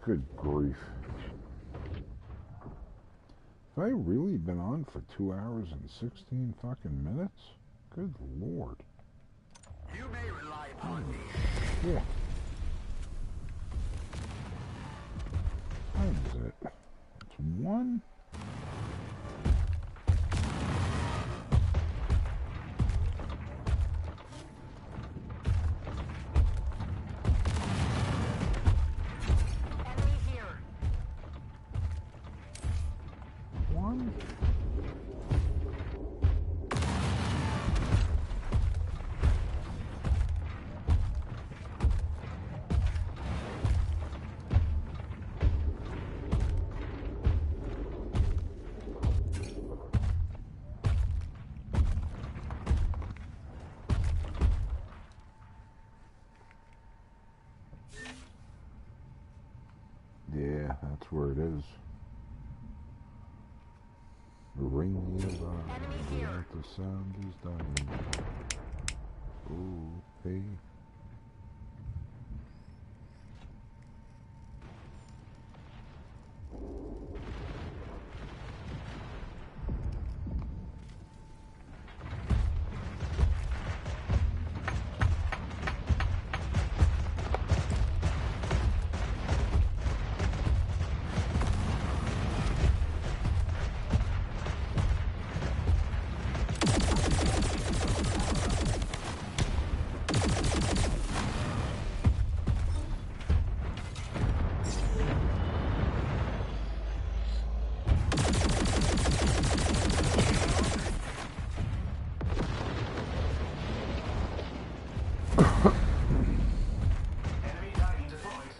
Good grief. Have I really been on for 2 hours and 16 fucking minutes? Good Lord. You may rely upon me. Yeah. What is it? It's 1? Enemy here. 1? Yeah, that's where it is. Ring the alarm, Enemy here. the sound is dying. Oh, hey. Enemy Titan deployed.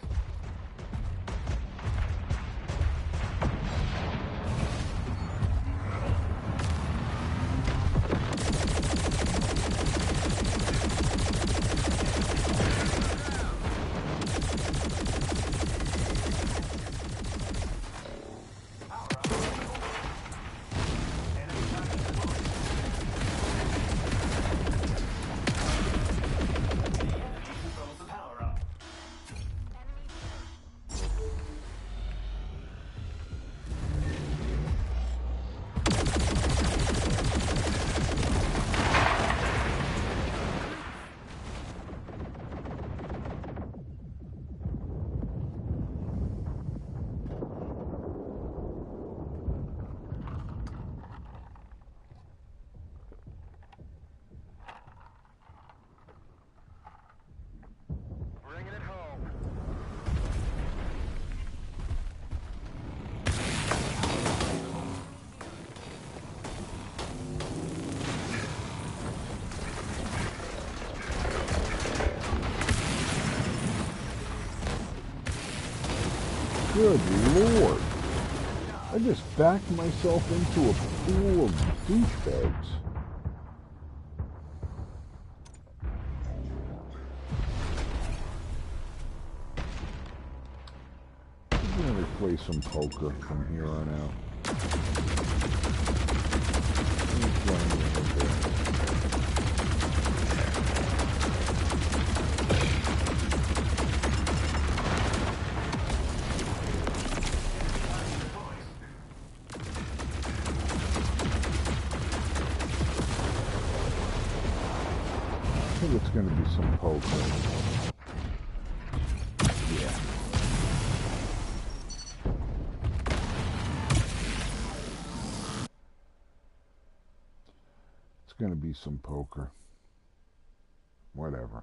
Good Lord. I just backed myself into a pool of douchebags. I'm going to play some poker from here on out. I think it's going to be some poker. Yeah. It's going to be some poker. Whatever.